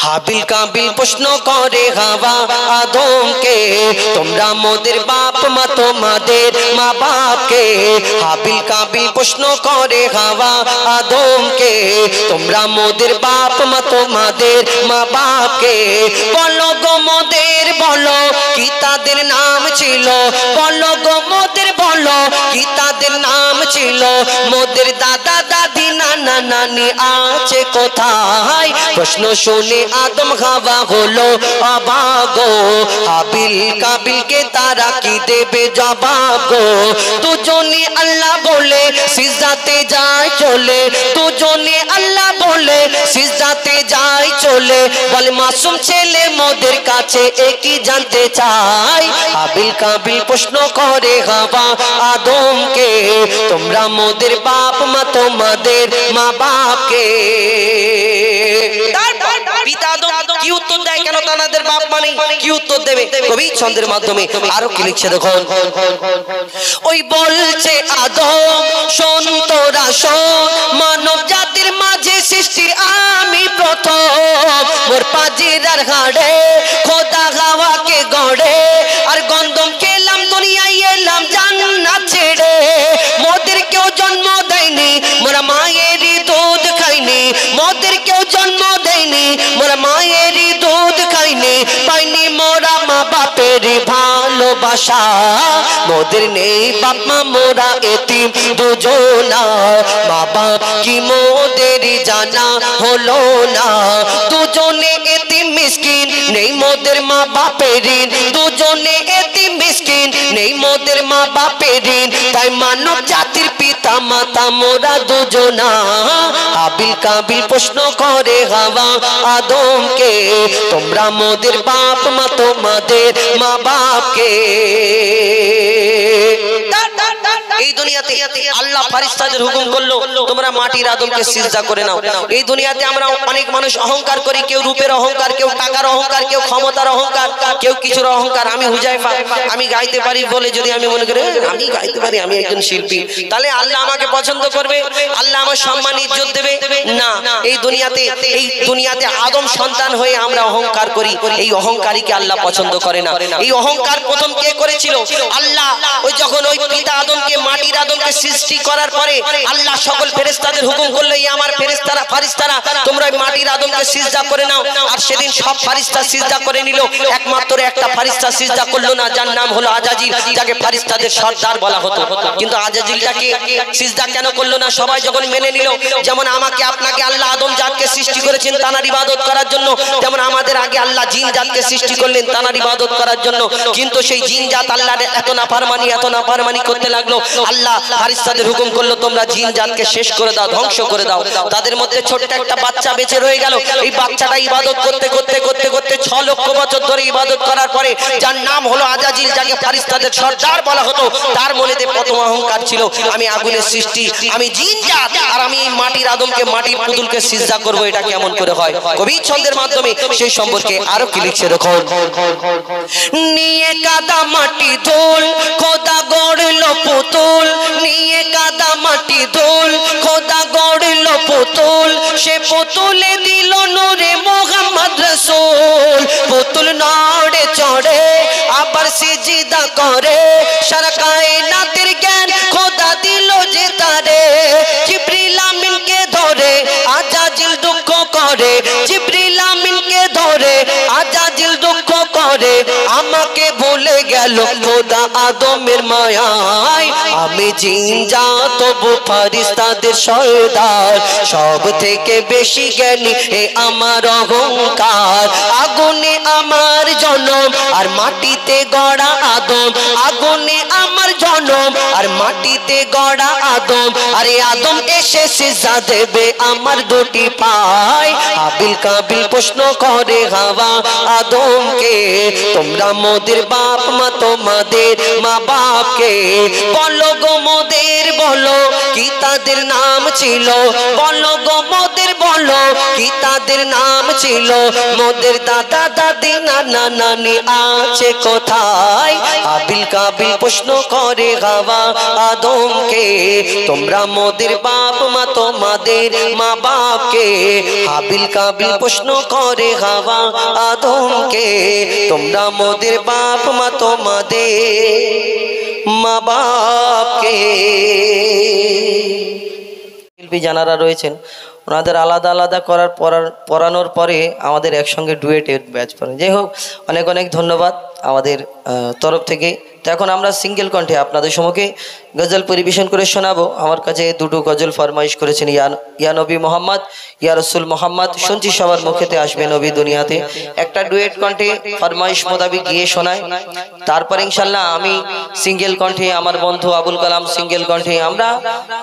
হাবিল কাবিল প্রশ্ন করে হাওয়া আদমকে, তোমরা মোদের বাপ মা তোমাদের মা বাপকে। হাবিল কাবিল প্রশ্ন করে হাওয়া আদমকে, তোমরা মোদের বাপ মা তোমাদের মা বাপকে। বলো গো মোদের বলো কি তাদের নাম ছিল, বলো গো মোদের বলো কি তাদের নাম ছিল। মোদের দাদা দাদি নানা নানি আছে কোথায়, প্রশ্ন শুনে আদম হাওয়া হলো অবাক গো। হাবিল কাবিলকে তারা কি দেবে জবাব গো। দুজনে আল্লাহ বলে সিজদাতে যায় চলে, দুজনে আল্লাহ বলে সিজদাতে যায় চলে। বলে মাসুম ছেলে মোদের কাছে একই জানতে চাই। হাবিল কাবিল প্রশ্ন করে হাওয়া আদমকে, তোমরা মোদের বাপ মা তোমাদের মা বাপকে। পিতা আদম কি উত্তর দেয়, কেন তাদের বাপ মানে কি উত্তর দেবে? কবি ছন্দের মাধ্যমে আরো কি লিখছে দেখুন। ওই বলছে আদম শোন তোরা শোন, মানব জাতির মাঝে সৃষ্টি আমি প্রথম। মোর পাজিরার হাড়ে খোদা হাওয়াকে গড়ে, আর গন্ধম খেলাম দুনিয়ায় এলাম জান্নাত ছেড়ে। মোদের কেউ জন্ম দেয়নি মোরা মায়েরই দুধ খাইনি, মোদের কেউ জন্ম দেয়নি মোরা মায়েরই দুধ খাইনি। পাইনি মোরা মা বাপের ভালোবাসা, মোদের নেই বাপ মা মোরা এতিম দুজনা। মা বাপ কি মোদের জানা হলো না, দুজনে এতিম মিসকিন নেই মোদের মা বাপের ঋণ। দুজনে এতিম মিসকিন নেই মোদের মা বাপের ঋণ। তাই মানব জাতির পিতা মাতা মোরা দুজনা। হাবিল কাবিল প্রশ্ন করে হাওয়া আদমকে, তোমরা মোদের বাপ মা তোমাদের মা বাপকে। এই দুনিয়াতে আল্লাহ ফেরেশতাদের হুকুম করলো তোমরা মাটির আদমকে সিজদা করে নাও। এই দুনিয়াতে আমরা অনেক মানুষ অহংকার করি, কেউ রূপের অহংকার, কেউ টাকার অহংকার, কেউ ক্ষমতার অহংকার, কেউ কিছুর অহংকার। আমি হুজাইফা, আমি গাইতে পারি বলে যদি আমি মনে করি আমি গাইতে পারি, আমি একজন শিল্পী, তাহলে আল্লাহ আমাকে পছন্দ করবে, আল্লাহ আমার সম্মান ইজ্জত দেবে না। এই দুনিয়াতে আদম সন্তান হয়ে আমরা অহংকার করি, এই অহংকারীকে আল্লাহ পছন্দ করে না। এই অহংকার প্রথম কে করেছিল? আল্লাহ। ওই যখন ওই পিতা আদমকে মাটির আদমকে সৃষ্টি করার পরে আল্লাহ সকল ফেরেশতাদের হুকুম করলো, এই আমার ফারিস্তারা তোমরা ওই মাটির আদমকে সিজদা করে নাও। আর সেদিন সব ফারিস্তা সিজদা করে নিল, একমাত্র একটা ফারিস্তা সিজদা করলো না, যার নাম হলো আজাজিল, যাকে ফারিস্তাদের সর্দার বলা হতো। কিন্তু আজাজিলটাকে সিজদা কেন করলো না? সবাই যখন মেনে নিল, যেমন আমাকে আপনাকে আল্লাহ আদম জাতকে সৃষ্টি করেছেন তানার ইবাদত করার জন্য, তেমন আমাদের আগে আল্লাহ জিন জাতকে সৃষ্টি করলেন তানার ইবাদত করার জন্য। কিন্তু সেই জিন জাত আল্লাহর এত নাফরমানি করতে লাগলো, আল্লাহ ফারিস্তাদের হুকুম করলো তোমরা জিন জাতকে শেষ করে দাও, ধ্বংস করে দাও। তাদের মধ্যে ছোট্ট একটা বাচ্চা বেঁচে রয়ে গেল। এই বাচ্চাটা ইবাদত করতে 6 লক্ষ বছর ধরে ইবাদত করার পরে, যার নাম হলো আজাজিল, যাকে ফারিস্তাদের সর্দার বলা হতো, তার মনেতে প্রথম অহংকার ছিল আমি আগুনের সৃষ্টি, আমি জিন জাত, আর আমি এই মাটির আদমকে মাটির পুতুলকে সিজদা করব, এটা কেমন করে হয়? কবি ছন্দের মাধ্যমে সেই সম্পর্কে আরো কি লিখছে দেখুন। নিয়ে কাদা মাটি ধুল খোদা গড়লো পুতুল, নিয়ে কাদা মাটি ধুল খোদা গড়লো পুতুল, সে পুতুলে দিল নূরে মোহাম্মদ রাসূল। পুতুল নড়ে চড়ে আবার সিজদা করে, সারা কায়নাতের জ্ঞান খোদা দিল যে তারে। জিবরিল আমিনকে ধরে আজাজিল দুঃখ করে, জিবরিল আমিনকে ধরে আজাজিল দুঃখ করে। আমাকে ভুলে গেল খোদা আদমের মায়ায়, আমি জিন জাত তবু ফারিস্তাদের সর্দার। সব থেকে বেশি জ্ঞানী এ আমার অহংকার। আগুনে আমার জনম আর মাটিতে গড়া আদম, আগুনে আমার জনম আর মাটিতে গড়া আদম। আরে আদম এসে সিজদা দেবে আমার দুটি পায়। হাবিল কাবিল প্রশ্ন করে হাওয়া আদমকে, তোমরা মোদের বাপ মা তোমাদের মা বাপকে। বলো গো মোদের বলো কি তাদের নাম ছিল, বলো গো মোদের বলো কি তাদের নাম ছিল। মোদের দাদা দাদি নানা নানি আছে কোথায়? হাবিল কাবিল প্রশ্ন করে হাওয়া আদমকে, তোমরা মোদের বাপ মা তোমাদের মা বাপকে। হাবিল কাবিল কাবিল প্রশ্ন করে হাওয়া আদমকে, তোমরা মোদের বাপ মা তোমাদের মা বাপকে। শিল্পী যারা রয়েছেন ওনাদের আলাদা আলাদা পড়ানোর পরে আমাদের একসঙ্গে ডুয়েটের ব্যাচ পড়ে। যাই হোক, অনেক অনেক ধন্যবাদ আমাদের তরফ থেকে। তো এখন আমরা সিঙ্গেল কণ্ঠে আপনাদের সম্মুখে গজল পরিবেশন করে শোনাবো। আমার কাছে দুটো গজল ফরমাইশ করেছেন, ইয়া নবী মোহাম্মদ, ইয়া রসুল মোহাম্মদ। শুনছি সবার মুখেতে আসবে নবী দুনিয়াতে। একটা ডুয়েট কণ্ঠে ফরমাইশ মোতাবিক গিয়ে শোনায়, তারপর ইনশাল্লাহ আমি সিঙ্গেল কণ্ঠে, আমার বন্ধু আবুল কালাম সিঙ্গেল কণ্ঠে, আমরা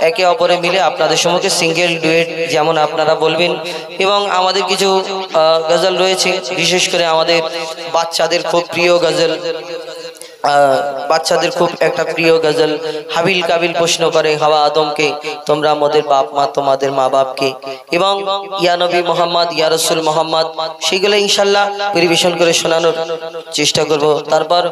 একে অপরে মিলে আপনাদের সম্মুখে সিঙ্গেল ডুয়েট যেমন আপনারা বলবেন। এবং আমাদের কিছু গজল রয়েছে, বিশেষ করে আমাদের বাচ্চাদের খুব প্রিয় গজল, বাচ্চাদের খুব একটা প্রিয় গজল, হাবিল কাবিল প্রশ্ন করে হাওয়া আদমকে, তোমরা মোদের বাপ মা তোমাদের মা বাপকে। এবং ইয়া নবী মোহাম্মদ, ইয়া রসুল মোহাম্মদ, সেগুলো ইনশাল্লাহ পরিবেশন করে শোনানোর চেষ্টা করব। তারপর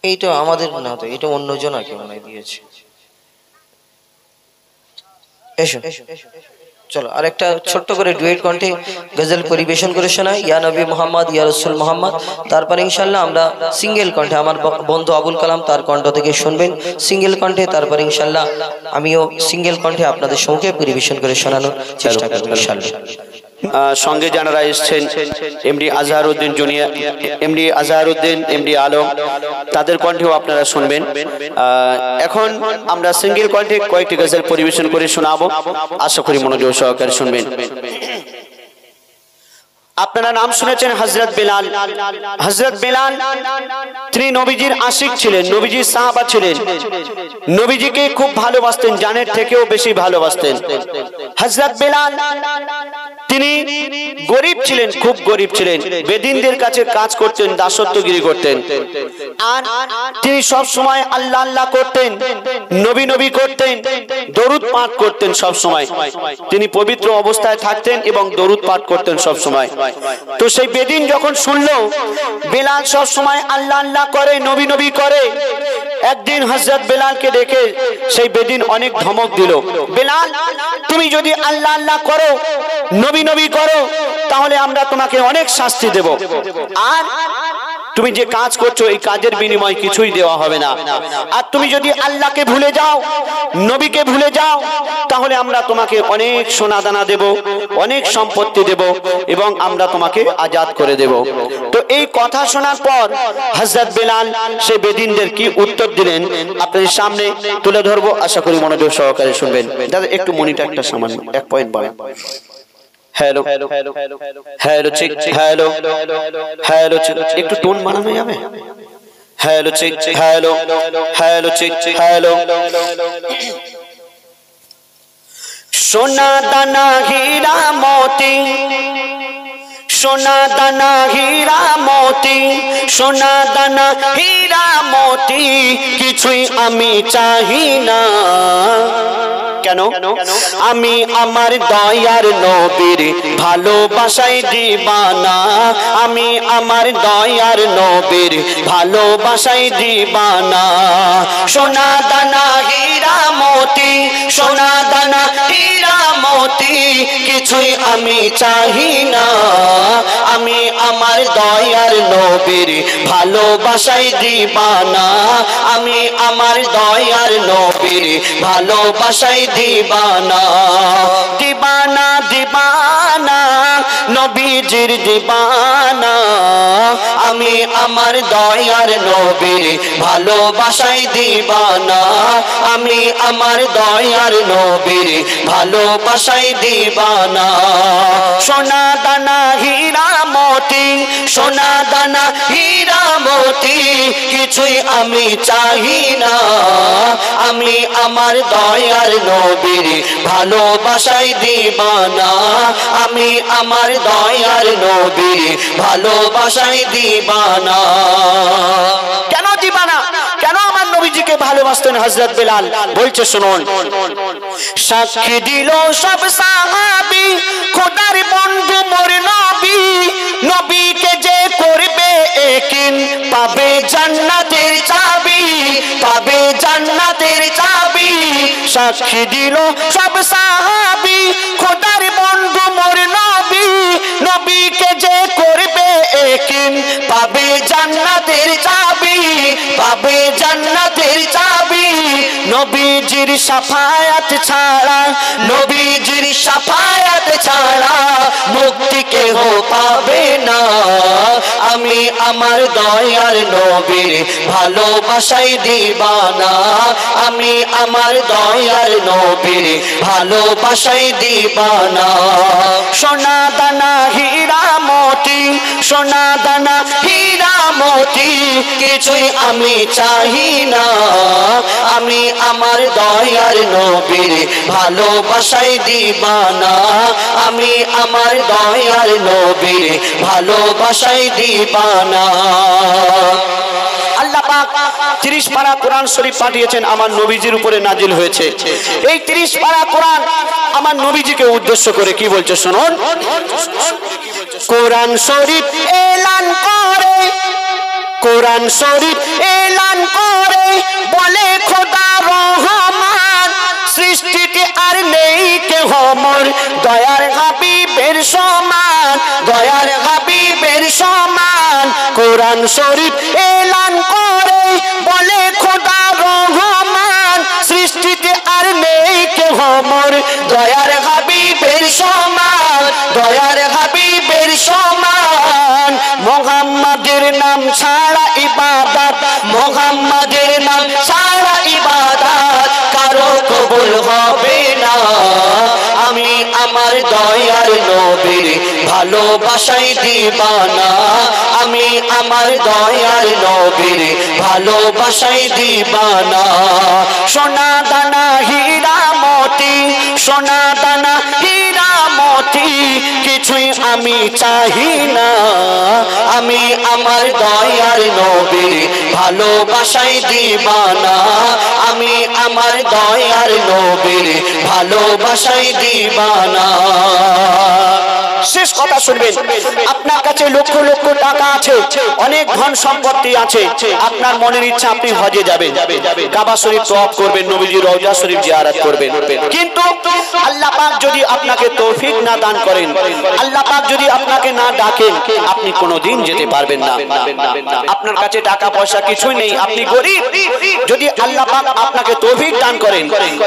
এইটা আমাদের না, তো এটা অন্যজন আর কেউ নাই দিয়েছে। এসো চলো আরেকটা ছোট্ট করে ডুয়েট কণ্ঠে গজল পরিবেশন করে শোনাই, ইয়া নবী মোহাম্মদ, ইয়া রসুল মোহাম্মদ। তারপরে ইনশাল্লাহ আমরা সিঙ্গেল কণ্ঠে, আমার বন্ধু আবুল কালাম তার কণ্ঠ থেকে শুনবেন সিঙ্গেল কণ্ঠে। তারপরে ইনশাল্লাহ আমিও সিঙ্গেল কণ্ঠে আপনাদের সঙ্গে পরিবেশন করে শোনানোর চেষ্টা করব ইনশাল্লাহ। সঙ্গে যারা এসেছেন MD Azharuddin junior, MD Azharuddin, MD Alam, তাদের কণ্ঠেও আপনারা শুনবেন। এখন আমরা সিঙ্গেল কণ্ঠে কয়েকটি গজল পরিবেশন করে শোনাবো, আশা করি মনোযোগ সহকারে শুনবেন। আপনারা নাম শুনেছেন হযরত বেলাল। হযরত বেলাল তিনি নবীজির আশিক ছিলেন, নবীজির সাহাবা ছিলেন, নবীজিকে খুব ভালোবাসতেন, জানের থেকেও বেশি ভালোবাসতেন। হযরত বেলাল তিনি গরিব ছিলেন, খুব গরিব ছিলেন, বেদিনদের কাছে কাজ করতেন, দাসত্বগিরি করতেন। আর তিনি সব সময় আল্লাহ আল্লাহ করতেন, নবী নবী করতেন, দরুদ পাঠ করতেন সব সময়। তিনি পবিত্র অবস্থায় থাকতেন এবং দরুদ পাঠ করতেন সব সময়। তো সেই বেদিন যখন শুনলো বেলাল সব সময় আল্লাহ আল্লাহ করে, নবী নবী করে, একদিন হযরত বেলালকে দেখে সেই বেদিন অনেক ধমক দিল, বেলাল তুমি যদি আল্লাহ আল্লাহ করো, নবী নবী করো, তাহলে আমরা তোমাকে অনেক শাস্তি দেব, আর তুমি যে কাজ করছো এই কাজের বিনিময় কিছুই দেওয়া হবে না। আর তুমি যদি আল্লাহকে ভুলে যাও, নবীকে ভুলে যাও, তাহলে আমরা তোমাকে অনেক সোনা দানা দেব, অনেক সম্পত্তি দেব, এবং আমরা তোমাকে আজাদ করে দেব। তো এই কথা শোনার পর হযরত বেলাল সে বেদিনদের কি উত্তর দিলেন আপনাদের সামনে তুলে ধরবো, আশা করি মনোযোগ সহকারে শুনবেন। দাদা একটু মনিটরটা সামান্য 1 পয়েন্ট বাড়ান। Hello hello check, hello hello check, একটু টোন বাড়ানো যাবে? Hello check, hello hello check, hello. সোনা দানা হীরা মোতি, সোনা দানা হীরা মোতি, সোনা দানা হীরা মোতি, কিছুই আমি চাহি না। কেন? আমি আমার দয়ার নবীর ভালোবাসায় দিবানা, আমি আমার দয়ার নবীর ভালোবাসায় দিবানা। সোনা দানা হীরা মোতি, সোনা দানা হীরা মোতি, কিছুই আমি চাহি না। আমি আমার দয়ার নবীর ভালোবাসায় দিবানা, আমি আমার দয়ার নবীর ভালোবাসায় দিবানা। দিবানা দিবানা নবীজির দিবানা, আমি আমার দয়ার নবীর ভালোবাসায় দিবানা, আমি আমার দয়ার নবীর ভালোবাসায় দিবানা। সোনা দানা হীরা মোতি, সোনা দানা হীরা মোতি, কিছুই আমি চাহি না। আমি আমার দয়ার নবীর ভালোবাসায় দিবানা, আমি আমার দয়ার নবীর ভালোবাসায় দিবানা। কেন দিবানা? কেন আমার নবীজিকে ভালোবাসতেন হযরত বেলাল? বলছে শুনুন। সাক্ষী দিল সব সাহাবী, খোদার বন্ধু মোর নবী, নবীকে যে করবে একিন পাবে জান্নাতের চাবি, পাবে জান্নাতের চাবি সাক্ষী দিল সব সাহাবী খোদার বন্ধু মোর নবী নবীকে যে করবে একিন পাবে জান্নাতের চাবি পাবে জান্নাতের চাবি নবীজির শাফায়াত ছাড়া নবীজির শাফায়াত ছাড়া মুক্তি কেহ পাবে না আমি আমার দয়ার নবীর ভালোবাসায় দিবানা আমি আমার দয়ার নবীর ভালোবাসায় দিবানা সোনা দানা হীরা মতি সোনা দানা হীরা মতি কিছুই আমি চাহি না আমি আমার দয়ার নবীর ভালোবাসায় দিবানা আমি আমার দয়ার নবীর ভালোবাসায় দিবানা আল্লাহ পাক 30 পারা কোরআন শরীফ পাঠিয়েছেন আমার নবীজির উপরে নাজিল হয়েছে এই 30 পারা কোরআন আমার নবীজিকে উদ্দেশ্য করে কি বলছে শুনুন কোরআন শরীফ এলান করে কোরআন শরীফ এলান করে বলে খোদা রহমান সৃষ্টিতে আর নেই কেহ মোর দয়ার হাবিবের সমান দয়ার হাবিবের সমান কোরআন শরীফ এলান করে বলে খোদা রহমান সৃষ্টিতে আর নেই কেহ মোর দয়ার হাবিবের সমান দয়ার হাবিবের সমান মুহাম্মাদের নাম ছাড়া ইবাদত মুহাম্মাদের নাম ছাড়া ইবাদত কারো কবুল হবে না আমি আমার দয়ার নবীর ভালোবাসায় দিবানা আমি আমার দয়ার নবীর ভালোবাসায় দিবানা সোনা দানা হীরা মতি সোনা দানা হীরা মতি কিছুই আমি চাহি না আমি আমার দয়ার নবীর ভালোবাসায় দিবানা আমি আমার দয়ার নবীর ভালোবাসায় দিবানা শেষ কথা শুনবেন আপনার কাছে লক্ষ লক্ষ টাকা আছে অনেক ধন সম্পত্তি আছে আপনার মনের ইচ্ছা আপনি হজে যাবেন কাবা শরীফ তওয়াফ করবেন নবীজির রওজা শরীফ জিয়ারত করবেন কিন্তু আল্লাহ পাক যদি আপনাকে তৌফিক না দান করেন আল্লাহ পাক যদি আপনাকে না ডাকেন আপনি কোনোদিন যেতে পারবেন না আপনার কাছে টাকা পয়সা কিছুই নেই আপনি গরীব যদি আল্লাহ পাক আপনাকে তৌফিক দান করেন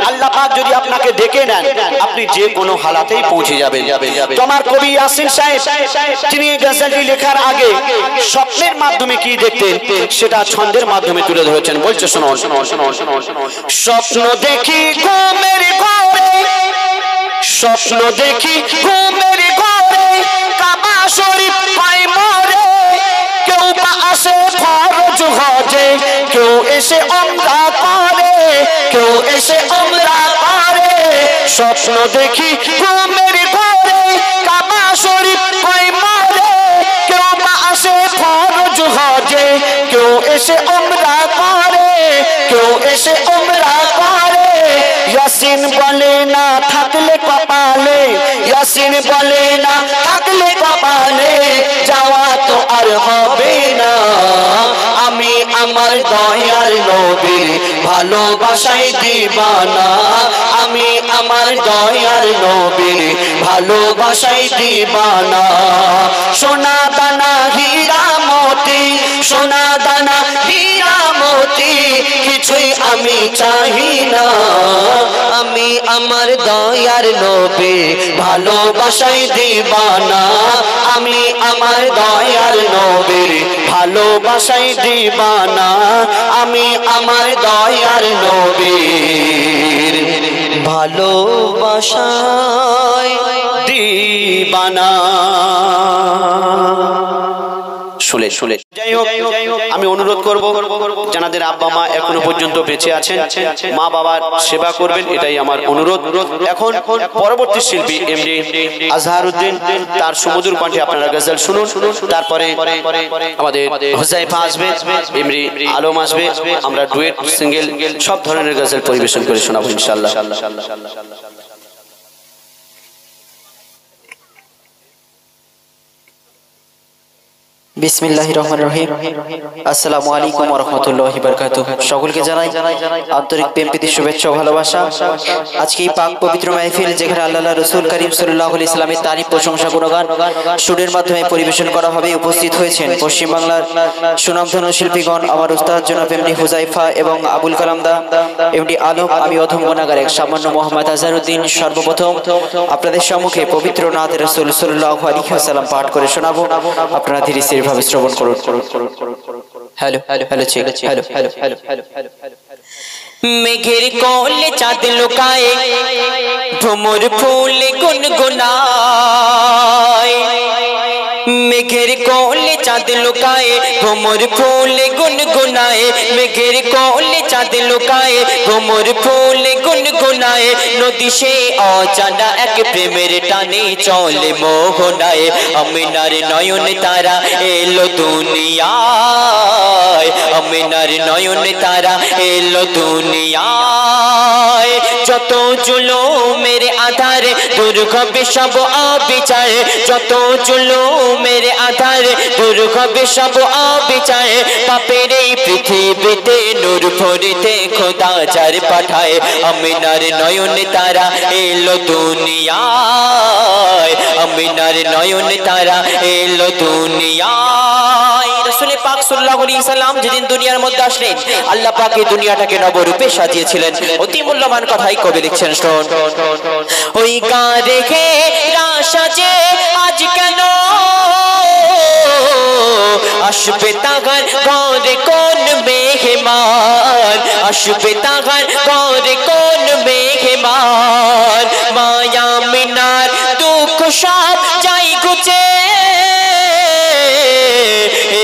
আল্লাহ পাক যদি আপনাকে ডেকে নেন আপনি যে কোনো হালাতেই পৌঁছে যাবেন তোমার কবি ইয়াসিন সাহেব তিনি গজলটি লেখার আগে স্বপ্নের মাধ্যমে কি দেখতেন সেটা ছন্দের মাধ্যমে তুলে ধরেছেন বলছে শুনুন স্বপ্ন দেখি ঘুমের ঘরে স্বপ্ন দেখি ঘুমের ঘরে কাবা শরীফ পাই মরে কেউ বা আসে ফরজ হজে কেউ এসে উমরা করে কেউ এসে উমরা করে স্বপ্ন দেখি ঘুমের ঘরে কাবা শরীফ পাই মরে কেউ বা আসে ফরজ হজে কেউ এসে উমরা করে কেউ এসে উমরা করে ইয়াসিন বলে না থাকলে কপালে ইয়াসিন বলে না থাকলে কপালে যাওয়া তো আর হবে না আমি আমার দয়ার নবীর ভালোবাসায় দিবানা আমি আমার দয়ার নবীর ভালোবাসায় দিবানা সোনা দানা হীরা মতি সোনা দানা হীরা মতি কিছুই আমি চাহি না আমি আমার দয়ার নবীর ভালোবাসায় দিবানা আমি আমার দয়ার নবীর ভালোবাসায় দিবানা আমি আমার দয়ার নবীর ভালোবাসায় দিবানা শুলে শুলে যাই হোক আমি অনুরোধ করব যাদের আব্বা মা এখনো পর্যন্ত বেঁচে আছেন মা বাবার সেবা করবেন এটাই আমার অনুরোধ এখন পরবর্তী শিল্পী এমডি আজহারউদ্দিন তার সুমধুর কণ্ঠে আপনারা গজল শুনুন তারপরে আমাদের হুজাইফা আসবে এমডি আলম আসবে আমরা ডুয়েট সিঙ্গেল সব ধরনের গজল পরিবেশন করে শোনাবো ইনশাআল্লাহ বিসমিল্লাহির রহমানির রহিম। আসসালামু আলাইকুম ওয়া রাহমাতুল্লাহি ওয়া বারাকাতুহু। সকলকে জানাই আন্তরিক প্রেম প্রীতি শুভেচ্ছা ও ভালোবাসা। আজকে এই পাক পবিত্র মাহফিল যেখানে আল্লাহ রাসূল করিম সাল্লাল্লাহু আলাইহি সাল্লামের তারিফ প্রশংসা গুণগান সুরের মাধ্যমে পরিবেশন করা হবে। উপস্থিত হয়েছেন পশ্চিম বাংলার সুনামধন্য শিল্পীগণ, আমার উস্তাদ জনাব এমডি হুজাইফা এবং আবুল কালাম দা, এমডি আলম, আমি অধম গুনাহগার এক সামান্য মোহাম্মদ আজহারউদ্দিন। সর্বপ্রথম আপনাদের সম্মুখে পবিত্র নাত রাসূল সাল্লাল্লাহু আলাইহি ওয়াসাল্লাম পাঠ করে শোনাবো। আপনারা ধীরে স্থির ভাবে শ্রবণ করুন। Hello hello hello hello hello hello hello. মেঘের কোলে চাঁদ লুকায়ে ভ্রমর ফুল গুনগুনায়, মেঘের কোলে চাঁদ লুকায়ে ভ্রমর ফুল গুনগুনায়, মেঘের কোলে চাঁদ লুকায়ে ভ্রমর ফুল গুনগুনায়। নদী সে অজানা এক প্রেমের টানে চলে মোহনায়, আমিনার নয়ন তারা এলো দুনিয়ায়, আমিনার নয়ন তারা এলো দুনিয়ায়। যত জুলুমের আধার দূর হবে সব অবিচার, যত জুলুমের আধার দূর হবে সব অবিচার। পাপের এই পৃথিবীতে নূর ভরিতে খোদা যার পাঠায়, আমিনার নয়ন তারা এলো দুনিয়ায়, আমিনার নয়ন তারা এলো দুনিয়ায়। রাসূল পাক সাল্লাল্লাহু আলাইহি সাল্লাম যেদিন দুনিয়ার মধ্যে আসলেন, আল্লাহ পাক এই দুনিয়াটাকে নবরূপে সাজিয়েছিলেন। অতি মূল্যবান কথাই কবি লিখছেন, শোন। ওই গারে হে রাসাজে আজ কেন আসবে তাগার ঘরে কোন মেহমান, আসবে তাগার ঘরে কোন মেহমান। মায়া মিনার দুঃখ সব যাই ঘুচে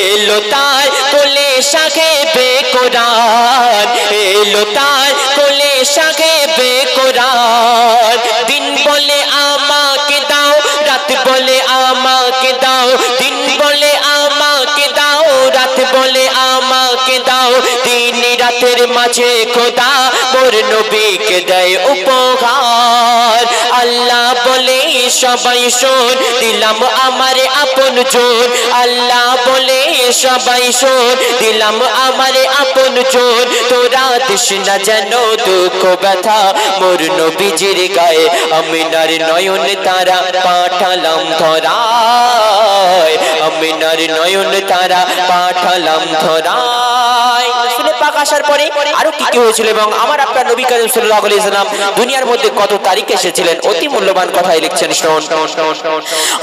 এলো তার কোলে শাখে বেকরার, এলো তার কোলে শাখে বেকরার। দিন বলে আমাকে দাও, রাত বলে আমাকে দাও, দিন বলে আমাকে দাও, রাত বলে আমাকে দাও। দিন রাতের মাঝে খোদা মোর নবীকে দেয় উপহার। আল্লাহ বলে সবাই শোন, দিলাম আমার আপন জন, আল্লাহ বলে সবাই শোন, দিলাম আমার আপন জন। তোরা দিস না যেন দুঃখ ব্যথা মোর নবীজির গায়ে, আমিনার নয়ন তারা পাঠালাম ধরায়, আমিনার নয়ন তারা পাঠালাম ধরায়। রাসূল পাক আসার পরে আরো কি কি হয়েছিল এবং আমার আপনার নবী করিম সাল্লাল্লাহু আলাইহি সাল্লাম দুনিয়ার মধ্যে কত তারিখে এসেছিলেন, অতি মূল্যবান কথাই লিখছেন, শোন।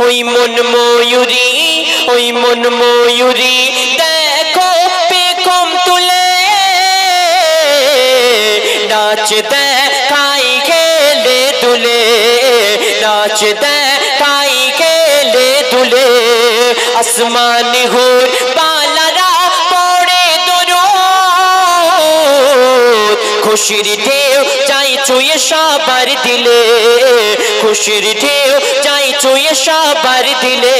ওই মন ময়ূরী, ওই মন ময়ূরী দেখো পেখম তুলে নাচ দেখাই খেলে দুলে, নাচ দেখাই খেলে দুলে। আসমান হুর বালারা পড়ে দরুদ, খুশির ঢেউ যাই ছুঁয়ে সবার দিলে, খুশির ঢেউ যাই ছুঁয়ে সবার দিলে।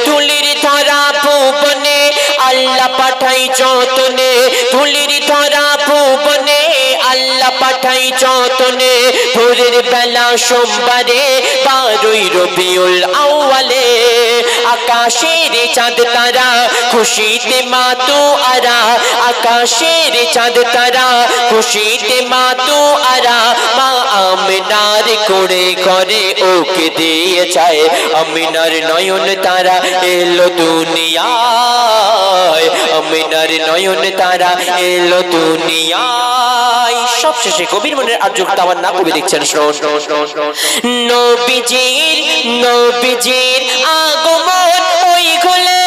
তুলির ধরা ভুবনে আল্লাহ পাঠাই যতনে, তুলির ধরা ভুবনে আল্লাহ পাঠাই যতনে। ভোরের বেলা সোমবারে 12ই রবিউল আউয়ালে, আকাশের চাঁদ তারা খুশিতে মাতু আরা, আকাশের চাঁদ তারা খুশিতে মাতু আরা। মা আমিনার করে করে ওকে দিয়ে যায়, আমিনার নয়ন তারা এলো দুনিয়ায়, আমিনার নয়ন তারা এলো দুনিয়ায়। সবশেষে কবির মনের আর্যকতা আমার না কবি দেখছেন, শোন। নবীজির নবীজির আগমন ওই ঘোলে,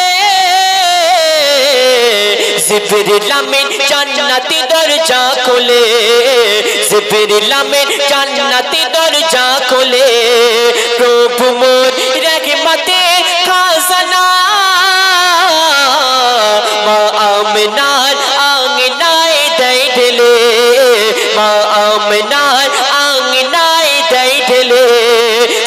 জিবরিল আমিন জান্নাতি দরজা খোলে, জিবরিল আমিন জান্নাতি দরজা খোলে। প্রভু মোর রহমতের খাজানা মা আমিনার আঙ্গনায় দেয় ঢেলে, মা আমিনার আঙ্গনায় দেয় ঢেলে।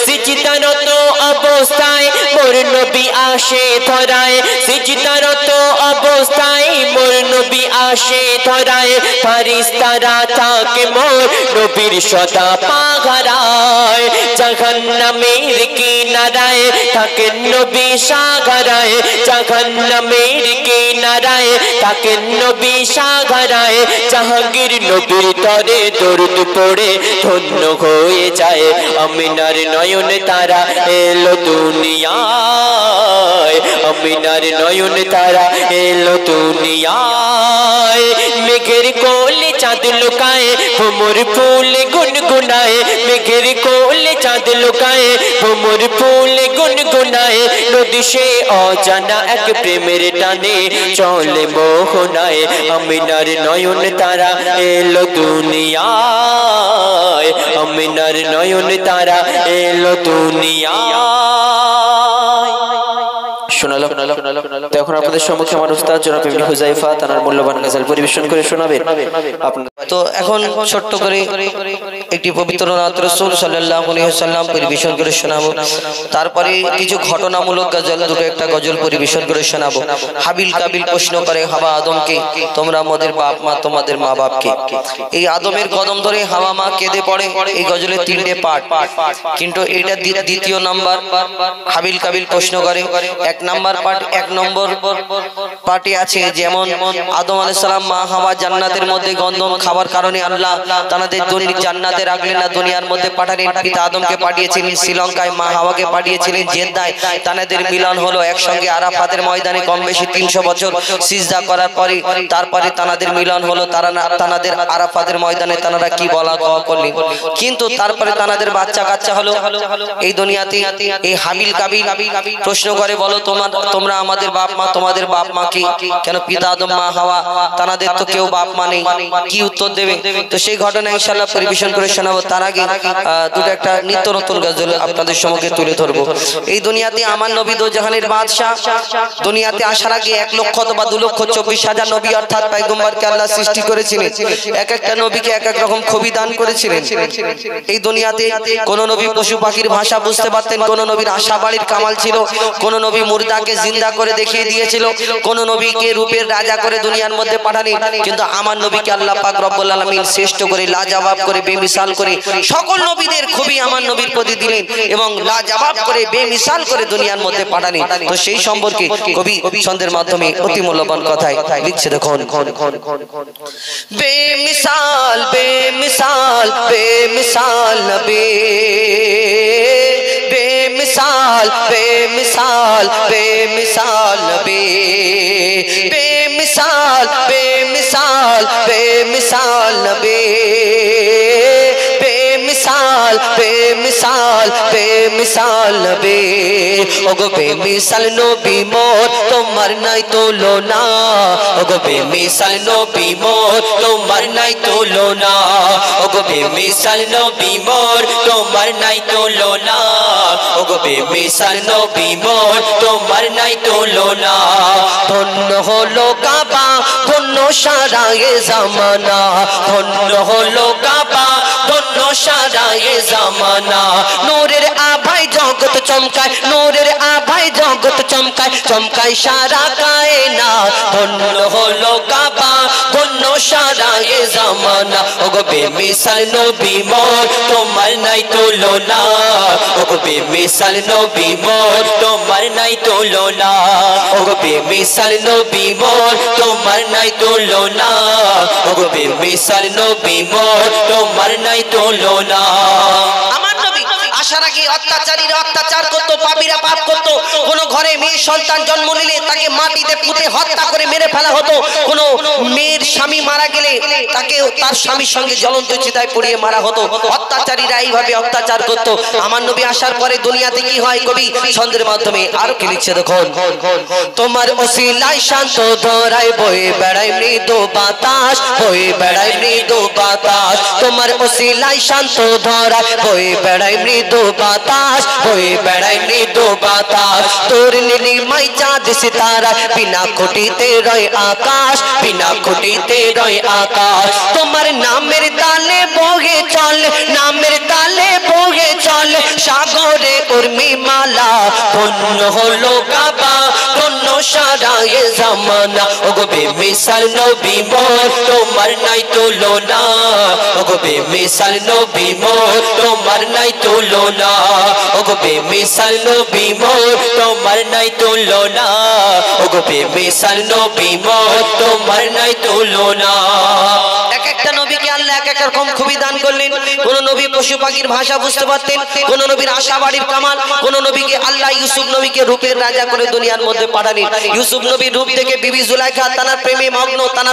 সিজদারত অবস্থায় মোর নবী আসে ধরায়, সিজদারত অবস্থায় মোর নবী আসে ধরায় ফারিস্তারা থাকে মোর নবীর সদা পাহারায় জাহান্নামের কিনারায় থাকেন নবী সাগরায় জাহান্নামের কিনারায় থাকেন নবী সাগরায় জাহাঙ্গীর নবীর তরে দরুদ পড়ে ধন্য হয়ে যায় আমিনার নয়ন তারা এলো দুনিয়ায় আমিনার নয়ন তারা এলো দুনিয়ায় মেঘের কোলে চাঁদ লুকায় ভ্রমর ফুল গুনগুনায় মেঘের কোলে চাঁদ লুকায় ভ্রমর ফুল গুনগুনায় নদী সে অজানা এক প্রেমের টানে চলে মোহনায় আমিনার নয়ন তারা এলো দুনিয়ায় আমিনার নয়ন তারা এলো দুনিয়ায়। শোনালাম। তো এখন আপনাদের সম্মুখে আমার উস্তাদ জনাব ইবনে হুযায়ফা তার মূল্যবান গজল পরিবেশন করে শোনাবেন। তো এখন ছোট্ট করে একটি পবিত্র নাত রাসূল সাল্লাল্লাহু আলাইহি ওয়াসাল্লাম পরিবেশন করে শোনাবো। তারপরে কিছু ঘটনামূলক গজল, দুটো একটা গজল পরিবেশন করে শোনাবো। হাবিল কাবিল প্রশ্ন করে হাওয়া আদমকে, তোমরা আমাদের বাপ মা, তোমাদের মা বাপকে। এই আদমের কদম ধরে হাওয়া মা কেঁদে পড়ে। এই গজলের 3টে পার্ট, কিন্তু এটা দ্বিতীয় নাম্বার। হাবিল কাবিল প্রশ্ন করে। 1 নাম্বার পার্ট, 1 নম্বর পার্টে আছে যেমন আদম আলাইহিস সালাম মা হাওয়া জান্নাতের মধ্যে গন্ধম খাবার কারণে আল্লাহ তাদের জান্নাতে রাখলেন না, দুনিয়ার মধ্যে পাঠালেন। পিতা আদমকে পাঠিয়েছিলেন শ্রীলঙ্কায়, মা হাওয়াকে পাঠিয়েছিলেন জেদ্দায়। তাদের মিলন হলো একসঙ্গে আরাফাতের ময়দানে কম বেশি 300 বছর সিজদা করার পরে। তারপরে তাদের মিলন হলো, তাদের আরাফাতের ময়দানে তারা কি বলা কওয়া করলেন। কিন্তু তারপরে তাদের বাচ্চা কাচ্চা হলো। এই দুনিয়াতে এই হাবিল কাবিল প্রশ্ন করে, বলো তোমরা আমাদের বাপ মা, তোমাদের বাপ মা কি? কেন পিতা আদম মা হাওয়া, তাদের তো কেউ বাপ মা নেই, কি উত্তর দেবে? তো সেই ঘটনা ইনশাআল্লাহ পরিবেশন করে শোনাবো। তার আগে দুটো একটা নিত্য নতুন গজল আপনাদের সম্মুখে তুলে ধরবো। এই দুনিয়াতে আমার নবী দো জাহানের বাদশা, দুনিয়াতে আসার আগে 1 লক্ষ অথবা 2,24,000 নবী অর্থাৎ পয়গম্বরকে আল্লাহ সৃষ্টি করেছিলেন। এক একটা নবীকে এক এক রকম খুবই দান করেছিলেন। এই দুনিয়াতে কোন নবী পশু পাখির ভাষা বুঝতে পারতেন, কোন নবীর আশা বাড়ির কামাল ছিল, কোন নবী মুর্দাকে জিন্দা করে দেখিয়ে দিয়েছিল, কোন নবীকে রূপের রাজা করে দুনিয়ার মধ্যে পাঠালেন। কিন্তু আমার নবীকে আল্লাহ পাক রব্বুল আলামিন শ্রেষ্ঠ করে, লাজবাব করে, বেমিসাল করে সকল নবীদের খুবই আমার নবীর প্রতি দিলেন এবং লাজবাব করে, বেমিসাল করে দুনিয়ার মধ্যে পাঠালেন। তো সেই সম্পর্কে কবি ছন্দের মাধ্যমে অতি মূল্যবান কথায় লিখছে, দেখুন। বেমিসাল বেমিসাল বেমিসাল নবী, बेमिसाल बेमिसाल बेमिसाल नबी, बेमिसाल बेमिसाल बेमिसाल नबी, बेमिसाल बेमिसाल बेमिसाल नबी। ओगो बेमिसाल नबी मोर তোমার নাই তুলনা, ওগো বেমিসাল নবী মোর তোমার নাই তুলনা, ওগো বেমিসাল নবী মোর তোমার নাই তুলনা, ওগো বেমিসাল নবী মোর তোমার নাই তুলনা। ধন্য হলো কাবা, ধন্য সারা এ জামানা, ধন্য হলো কাবা, ধন্য সারা এ জামানা। নূরের আভায় জগৎ চমকায়, নূরের আভায় জগৎ চমকায়, চমকায় সারা কায়না। ধন্য হলো কাবা, ধন্য সারা এ জামানা, ওগো বেমিসাল নবী মোর তোমার নাই তুলনা, ওগো বেমিসাল নবী মোর তোমার নাই তুলনা, ওগো বেমিসাল নবী মোর তোমার নাই তুলনা, ওগো বেমিসাল নবী মোর তোমার নাই তুলনা। আমার নবী আসার আগে অত্যাচারীরা অত্যাচার করতো, পাপীরা পাপ করতো। কোন ঘরে মেয়ে সন্তান জন্ম নিলে তাকে মাটিতে পুঁতে হত্যা করে মেরে ফেলা হতো। কোন মেয়ের স্বামী মারা গেলে তাকে তার স্বামীর সঙ্গে জ্বলন্ত চিতায় পুড়িয়ে মারা হতো। অত্যাচারীরা এইভাবে অত্যাচার করতো। আমার নবী আসার পরে দুনিয়াতে কি হয়, কবি ছন্দের মাধ্যমে আরো কি লিখছে, দেখুন। তোমার ওসিলায় শান্ত ধরায় বয়ে বেড়ায় মৃদু বাতাস, বয়ে বেড়ায় মৃদু বাতাস। তোমার ওসিলায় শান্ত ধরায় বয়ে বেড়ায় মৃদু বাতাস, বয়ে বেড়ায় মৃদু বাতাস। তোর নীলিমাই চাঁদ সিতারা, বিনা খুঁটিতে রয় আকাশ, বিনা খুঁটিতে রয় আকাশ। তোমার নামের তালে বহে চল, নামের তালে বহে চল সাগরে উর্মি মালা। ধন্য হলো কাবা, ধন্য সারায়ে জামানা ওগো বেমিসাল নবী মোর তোমার নাই তুলনা ওগো বেমিসাল নবী মোর তোমার নাই তুলনা ওগো বেমিসাল নবী মোর তোমার নাই তুলনা ওগো বেমিসাল নবী মোর তোমার নাই তুলনা এক একটা নবীকে আল্লাহ এক এক রকম খুবই দান করলেন। কোন নবী পশু পাখির ভাষা বুঝতে পারতেন, কোন নবীর আশা বাড়ির কামাল, কোন নবীকে আল্লাহ ইউসুফ নবীকে রূপের রাজা করে দুনিয়ার মধ্যে পাঠালেন। ইউসুফ নবীর রূপ থেকে বিবি জুলাইখা তার প্রেমে মগ্ন, তার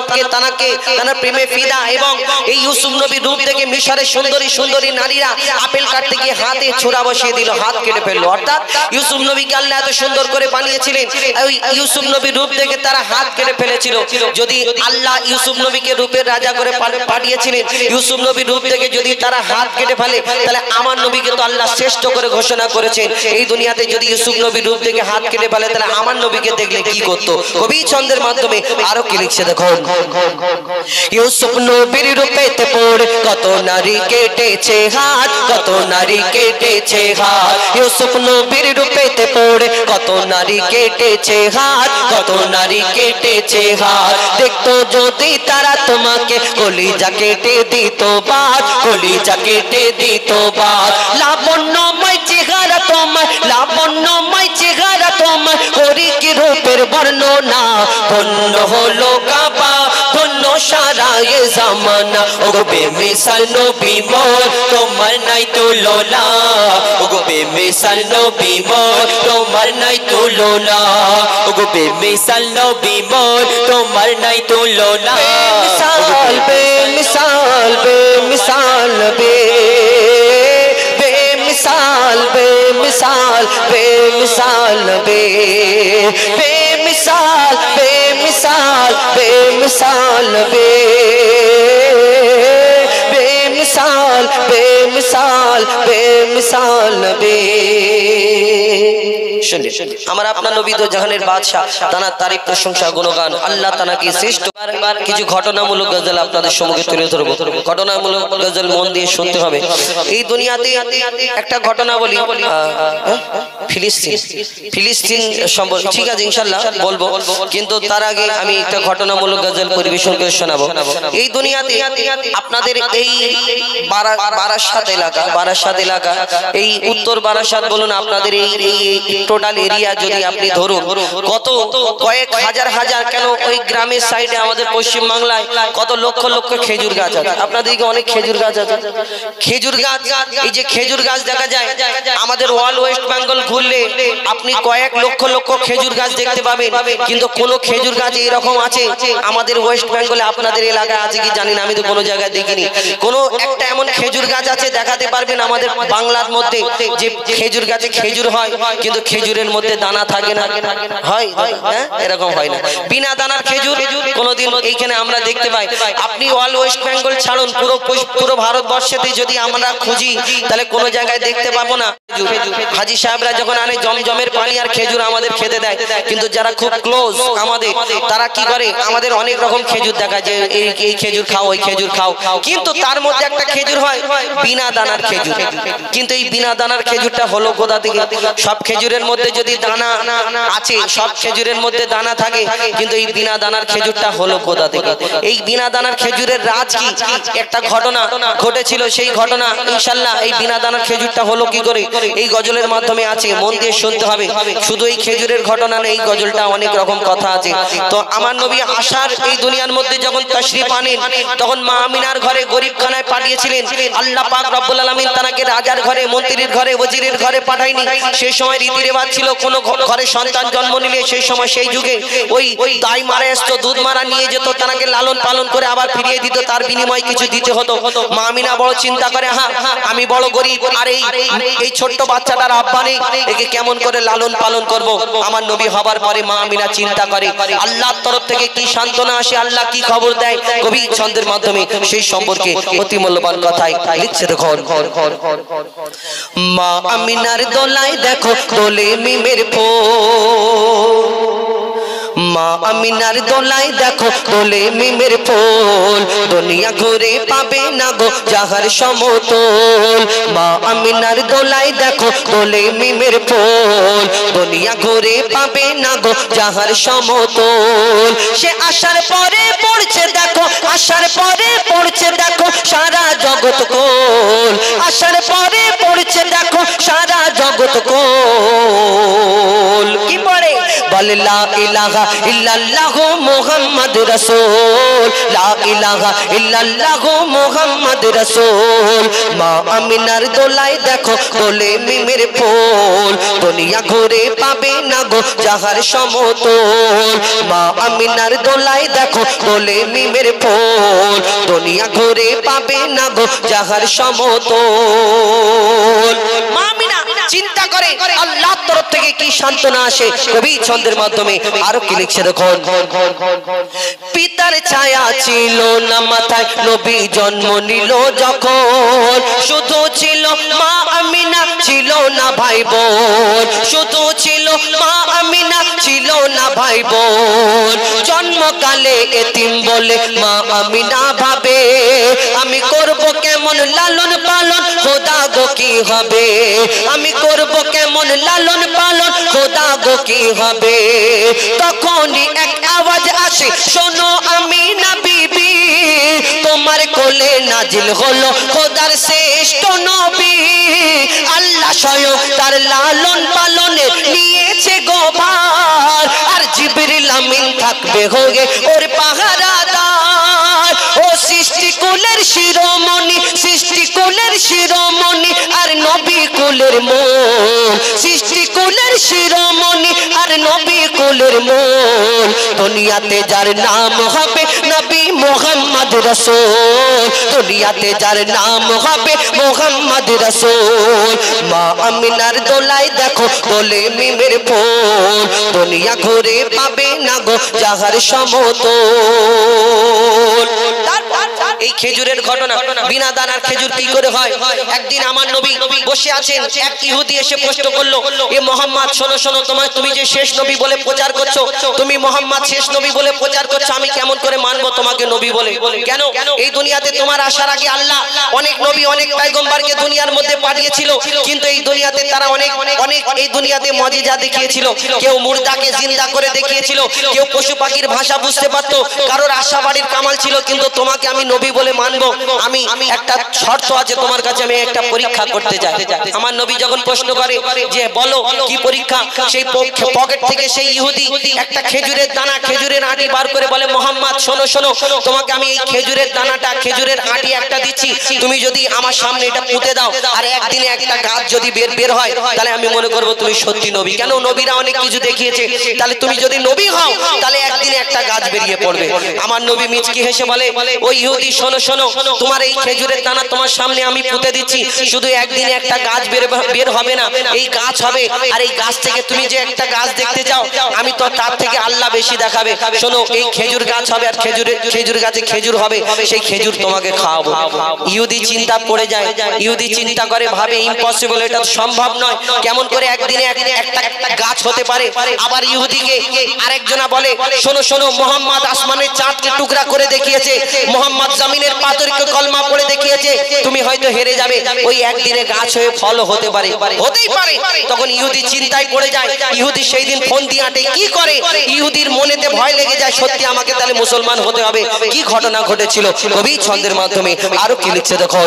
প্রেমে ফিদা, এবং এই ইউসুফ নবীর রূপ থেকে মিশরের সুন্দরী সুন্দরী নারীরা আপেল কাটতে গিয়ে হাতে ছোড়া বসিয়ে দিল, হাত কেটে ফেললো। অর্থাৎ ইউসুফ নবীকে আল্লাহ এত সুন্দর করে বানিয়েছিলেন, ওই ইউসুফ নবীর রূপ থেকে তারা হাত কেটে ফেলেছিল। যদি আল্লাহ ইউসুফ নবীকে রূপের রাজা করে পাঠিয়েছিলেন, ইউসুফ নবীর রূপ থেকে যদি তারা হাত কেটে ফেলে, তাহলে আমার নবীকে তো আল্লাহ শ্রেষ্ঠ করে ঘোষণা করেছেন। এই দুনিয়াতে যদি ইউসুফ নবীর রূপ থেকে হাত কেটে ফেলে, তাহলে আমার নবীকে দেখলে কি করতো? কবি ছন্দের মাধ্যমে আরো কি লিখছে দেখো। ইউসুফ নবীর রূপেতে পড়ে কত নারী কেটেছে হাত, কত নারী কেটেছে হাত। ইউসুফ নবীর রূপেতে পড়ে কত নারী কেটেছে হাত, কত নারী কেটেছে হাত। দেখতো যদি তারা তোমাকে কলিজা কেটে দিত বাদ, কলিজা কেটে দিত বাদ। লাবণ্যময় চেহারা তোমার, লাবণ্যময় চেহারা তোমার, করি কি রূপের বর্ণনা। ধন্য হলো কাবা, ধন্য সারায়ে জামানা ওগো বেমিসাল নবী মোর তোমার নাই তুলনা ওগো বেমিসাল নবী মোর তোমার নাই তুলনা ওগো বেমিসাল নবী মোর তোমার নাই তুলনা। বেমিসাল বেমিসাল বেমিসাল বেমিসাল বেমিসাল বেমিসাল বেমিসাল বেমিসাল বেমিসাল বেমিসাল বেমিসাল বেমিসাল বে। আমার আপনার নবী তো জাহানের বাদশা, তানার তারিফ প্রশংসা গুণগান, আল্লাহ তানাকে শ্রেষ্ঠ। কিছু ঘটনামূলক গজল আপনাদের সম্মুখে তুলে ধরবো। ঘটনামূলক গজল মন দিয়ে শুনতে হবে। এই দুনিয়াতে একটা ঘটনা বলি, ফিলিস্তিন সম্পর্কে, ঠিক আছে ইনশাল্লাহ বলবো, কিন্তু তার আগে আমি একটা ঘটনামূলক গজল পরিবেশন করে শোনাবো। এই দুনিয়াতে আপনাদের এই বারাসাত এলাকা, এই উত্তর বারাসাত বলুন, আপনাদের এই টোটাল এরিয়া যদি আপনি ধরুন, কত কয়েক হাজার হাজার, কেন ওই গ্রামের সাইডে আমাদের পশ্চিম বাংলায় কত লক্ষ লক্ষ খেজুর গাছ আছে। আপনাদেরকে অনেক খেজুর গাছ আছে, খেজুর গাছ, এই যে খেজুর গাছ দেখা যায় আমাদের অল ওয়েস্ট বেঙ্গল ঘুরলে আপনি কয়েক লক্ষ লক্ষ খেজুর গাছ দেখতে পাবেন, কিন্তু কোন খেজুর গাছ এরকম আছে আমাদের ওয়েস্ট বেঙ্গলে, আপনাদের এলাকায় আছে কি জানি না, আমি তো কোনো জায়গায় দেখিনি। কোনো একটা এমন খেজুর গাছ আছে দেখাতে পারবেন আমাদের বাংলার মধ্যে যে খেজুর গাছে খেজুর হয়, কিন্তু খেজুরের মধ্যে দানা থাকে না? হয়? হ্যাঁ, এরকম হয় না। বিনা দানার খেজুর কোনোদিন এইখানে আমরা দেখতে পাই। আপনি অল ওয়েস্ট বেঙ্গল ছাড়ুন, পুরো ভারতবর্ষেতে যদি আমরা খুঁজি, তাহলে কোনো জায়গায় দেখতে পাবো না। হাজি সাহেবরা যখন আনে জমজমের পানি আর খেজুর আমাদের খেতে দেয়, কিন্তু যারা খুব ক্লোজ আমাদের, তারা কি করে, আমাদের অনেক রকম খেজুর দেখা যায়, এই খেজুর খাও, ওই খেজুর খাও, কিন্তু তার মধ্যে একটা খেজুর হয় বিনা দানার খেজুর। কিন্তু এই বিনা দানার খেজুরটা হলো কোথা থেকে? সব খেজুরের মধ্যে যদি দানা আছে, সব খেজুরের মধ্যে দানা থাকে, কিন্তু এই বিনা দানার খেজুরটা হলো কোথা থেকে? এই বিনা দানার খেজুরের রাজ কি? একটা ঘটনা ঘটেছিল, সেই ঘটনা ইনশাল্লাহ এই বিনা দানার খেজুরটা হলো কি করে এই গজলের মাধ্যমে আছে, মন দিয়ে শুনতে হবে। শুধু এই খেজুরের ঘটনা নেই, এই গজলটা অনেক রকম কথা আছে। তো আমার নবী আসার এই দুনিয়ার মধ্যে যখন তাশরিফ আনেন, তখন মা আমিনার ঘরে গরিবখানায় পাঠিয়েছিলেন আল্লাহ পাক রব্বুল আলামিন। তাকে রাজার ঘরে, মন্ত্রীর ঘরে, ওজিরের ঘরে পাঠায়নি। সেই সময় রীতি রেওয়াজ ছিল, কোন ঘরে সন্তান জন্ম নিলে সেই সময়, সেই যুগে ওই দাই মারা আসতো, দুধ মারা নিয়ে যেত, তাকে লালন পালন করে আবার ফিরিয়ে দিত, তার বিনিময়ে কিছু দিতে হতো। মা আমিনা বড় চিন্তা করে, হ্যাঁ আমি বড় গরিব, আর এই ছোট্ট বাচ্চাটার আব্বা নেই, একে কেমন করে লালন পালন করব। আমার নবী হবার পরে মা আমিনা চিন্তা করে, আল্লাহর তরফ থেকে কি সান্ত্বনা আসে, আল্লাহ কি খবর দেয়, কবি ছন্দের মাধ্যমে সেই সম্পর্কে অতি মূল্যবান কথাই লিখছে। দেখো, মা আমিনার দোলায় দেখো দোলে মিমের ফুল, মা আমিনার দোলাই দেখো দোলে মিমের ফুল দুনিয়া ঘুরে পাবে না গো যাহার সমতল মা আমিনার দোলাই দেখো দোলে মিমের ফুল দুনিয়া ঘুরে পাবে না গো যাহার সমতল সে আসার পরে পড়ছে দেখো আসার পরে পড়ছে দেখো সারা জগৎ কোল আসার পরে পড়ছে দেখো সারা জগৎ কোল কি পড়ে বলে লা ইলাহা ইল্লাল্লাহ মুহাম্মদ রাসূল লা ইলাহা ইল্লাল্লাহ মুহাম্মদ রাসূল মা আমিনার দোলাই দেখো দোলে মিমের ফুল দুনিয়া ঘুরে পাবে না গো যাহার সমতল মা আমিনার দোলাই দেখো দোলে মিমের ফুল দুনিয়া ঘুরে পাবে না গো যাহার সমতল মা আমিনা চিন্তা করে আল্লাহর তরফ থেকে কি সান্ত্বনা আসে কবি ছন্দের মাধ্যমে আরো কি লিখছে দেখুন পিতার ছায়া ছিল না মাথায় নবী জন্ম নিল যখন শুধু ছিল মা আমিনা ছিল না ভাই বোন শুধু ছিল মা আমিনা ছিল না ভাই বোন জন্মকালে এতিম বলে মা আমিনা ভাবে আমি করব কেমন লালন পালন খোদা গো কি হবে আমি করব কেমন লালন পালন খোদা গো কি হবে তখনই এক আওয়াজ আসে শোনো আমিনা বিবি তোমার কোলে নাজিল হলো খোদার শ্রেষ্ঠ নবী আল্লাহ স্বয়ং তার লালন পালনে নিয়েছে গো ভার আর জিবরিল আমিন থাকবে হয়ে ওর পাহারাদার ও সৃষ্টি কুলের শিরোমণি সৃষ্টি কুলের শিরোমণি আর নবী কুলের মূল সৃষ্টি কুলের শিরোমণি আর নবী কুলের মূল দুনিয়াতে যার নাম হবে নবী মুহাম্মদ রাসূল দুনিয়াতে যার নাম হবে মুহাম্মদ রাসূল মা আমিনার দোলাই দেখো দোলে মিমের ফুল দুনিয়া ঘুরে পাবে না গো যাহার সমতল এই খেজুরের ঘটনা বিনা দানার খেজুর কি করে হয় একদিন আমার নবী বসে আছেন এক ইহুদি এসে প্রশ্ন করলো এ মুহাম্মদ শোনো শোনো তুমি যে শেষ নবী বলে প্রচার করছো তুমি মুহাম্মদ শেষ নবী বলে প্রচার করছো আমি কেমন করে মানবো তোমাকে নবী বলে কেন এই দুনিয়াতে তোমার আসার আগে আল্লাহ অনেক নবী অনেক পয়গম্বরকে দুনিয়ার মধ্যে পাঠিয়েছিল কিন্তু এই দুনিয়াতে তারা অনেক অনেক এই দুনিয়াতে মুজিজা দেখিয়েছিল কেউ মুর্দাকে জিন্দা করে দেখিয়েছিল কেউ পশু পাখির ভাষা বুঝতে পারতো কারোর আশাবাড়ির কামাল ছিল কিন্তু তোমাকে আমি নবী বলে মানবো আমি একটা শর্ত আছে তোমার কাছে আমি একটা পরীক্ষা করতে চাই আমার নবী যখন প্রশ্ন করে যে বলো কি পরীক্ষা সেই পকেট থেকে সেই ইহুদি একটা খেজুরের দানা খেজুরের আটি বার করে বলে মুহাম্মদ শোনো শোনো তোমাকে আমি এই খেজুরের দানাটা খেজুরের আটি একটা দিচ্ছি তুমি যদি আমার সামনে এটা পুঁতে দাও আর একদিনে একটা গাছ যদি বের হয় তাহলে আমি মনে করব তুমি সত্যি নবী কেন নবীরা অনেক কিছু দেখিয়েছে তাহলে তুমি যদি নবী হও তাহলে একদিনে একটা গাছ বেরিয়ে পড়বে আমার নবী মিচকি হেসে বলে ওই ইহুদি শোনো শোনো তোমার এই খেজুরের দানা তোমার সামনে আমি পুঁতে দিচ্ছি শুধু একদিনে একটা গাছ বের হবে না এই গাছ হবে আর এই গাছ থেকে তুমি যে একটা গাছ দেখতে চাও আমি তো তার থেকে আল্লাহ বেশি দেখাবে শোনো এই খেজুর গাছ হবে আর খেজুর গাছে খেজুর হবে সেই খেজুর তোমাকে খাওয়াবো ইহুদি চিন্তা পড়ে যায় ইহুদি চিন্তা করে ভাবে ইম্পসিবল এটা সম্ভব নয় কেমন করে একদিনে একটা গাছ হতে পারে আবার ইহুদিকে আরেকজনা বলে শোনো শোনো মুহাম্মদ আসমানের চাঁদকে টুকরা করে দেখিয়েছে মুহাম্মদ জমিনের পাথরকে কলমা পড়ে দেখিয়েছে তুমি হয়তো হেরে যাবে ওই একদিনে গাছ হয়ে ফল হতে পারে হতেই পারে তখন ইহুদি চিন্তায় পড়ে যায় ইহুদি সেই দিন ফোন দিয়ে আটে কি করে ইহুদির মনেতে ভয় লেগে যায় সত্যি আমাকে তাহলে মুসলমান হতে হবে কি ঘটনা ঘটেছিল কবি ছন্দের মাধ্যমে আরো কি লিখছে দেখো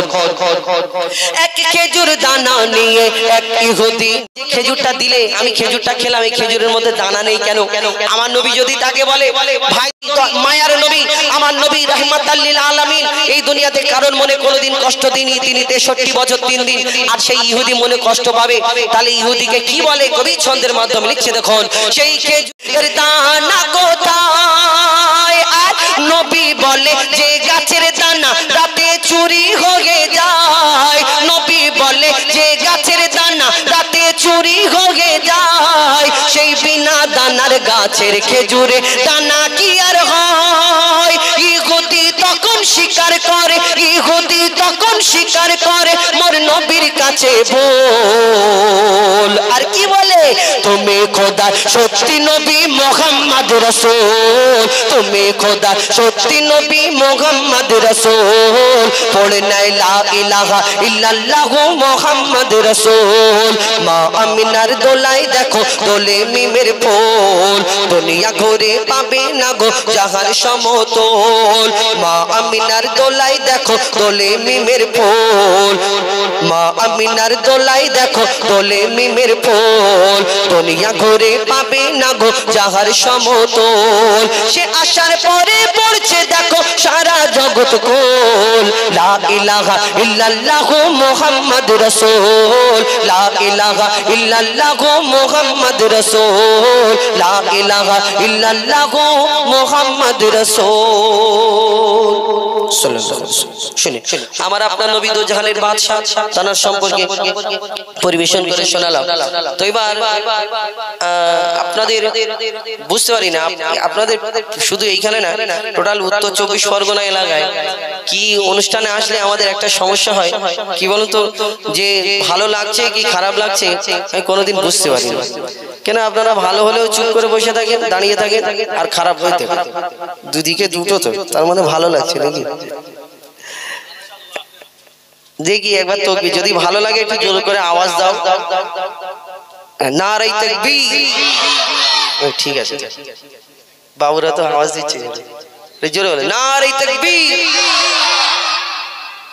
এক খেজুর দানা নিয়ে এক ইহুদি খেজুরটা দিলে আমি খেজুরটা খেলাম এই খেজুরের মধ্যে দানা নেই কেন আমার নবী যদি তাকে বলে ভাই মায়ার নবী আমার নবী রাহমাতাল লিল আলামিন এই দুনিয়াতে কারোর মনে কোনোদিন কষ্ট দিনই তিনি 63 বছর 3 দিন আর সেই ইহুদি মনে কষ্ট পাবে তাহলে ইহুদিকে কি বলে কবি ছন্দের মাধ্যমে লিখছে দেখুন সেই খেজুরের দানা কোথায় আর নবী বলে যে গাছের দানা রাতে চুরি হয়ে যায় নবী বলে যে গাছের দানা রাতে চুরি হয়ে যায় সেই বিনা দানার গাছের খেজুরে দানা কি আর হয় ইহুদি তখন স্বীকার করে ইহুদি তখন স্বীকার করে মোর নবীর কাছে বল আর কি বলে তুমি খোদা সত্যি নবী মুহাম্মদ রাসূল, তুমি খোদা সত্যি নবী মুহাম্মদ রাসূল। পড়ে নাই লা ইলাহা ইল্লাল্লাহু মুহাম্মদ রাসূল। মা আমিনার দোলাই দেখো দোলে মিমের ফুল, দুনিয়া ঘুরে পাবে না গো জাহান সমতল। মা আমিনার দোলাই দেখো দোলে মিমের ফুল, মা আমিনার দোলাই দেখো দোলে মিমের ফুল, দুনিয়া ঘুরে পাবে না গো জাহান সমতল। সে আসার পরে পড়ছে দেখো সারা জগৎ কোল। লা ইলাহা ইল্লাল্লাহু মুহাম্মদ রাসূল, লা ইলাহা ইল্লাল্লাহু মুহাম্মদ রাসূল, লা ইলাহা ইল্লাল্লাহু মুহাম্মদ রাসূল। শুনে আমার আপনার নবী দো জাহানের বাদশা তার সম্পর্কে পরিবেশন করে শোনালাম। তো এবার আপনাদের বুঝতে পারি না, আপনাদের শুধু এইখানে না, টোটাল উত্তর 24 পরগনা এলাকায় কি অনুষ্ঠানে আসলে আমাদের একটা সমস্যা হয়, কি বলুন তো, যে ভালো লাগছে কি খারাপ লাগছে আমি কোনোদিন বুঝতে পারি না। কেন আপনারা ভালো হলেও চুপ করে বসে থাকেন, দাঁড়িয়ে থাকেন, আর খারাপ হইতে দুদিকে দুটো, তো তার মানে ভালো লাগছে নাকি? দেখি একবার তো যদি ভালো লাগে একটু জোর করে আওয়াজ দাও, নারে তাকবীর। ঠিক আছে, বাবুরা তো আওয়াজ দিচ্ছে, জোরে বলে নারে তাকবীর।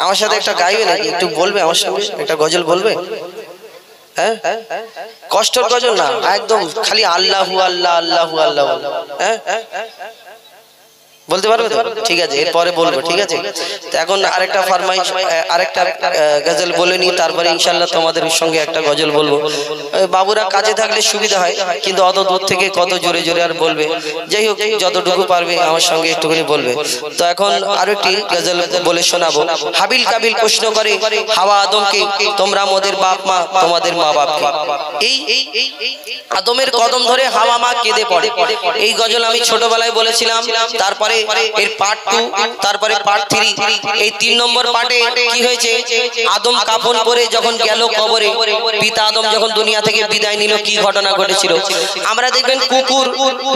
আমার সাথে একটা গাইবে নাকি? একটু বলবে আমার সঙ্গে একটা গজল বলবে? হ্যাঁ, কষ্টের গজল না, একদম খালি আল্লাহু আল্লাহ আল্লাহু আল্লাহ। হ্যাঁ, বলতে পারবে তো? ঠিক আছে, এরপরে বলবো। ঠিক আছে, তো এখন আরেকটা ফরমাইশ, আরেকটা গজল বলে নি, তারপরে ইনশাআল্লাহ তোমাদের সঙ্গে একটা গজল বলবো। বাবুরা কাজে থাকলে সুবিধা হয়, কিন্তু অত দূর থেকে কত জোরে জোরে আর বলবে। যাই হোক, যতটুকু পারবে আমার সঙ্গে একটুখানি বলবে। তো এখন আরো একটি গজল বলে শোনাবো। হাবিল কাবিল প্রশ্ন করে হাওয়া আদমকে, তোমরা মোদের বাপ মা, তোমাদের মা বাপকে। এই আদমের কদম ধরে হাওয়া মা কেঁদে পড়ে। এই গজল আমি ছোটবেলায় বলেছিলাম। তারপরে এর পার্ট 2, তারপরে পার্ট 3। এই 3 নম্বর পার্টে কি হয়েছে, আদম কাফন পরে যখন গেল কবরে, পিতা আদম যখন দুনিয়া থেকে বিদায় নিল, কি ঘটনা ঘটেছিল। আমরা দেখবেন কুকুর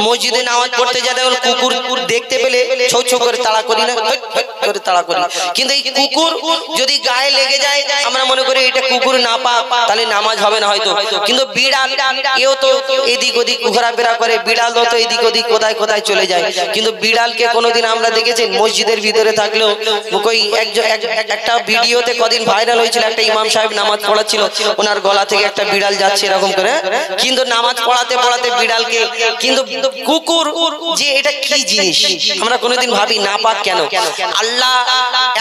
মসজিদে নামাজ পড়তে যায়, তখন কুকুর দেখতে পেলে ছৌ ছৌ করে তাড়া করি না, করে তাড়া করি। কিন্তু এই কুকুর যদি গায়ে লেগে যায়, আমরা মনে করি এটা কুকুর না পা, তাহলে নামাজ হবে না হয়তো। কিন্তু বিড়াল, এও তো এদিক ওদিক ঘোরাফেরা করে, বিড়াল তো এদিক ওদিক কোথায় কোথায় চলে যায়। কিন্তু বিড়ালকে কোনোদিন আমরা দেখেছেন মসজিদের ভিতরে থাকলেও? কই একটা ভিডিওতে কদিন ভাইরাল হয়েছিল, একটা ইমাম সাহেব নামাজ পড়াচ্ছিল, ওনার গলা থেকে একটা বিড়াল যাচ্ছে এরকম করে, কিন্তু নামাজ পড়াতে পড়াতে বিড়ালকে। কিন্তু কুকুর যে এটা কি জিনিস আমরা কোনোদিন ভাবি না পাক কেন? আল্লাহ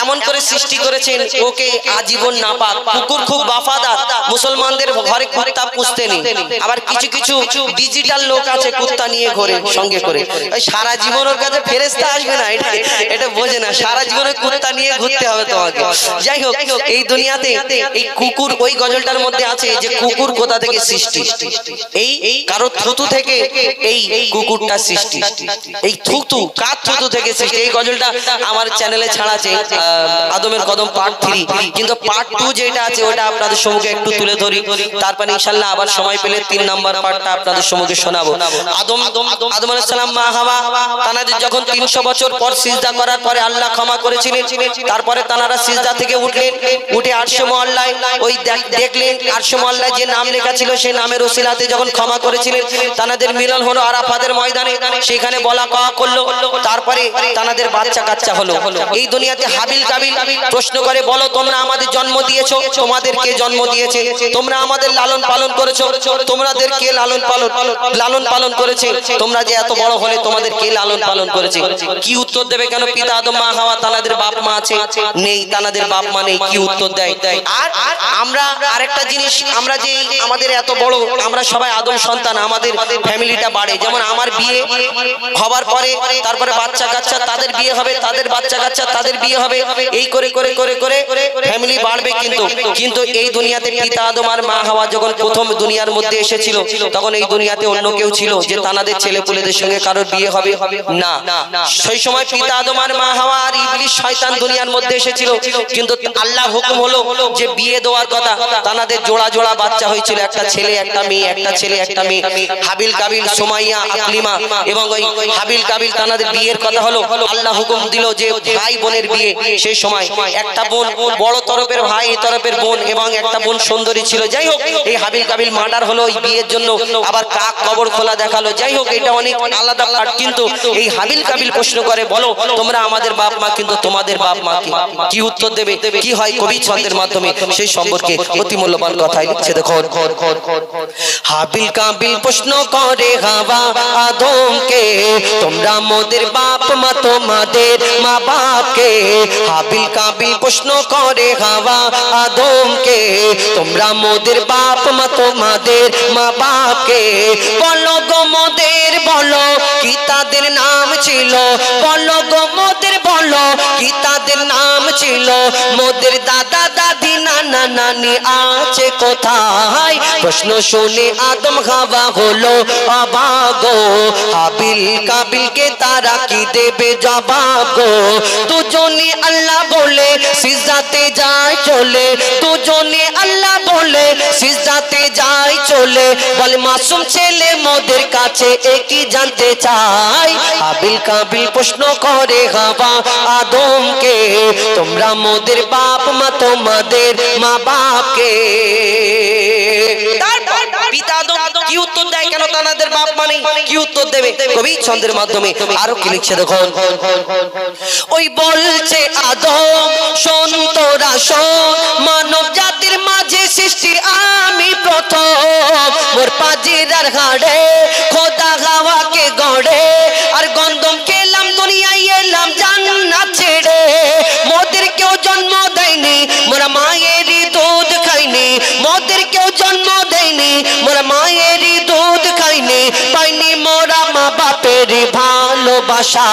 এমন করে সৃষ্টি করেছেন ওকে আজীবন না পাক। কুকুর খুব ওয়াফাদার, মুসলমানদের ঘরে কুত্তা পুষতে নেই। আবার কিছু কিছু ডিজিটাল লোক আছে কুত্তা নিয়ে ঘরে সঙ্গে করে, সারা জীবন ওর কাছে ফেরেশতা আসবে না, এটা বোঝে না, সারা জীবনে কুত্তা নিয়ে ঘুরতে হবে তোমাকে। যাই হোক, এই দুনিয়াতে এই কুকুর, ওই গজলটার মধ্যে আছে যে কুকুর কোথা থেকে সৃষ্টি। এই কারো থুতু থেকে এই কুকুরটা সৃষ্টি। এই থুতু কার থুতু থেকে সৃষ্টি? এই গজলটা আমার চ্যানেলে ছাড়া আছে, আদমের কদম পার্ট 3। কিন্তু পার্ট 2 যেটা আছে ওটা আপনাদের সম্মুখে একটু তুলে ধরি, তারপরে ইনশাআল্লাহ আবার সময় পেলে 3 নম্বর পার্টটা আপনাদের সম্মুখে শোনাবো। আদম আলাইহিস সালাম, মা হাওয়া, তানাদের যখন 300 বছর পর সিজদা করার পরে আল্লাহ ক্ষমা করেছিলেন, তারপরে তানারা সিজদা থেকে উঠলেন, উঠে আরশে মুআল্লায় ওই দেখলেন আরশে মুআল্লায় যে নাম লেখা ছিল সেই নামের ওসিলাতে যখন ক্ষমা করেছিলেন, তানাদের মিলন হলো আরাফাতের ময়দানে, সেখানে বলা কওয়া করলো, তারপরে তানাদের বাচ্চা কাচ্চা হলো। এই দুনিয়াতে হাবিল কাবিল প্রশ্ন করে, বলো তোমরা আমাদের জন্ম দিয়েছো, তোমাদের কে জন্ম দিয়েছে? তোমরা আমাদের লালন পালন করেছো, তোমাদের কে লালন পালন করেছে? তোমরা যে এত বড় হলে তোমাদের কে লালন পালন করেছে? কি উত্তর দেবে? কেন পিতা আদম মা হাওয়া, তানাদের বাপ মা আছে? নেই, তানাদের বাপ মা নেই। কি উত্তর দেয়? আর আমরা আরেকটা জিনিস, আমরা যে আমাদের এত বড়, আমরা সবাই আদম সন্তান, আমাদের ফ্যামিলিটা বাড়ে। যেমন আমার বিয়ে হবার পরে তারপরে বাচ্চা কাচ্চা, তাদের বিয়ে হবে, তাদের বাচ্চা কাচ্চা, তাদের বিয়ে হবে, এই করে করে করে করে ফ্যামিলি বাড়বে। কিন্তু এই দুনিয়াতে পিতা আদম আর মা হাওয়া যখন প্রথম দুনিয়ার মধ্যে এসেছিল, তখন এই দুনিয়াতে অন্য কেউ ছিল যে তানাদের ছেলে পুলেদের সঙ্গে কারোর বিয়ে হবে না। সেই সময় পিতা আদম আর মা হাওয়া আর ইবলিস শয়তান দুনিয়ার মধ্যে এসেছিল, কিন্তু আল্লাহর হুকুম হলো যে বিয়ে দেওয়ার কথা। তাদের জোড়া জোড়া বাচ্চা হয়েছিল, একটা ছেলে একটা মেয়ে, একটা ছেলে একটা মেয়ে, হাবিল কাবিল, সুমাইয়া, আকলিমা। এবং ওই হাবিল কাবিল তাদের বিয়ের কথা হলো। আল্লাহ হুকুম দিল যে ভাই বোনের বিয়ে। সেই সময় একটা বোন বড় তরফের ভাই, এই তরফের বোন, এবং একটা বোন সুন্দরী ছিল। যাই হোক, এই হাবিল কাবিল মার্ডার হলো ওই বিয়ের জন্য। আবার কাক কবর খোলা দেখালো। যাই হোক, এটা অনেক আলাদা পার্ট। কিন্তু এই হাবিল কাবিল প্রশ্ন করে, বলো তোমরা আমাদের বাপ মা, কিন্তু তোমাদের বাপ মা কি উত্তর দেবে? কি হয় কবি ছন্দের মাধ্যমে সেই সম্পর্কে অতি মূল্যবান কথাই লিখছে। দেখো, হাবিল কাবিল প্রশ্ন করে হাওয়া আদমকে, তোমরা মোদের বাপ মা, তোমাদের মা বাপকে। হাবিল কাবিল প্রশ্ন করে হাওয়া আদমকে, তোমরা মোদের বাপ মা, তোমাদের মা বাপকে। বলো গো মোদের, বলো কি তাদের নাম ছিল? বলো গো মোদের, বলো কি তাদের নাম ছিল? মোদের দাদা দাদি নানা নানি আছে কোথায়? প্রশ্ন শুনে আদম হাওয়া হলো অবাক গো। হাবিল কাবিলকে তারা কি দেবে জবাব গো? দুজনে আল্লাহ বলে সিজদাতে যায় চলে, দুজনে আল্লাহ বলে সিজদাতে যায় চলে। বলে মাসুম ছেলে মোদের কাছে একই জানতে চাই। হাবিল কাবিল প্রশ্ন করে হাওয়া আদমকে, তোমরা মোদের বাপ মা, তোমাদের মা বাপকে। পিতা আদম কি উত্তর দেয়? কেন তাদের বাপ মানে কি উত্তর দেবে? কবি ছন্দের মাধ্যমে আরো কি লিখছে দেখো। ওই বলছে আদম, শোন তোরা শোন, মানব জাতির মাঝে সৃষ্টি আমি প্রথম। মোর পাজিরার হাড়ে খোদা হাওয়াকে গড়ে, আর গন্ধম খেলাম দুনিয়ায় এলাম জান্নাত ছেড়ে। মোদের কেউ জন্ম দেয়নি, মোরা মায়েরই দুধ খাইনি। মোদের কেউ জন্ম দেয়নি, মোরা মায়েরই দুধ খাইনি। পাইনি মোরা মা বাপের ভালোবাসা।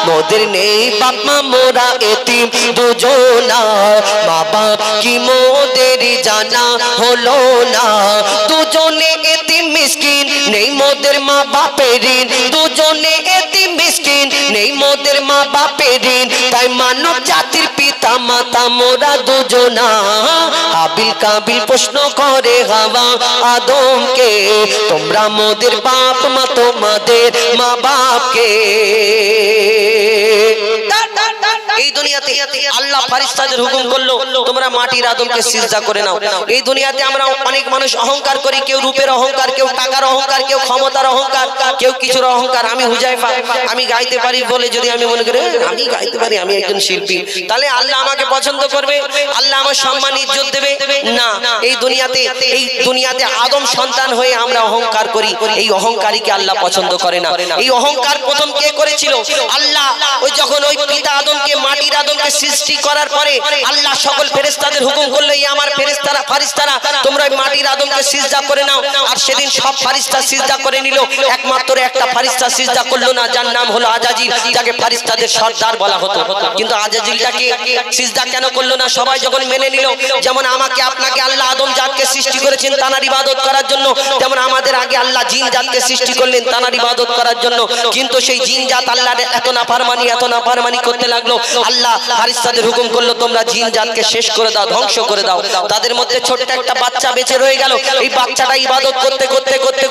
মোদের নেই বাপ মা, মোরা এতিম দুজনা। মা বাপ কি মোদের জানা হলো না? দুজনে এতিম মিসকিন, নেই মোদের মা বাপের ঋণ। দুজনে এতিম মিসকিন, নেই মোদের মা বাপের ঋণ। তাই মানব জাতির পিতা মাতা মোরা দুজনা। হাবিল কাবিল প্রশ্ন করে হাওয়া আদমকে, তোমরা মোদের বাপ মা, তোমাদের মা বাপকে। এই দুনিয়াতে আল্লাহ ফারিস্তাদের হুকুম করলো, তোমরা মাটির আদমকে সিজদা করে নাও। এই দুনিয়াতে আমরা অনেক মানুষ অহংকার করি, কেউ রূপের অহংকার, কেউ টাকার অহংকার, কেউ ক্ষমতার অহংকার, কেউ কিছুর অহংকার। আমি হুজাইফা, আমি গাইতে পারি বলে যদি আমি মনে করি আমি গাইতে পারি, আমি একজন শিল্পী, তাহলে আল্লাহ আমাকে পছন্দ করবে, আল্লাহ আমার সম্মান ইজ্জত দেবে না। এই দুনিয়াতে আদম সন্তান হয়ে আমরা অহংকার করি, এই অহংকারীকে আল্লাহ পছন্দ করে না। এই অহংকার প্রথম কে করেছিল? আল্লাহ। ওই যখন ওই পিতা আদমকে, মাটির আদমকে সৃষ্টি করার পরে আল্লাহ সকল ফেরেশতাদের হুকুম করলো, এই আমার ফারিস্তারা তোমরা ওই মাটির আদমকে সিজদা করে নাও। আর সেদিন সব ফারিস্তা সিজদা করে নিল, একমাত্র একটা ফারিস্তা সিজদা করলো না, যার নাম হলো আজাজিল, যাকে ফারিস্তাদের সর্দার বলা হতো। কিন্তু আজাজিলটাকে সিজদা কেন করলো না? সবাই যখন মেনে নিল, যেমন আমাকে আপনাকে আল্লাহ আদম জাতকে সৃষ্টি করেছেন তানার ইবাদত করার জন্য, তেমন আমাদের আগে আল্লাহ জিন জাতকে সৃষ্টি করলেন তানার ইবাদত করার জন্য। কিন্তু সেই জিন জাত আল্লাহর এত নাফরমানি করতে লাগলো। আল্লাহ ফারিস্তাদের হুকুম করলো, তোমরা জিন জাতকে শেষ করে দাও, ধ্বংস করে দাও। তাদের মধ্যে ছোট্ট একটা বাচ্চা বেঁচে রয়ে গেল। এই বাচ্চাটা ইবাদত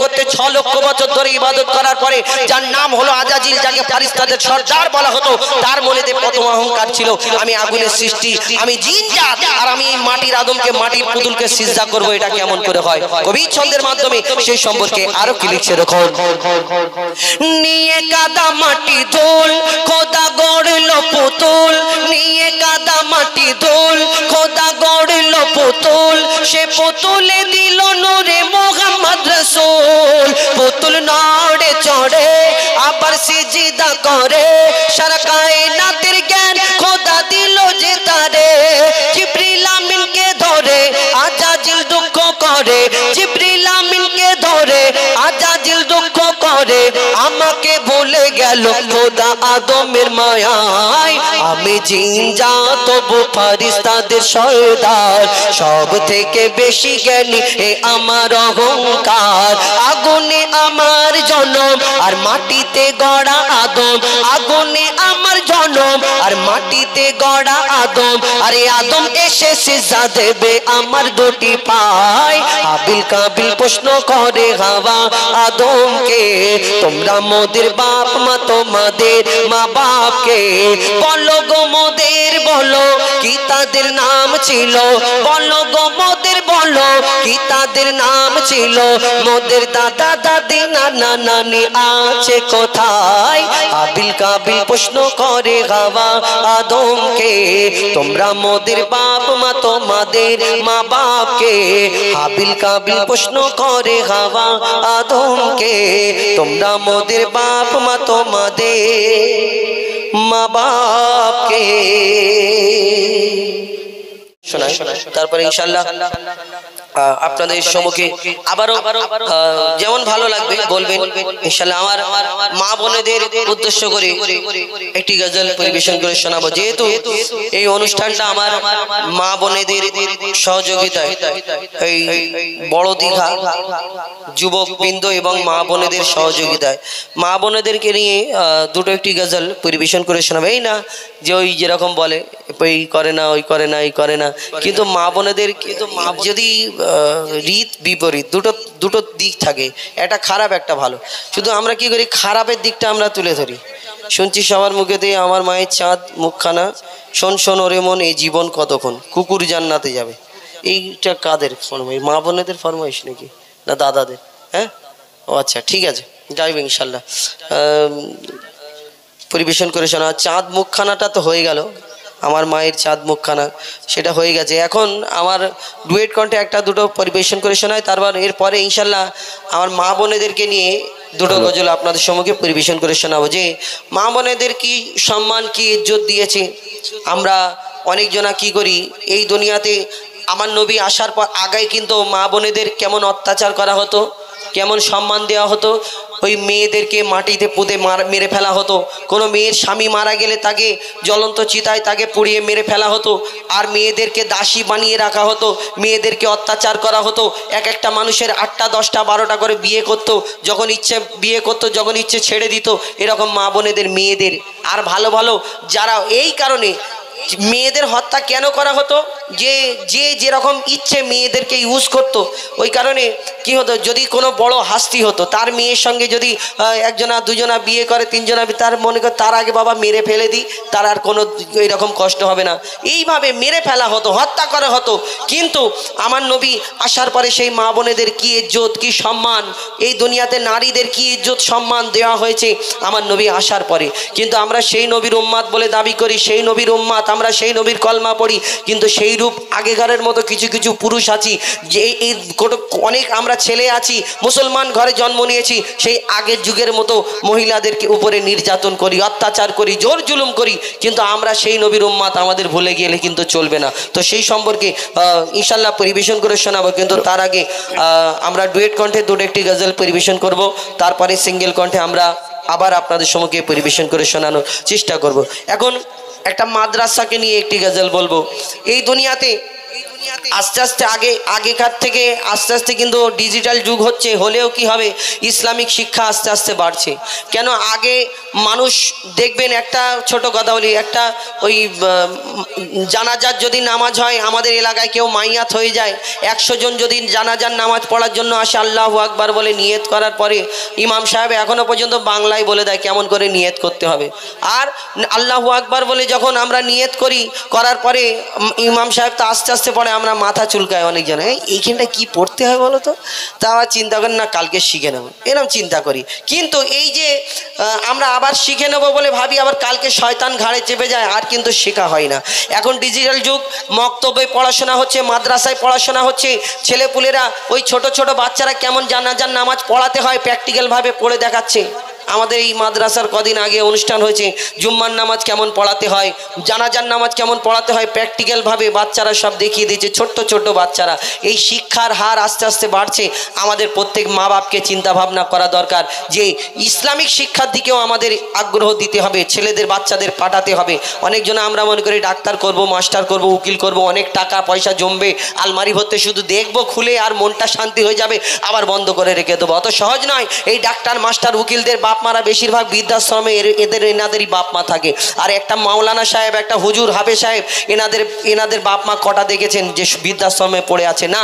করতে 6 লক্ষ বছর ধরে ইবাদত করার পরে, যার নাম হলো আজাজিল, যাকে ফারিস্তাদের সর্দার বলা হতো, তার মনেতে প্রথম অহংকার ছিল, আমি আগুনের সৃষ্টি, আমি জিন জাত, আর আমি এই মাটির আদমকে, মাটির পুতুলকে সিজদা করব। এটা কেমন করে হয়? কবি ছন্দের মাধ্যমে সেই সম্পর্কে আরো কি লিখছে দেখো। নিয়ে কাদা মাটি ধুল খোদা গড়লো পুতুল, নিয়ে কাদা মাটি ধুল খোদা গড়লো পুতুল। সে পুতুলে দিল নূরে মোহাম্মদ রাসূল। পুতুল নড়ে চড়ে আবার সিজদা করে, সারা কায়নাতের জ্ঞান খোদা দিল যে তারে। জিবরিল আমিনকে ধরে আজাজিল দুঃখ করে, জিবরিল আমিনকে ধরে আজাজিল দুঃখ করে। আমাকে ভুলে গেল খোদা আদমের মায়ায়, আমি জিনজা তবু ফারিস্তাদের সরদার, সব থেকে বেশি জ্ঞানী এ আমার অহংকার। আগুনে আমার জনম আর মাটিতে গড়া আদম, আগুনে আমার জনম আর মাটিতে গড়া আদম, আরে আদম এসে সিজদা দেবে আমার দুটি পায়। হাবিল কাবিল প্রশ্ন করে হাওয়া আদমকে, তোমরা মোদের বাপ মা তোমাদের মা বাপকে বলো গো মোদের, বলো কি তাদের নাম ছিল, বলো গো মোদের, বলো কি তাদের নাম ছিল, মোদের দাদা দাদি নানা নানি আছে কোথায়। হাবিল কাবিল প্রশ্ন করে হাওয়া আদমকে, তোমরা মোদের বাপ মা তোমাদের মা বাপকে, হাবিল কাবিল প্রশ্ন করে হাওয়া আদমকে, তোমরা মোদের বাপ মা তোমাদের মা বাপকে। শোনায় তারপরে ইনশাআল্লাহ আপনাদের সম্মুখে আবারও যেমন ভালো লাগবে বলবেন ইনশাআল্লাহ। আমার মা বোনেদের উদ্দেশ্য করে একটি গজল পরিবেশন করে শোনাবো, যেহেতু এই অনুষ্ঠানটা আমার মা বোনেদের সহযোগিতায়, এই বড় দীঘা যুবক বৃন্দ এবং মা বোনেদের সহযোগিতায় মা বোনেদেরকে নিয়ে দুটো একটি গজল পরিবেশন করে শোনাবো। এই না যে ওই যেরকম বলে এই করে না ওই করে না এই করে না, কিন্তু মা বোনেদের কিন্তু যদি রীত বিপরীত দুটো দিক থাকে, একটা খারাপ একটা ভালো, শুধু আমরা কি করি খারাপের দিকটা আমরা তুলে ধরি। শুনছি সবার মুখেতে আমার মায়ের চাঁদ মুখখানা, শোন শোন ওরে মন এই জীবন কতক্ষণ, কুকুর জান্নাতে যাবে। এইটা কাদের ফরমাইশ? মা বোনেদের ফরমাইশ নাকি না দাদাদের? হ্যাঁ, ও আচ্ছা ঠিক আছে, যাইব ইনশাল্লাহ পরিবেশন করে শোনা। চাঁদ মুখখানাটা তো হয়ে গেল, আমার মায়ের চাঁদ মুখখানা সেটা হয়ে গেছে। এখন আমার ডুয়েট কণ্ঠে একটা দুটো পরিবেশন করে শোনায়, তারপর এরপরে ইনশাল্লাহ আমার মা বোনেদেরকে নিয়ে দুটো গজল আপনাদের সম্মুখে পরিবেশন করে শোনাবো। যে মা বোনেদের কি সম্মান কি ইজ্জত দিয়েছে। আমরা অনেকজনা কি করি এই দুনিয়াতে, আমার নবী আসার পর আগে কিন্তু মা বোনেদের কেমন অত্যাচার করা হতো, কেমন সম্মান দেওয়া হতো। ওই মেয়েদেরকে মাটিতে পুঁতে মেরে ফেলা হতো, কোনো মেয়ের স্বামী মারা গেলে তাকে জ্বলন্ত চিতায় তাকে পুড়িয়ে মেরে ফেলা হতো, আর মেয়েদেরকে দাসী বানিয়ে রাখা হতো, মেয়েদেরকে অত্যাচার করা হতো। এক একটা মানুষের 8টা 10টা 12টা করে বিয়ে করতো, যখন ইচ্ছে বিয়ে করতো, যখন ইচ্ছে ছেড়ে দিত। এরকম মা বোনেদের মেয়েদের আর ভালো ভালো যারা, এই কারণে মেয়েদের হত্যা কেন করা হতো, যে যে যেরকম ইচ্ছে মেয়েদেরকে ইউজ করত। ওই কারণে কি হতো, যদি কোনো বড় হাস্তি হতো তার মেয়ের সঙ্গে যদি একজনা দুজনা বিয়ে করে, তিনজনা, তার মনে করে তার আগে বাবা মেরে ফেলে দিই, তার আর কোনো এইরকম কষ্ট হবে না। এইভাবে মেরে ফেলা হতো, হত্যা করা হতো। কিন্তু আমার নবী আসার পরে সেই মা বোনেদের কি ইজ্জত কি সম্মান, এই দুনিয়াতে নারীদের কি ইজ্জত সম্মান দেওয়া হয়েছে আমার নবী আসার পরে। কিন্তু আমরা সেই নবীর উম্মাত বলে দাবি করি, সেই নবীর উম্মাত, আমরা সেই নবীর কলমা পড়ি, কিন্তু সেই রূপ আগেকারের মতো কিছু কিছু পুরুষ আছি, যে এই অনেক আমরা ছেলে আছি মুসলমান ঘরে জন্ম নিয়েছি, সেই আগের যুগের মতো মহিলাদেরকে উপরে নির্যাতন করি, অত্যাচার করি, জোর জুলুম করি। কিন্তু আমরা সেই নবীর উম্মাত, আমাদের ভুলে গেলে কিন্তু চলবে না। তো সেই সম্পর্কে ইনশাল্লাহ পরিবেশন করে শোনাবো, কিন্তু তার আগে আমরা ডুয়েট কণ্ঠে দুটো একটি গজল পরিবেশন করব, তারপরে সিঙ্গেল কণ্ঠে আমরা আবার আপনাদের সম্মুখে পরিবেশন করে শোনানোর চেষ্টা করব। এখন একটা মাদ্রাসাকে নিয়ে একটি গজল বলবো। এই দুনিয়াতে আস্তে আস্তে আগেকার থেকে আস্তে আস্তে কিন্তু ডিজিটাল যুগ হচ্ছে, হলেও কি হবে ইসলামিক শিক্ষা আস্তে আস্তে বাড়ছে। কেন আগে মানুষ দেখবেন, একটা ছোট কথা বলি, একটা ওই জানাজার যদি নামাজ হয়, আমাদের এলাকায় কেউ মাইয়াত হয়ে যায়, 100 জন যদি জানাজার নামাজ পড়ার জন্য আসে, আল্লাহু আকবার বলে নিয়ত করার পরে ইমাম সাহেব এখনো পর্যন্ত বাংলায় বলে দেয় কেমন করে নিয়ত করতে হবে। আর আল্লাহু আকবার বলে যখন আমরা নিয়ত করার পরে ইমাম সাহেব তো আস্তে আস্তে পড়ে, আমরা মাথা চুলকায় অনেকজন, এইখানটা কি পড়তে হয় বলো তো, তা আবার চিন্তা করেন না কালকে শিখে নেব, এরকম চিন্তা করি। কিন্তু এই যে আমরা আবার শিখে নেব বলে ভাবি, আবার কালকে শয়তান ঘাড়ে চেপে যায়, আর কিন্তু শেখা হয় না। এখন ডিজিটাল যুগ, মক্তবে পড়াশোনা হচ্ছে, মাদ্রাসায় পড়াশোনা হচ্ছে, ছেলেপুলেরা ওই ছোট ছোট বাচ্চারা কেমন জানাজার নামাজ পড়াতে হয় প্র্যাকটিক্যালভাবে পড়ে দেখাচ্ছে। আমাদের এই মাদ্রাসার কদিন আগে অনুষ্ঠান হয়েছে, জুম্মার নামাজ কেমন পড়াতে হয়, জানাজার নামাজ কেমন পড়াতে হয়, প্র্যাকটিক্যালভাবে বাচ্চারা সব দেখিয়ে দিয়েছে। ছোট্ট ছোট্ট বাচ্চারা। এই শিক্ষার হার আস্তে আস্তে বাড়ছে। আমাদের প্রত্যেক মা বাপকে চিন্তা ভাবনা করা দরকার যে ইসলামিক শিক্ষার দিকেও আমাদের আগ্রহ দিতে হবে, ছেলেদের বাচ্চাদের পাঠাতে হবে। অনেকজন আমরা মনে করি ডাক্তার করব, মাস্টার করব, উকিল করব, অনেক টাকা পয়সা জমবে, আলমারি ভর্তি শুধু দেখবো খুলে আর মনটা শান্তি হয়ে যাবে, আবার বন্ধ করে রেখে দেবো। অত সহজ নয়। এই ডাক্তার মাস্টার উকিলদের বাপ মারা বেশিরভাগ বৃদ্ধাশ্রমে এনাদেরই বাপ মা থাকে। আর একটা মাওলানা সাহেব, একটা হুজুর হাফেজ সাহেব, এনাদের বাপ মা কটা দেখেছেন যে বৃদ্ধাশ্রমে পড়ে আছে? না।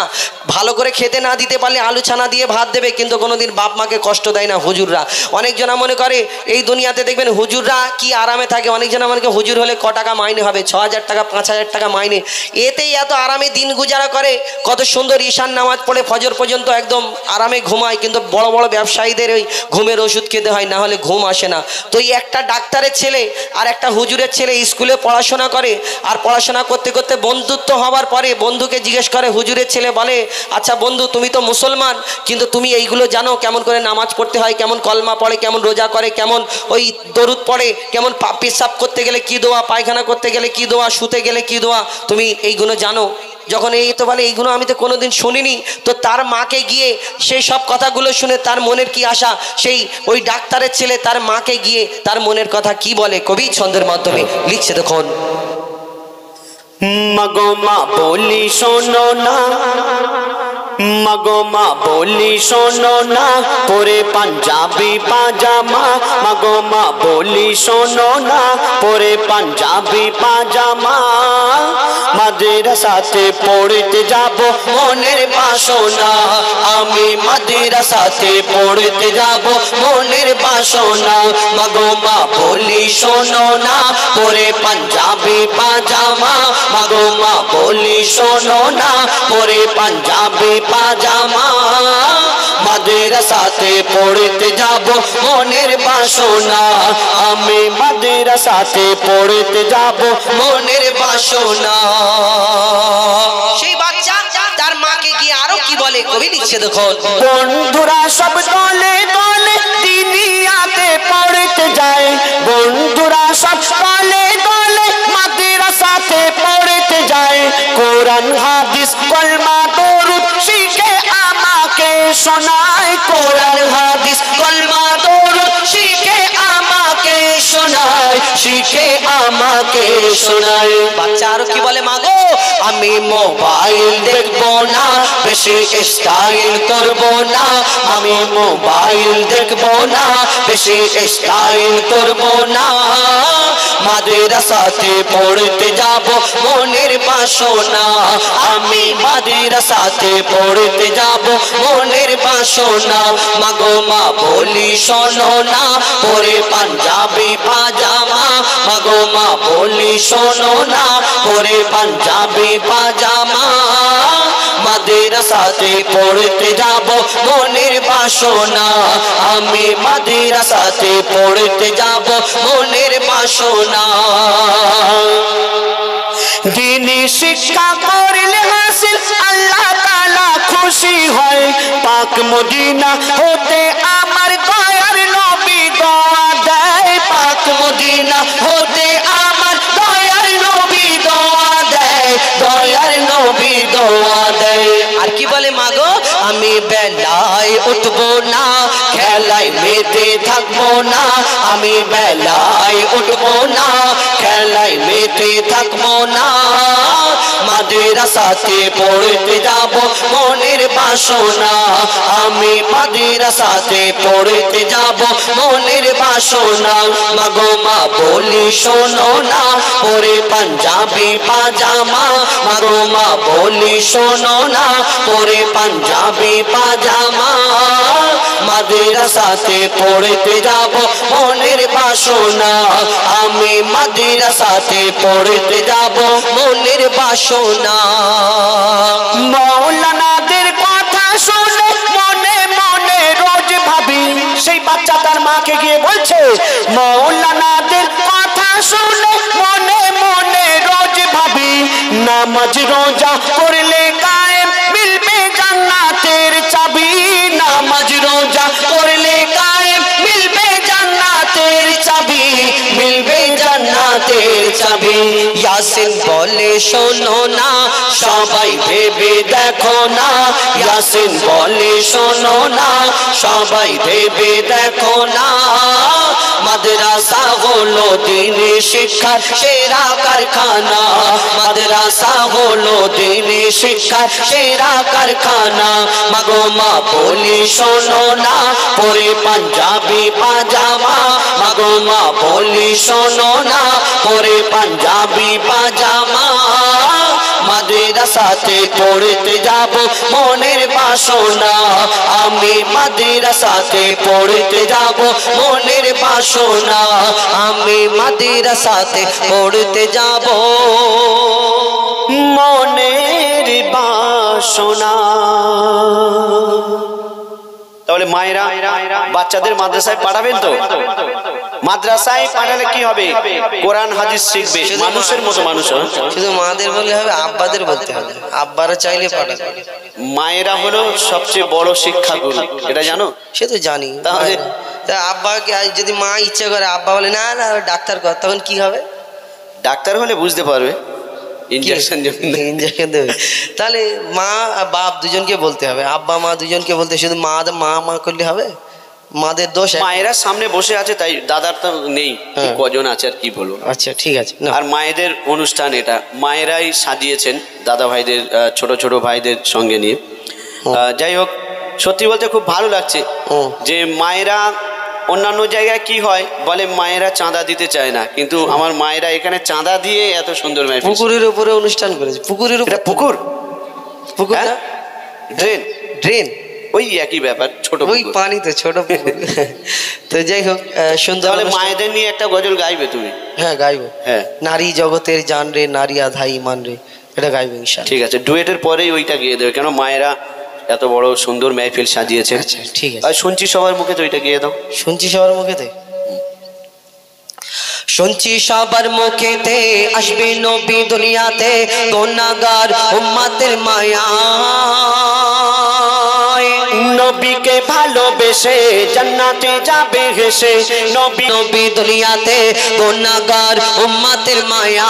ভালো করে খেতে না দিতে পারলে আলু ছানা দিয়ে ভাত দেবে, কিন্তু কোনোদিন বাপ মাকে কষ্ট দেয় না হুজুররা। অনেকজনা মনে করে এই দুনিয়াতে দেখবেন হুজুররা কি আরামে থাকে। অনেকজনা মনে করে হুজুর হলে ক টাকা মাইনে হবে, 6,000 টাকা 5,000 টাকা মাইনে, এতেই এত আরামে দিন গুজারা করে। কত সুন্দর ঈশান নামাজ পড়ে ফজর পর্যন্ত একদম আরামে ঘুমায়, কিন্তু বড় বড় ব্যবসায়ীদের ওই ঘুমের ওষুধ খেতে হয়, না হলে ঘুম আসে না। তো এই একটা ডাক্তারের ছেলে আর একটা হুজুরের ছেলে স্কুলে পড়াশোনা করে, আর পড়াশোনা করতে করতে বন্ধুত্ব হওয়ার পরে বন্ধুকে জিজ্ঞেস করে, হুজুরের ছেলে বলে, আচ্ছা বন্ধু তুমি তো মুসলমান, কিন্তু তুমি এইগুলো জানো কেমন করে নামাজ পড়তে হয়, কেমন কলমা পড়ে, কেমন রোজা করে, কেমন ওই দরুদ পড়ে, কেমন পেশাব করতে গেলে কি দোয়া, পায়খানা করতে গেলে কি দোয়া, শুতে গেলে কি দোয়া, তুমি এইগুলো জানো? যখন এই তো বলে এইগুলো আমি তো কোনোদিন শুনিনি, তো তার মাকে গিয়ে সেই সব কথাগুলো শুনে তার মনের কি আশা, সেই ওই ডাক্তারের ছেলে তার মাকে গিয়ে তার মনের কথা কি বলে কবি ছন্দের মাধ্যমে লিখছে। দেখুন, মাগো মা বলি শোনো না, মাগো মা বলি শোনো না, পরে পাঞ্জাবি পাজামা, মাগো মা বলি শোনো না, পরে পাঞ্জাবি পাজামা, মাদ্রাসাতে পড়তে যাব মনের বাসনা, আমি মাদ্রাসাতে পড়তে যাব মনের বাসনা, মাগো মা বলি শোনো না, পরে পাঞ্জাবি পাজামা, মাগো মা বলি শোনো না, পরে পাঞ্জাবি পাজামা, মাদ্রাসাতে পড়তে যাব মনের বাসনা, আমি মাদ্রাসাতে পড়তে যাব মনের বাসনা। সেই বাচ্চা তার মাকে গিয়ে আরো কি বলে কবি লিখছে। দেখুন, বন্ধুরা সব দলে দলে দুনিয়াতে পড়তে যায়, বন্ধুরা সব দলে দলে মাদ্রাসাতে পড়তে যায়, কোরআন হাদিস কলমা দরুদ শিখে আমাকে শোনায়, কোরআন হাদিস কলমা দরুদ শিখে আমাকে শোনায়, শিখে আমাকে শোনায়। বাচ্চা আরো কি বলে, মাগো আমি মোবাইল দেখবো না, বেশি স্টাইল করবো না, আমি মোবাইল দেখবো না, বেশি স্টাইল করবো না, মাদ্রাসাতে পড়তে যাব মনের বাসনা, আমি মাদ্রাসাতে পড়তে যাব মনের বাসনা, মাগো মা বলি শোনো না, পরে পাঞ্জাবি পাজামা, মাগো মা বলি শোনো না, পরে পাঞ্জাবি পাজামা, মাদ্রাসাতে পড়তে যাব মনের বাসনা, আমি মাদ্রাসাতে পড়তে যাব মনের বাসনা। দিনী শিক্ষা করলে হাসিল আল্লাহ তাআলা খুশি হয়, পাক মদিনা হতে আমার দয়ার নবী দোয়া দেয়, পাক মদিনা হতে আমার দয়ার নবী দোয়া দেয়, দয়ার নবী দোয়া দেয়। আর কি বলে, মাগো আমি বেলায় উঠবো না, খেলায় মেতে থাকবো না, আমি বেলায় উঠবো না, খেলায় মেতে থাকবো না, মাদ্রাসাতে পড়তে যাব মনের বাসনা, আমি মাদ্রাসাতে পড়তে যাব মনের বাসনা, মাগো মা বলি শোনো না, পরে পাঞ্জাবি পাজামা, মাগো মা বলি শোনো না, পরে পাঞ্জাবি পাজামা, মাদ্রাসাতে পড়তে যাব মনের বাসনা, আমি মাদ্রাসাতে পড়তে যাব মনের বাসনা। মাওলানাদের কথা শুনে মনে মনে রোজ ভাবি, সেই বাচ্চা তার মাকে গিয়ে বলছে, মাওলানাদের কথা শুনে মনে মনে রোজ ভাবি, নামাজ রোজা করলে কায়েম মিলবে জান্নাতের চাবি, নামাজ রোজা করলে কায়েম মিলবে জান্নাতের ইয়াসিন বলে শোনো না, সবাই ভেবে দেখো না, ইয়াসিন বলে শোনো না, সবাই ভেবে দেখো না। মাদ্রাসা হলো দ্বীনি শিক্ষার সেরা কারখানা, মাদ্রাসা হলো দ্বীনি শিক্ষার সেরা কারখানা। মাগো মা বলি শোনো না, পরে পাঞ্জাবি পাজামা, মাগো মা বলি শোনো না, পরে পাঞ্জাবি পাজামা। মাদ্রাসাতে পড়তে যাব মনের বাসনা, আমি মাদ্রাসাতে পড়তে যাব মনের বাসনা, আমি মাদ্রাসাতে পড়তে যাব মনের বাসনা। তাহলে মায়েরা বাচ্চাদের মাদ্রাসায় পাঠাবেন তো? মাদ্রাসায় পাঠালে কি হবে? কোরআন হাদিস শিখবে, মানুষের মতো মানুষ। শুধু মাদের বললে হবে, আব্বাদের বলতে হবে, আব্বারা চাইলে পাঠাবে। মায়েরা হলো সবচেয়ে বড় শিক্ষাগুরু, এটা জানো? সে তো জানি। তাহলে আব্বাকে যদি মা ইচ্ছা করে, আব্বা বলে না না ডাক্তার কর, তখন কি হবে? ডাক্তার হলে বুঝতে পারবে, ইনজেকশন দেবে। তাহলে মা বাপ দুজনকে বলতে হবে, আব্বা মা দুজনকে বলতে, শুধু মা মা করলে হবে? মাদের দোষ। মায়েরা সামনে বসে আছে, তাই দাদার তো নেই, কজন আছে আর কি বলবো। আচ্ছা ঠিক আছে। আর মায়েদের অনুষ্ঠান এটা মায়েরাই সাজিয়েছেন, দাদা ভাইদের ছোট ছোট ভাইদের সঙ্গে নিয়ে। যাই হোক, সত্যি বলতে খুব ভালো লাগছে যে মায়েরা, অন্যান্য জায়গায় কি হয় বলে মায়েরা চাঁদা দিতে চায় না, কিন্তু আমার মায়েরা এখানে চাঁদা দিয়ে এত সুন্দর মাহফিল। পুকুরের উপরে অনুষ্ঠান করেছে। পুকুরের উপরে? পুকুর, পুকুর না, ড্রেন। ড্রেন ওই একই ব্যাপার, ছোট ওই পানি তো ছোট পুকুর। তো যাই হোক, সুন্দর। তাহলে মায়েদের নিয়ে একটা গজল গাইবে তুমি? হ্যাঁ গাইবো। হ্যাঁ, নারী জগতের জান রে, নারী আধাই মান রে, এটা গাইবো ইনশাআল্লাহ। ঠিক আছে, ডুয়েটের পরেই ওইটা গিয়ে দেবে, কেন মায়েরা এত বড় সুন্দর মাহফিল সাজিয়েছে। আচ্ছা ঠিক আছে। আর শুনছি সবার মুখে, তো ওইটা গিয়ে দাও। শুনছি সবার মুখেতে, শুনছি সবার মুখেতে, আসবে নবী দুনিয়াতে, গুনাহগার উম্মতের মায়া। নবীকে ভালোবেসে জান্নাতে যাবে হেসে, নবী নবী দুনিয়াতে, গুনাহগার উম্মতের মায়া।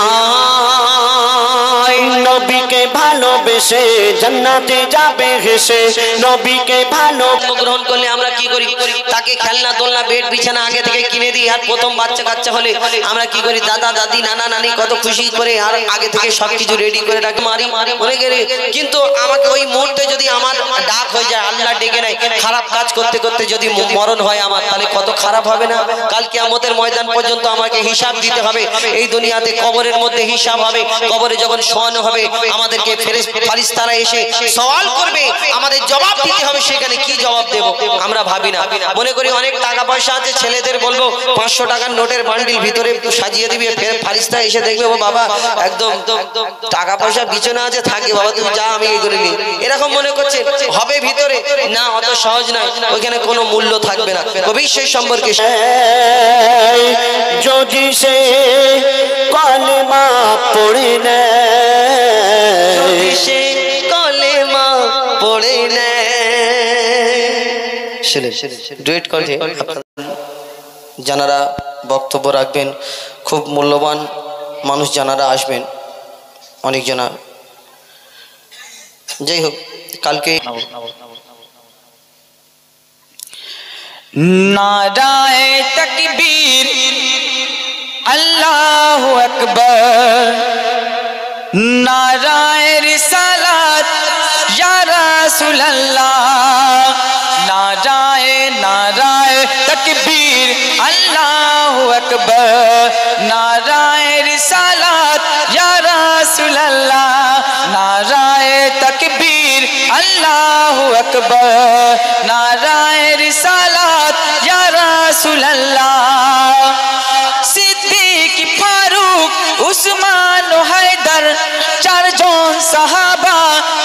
নবীকে ভালোবেসে জান্নাতে যাবে হেসে, নবীকে ভালো গ্রহণ করলে আমরা কি করি? তাকে খেলনা দোলনা বেড বিছানা আগে থেকে কিনে দিই। আর প্রথম বাচ্চা কাচ্চা হলে আমরা কি করি? দাদা দাদি নানা নানি কত খুশি করে আর আগে থেকে সবকিছু রেডি করে রাখি, মারি মনে গেলে। কিন্তু আমাকে ওই মুহূর্তে যদি আমার ডাক হয়ে যায়, আল্লাহ ডেকে নেয়, খারাপ কাজ করতে করতে যদি মরণ হয় আমার, তাহলে কত খারাপ হবে না? কাল কিয়ামতের ময়দান পর্যন্ত আমাকে হিসাব দিতে হবে। এই দুনিয়াতে কবরের মধ্যে হিসাব হবে, কবরে যখন শোয়ানো হবে আমাদেরকে ফারিস্তারা এসে সওয়াল করবে, আমাদের জবাব দিতে হবে। সেখানে কি জবাব দেব আমরা ভাবি না। মনে করি অনেক টাকা পয়সা আছে, ছেলেদের বলবো 500 টাকার নোটের বান্ডিল ভিতরে সাজিয়ে দিবি, ফের ফারিস্তা এসে দেখবে ও বাবা একদম টাকা পয়সা বিছানা আছে, থাকে বাবা তুই যা, আমি এগুলো নিই। এরকম মনে করছে হবে ভিতরে না, অত সহজ নয়, ওখানে কোনো মূল্য থাকবে না। কবি সেই সম্পর্কে যদি সে কলেমা পড়ে নেয়, সে কলেমা পড়ে নেয়। ডুয়েট কণ্ঠে যারা বক্তব্য রাখবেন, খুব মূল্যবান মানুষ যারা আসবেন, অনেক জানা। যাই হোক, কালকে নারায়ে তাকবীর, আল্লাহু আকবার, নারায়ে রিসালাত ইয়া রাসূলুল্লাহ, নারায়ে নারায়ে তাকবীর, আল্লাহু আকবার, নারায়ে রিসালাত ইয়া রাসূলুল্লাহ, নারায়ে তাকবীর, আল্লাহু আকবার, নারায়ে রিসালাত ইয়া রাসূলুল্লাহ। সিদ্দিক ফারুক উসমান ও হায়দার, চারজন সাহাবা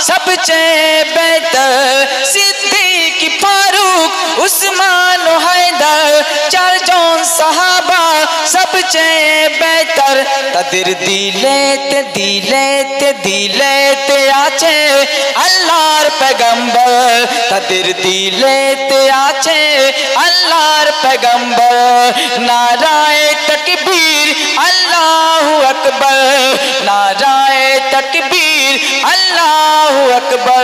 সবচেয়ে বেহতর। সিদ্দিক ফারুক উসমান ও হায়দার, চারজন সাহাবা সবচেয়ে বেহতর। তাদের দিলেতে দিলেতে দিলেতে আছে আল্লাহর पैगंबर तादेर दिलेते आछे अल्लाहर पैगंबर नाराए तकबीर अल्लाहु अकबर नाराए तकबीर अल्लाहु अकबर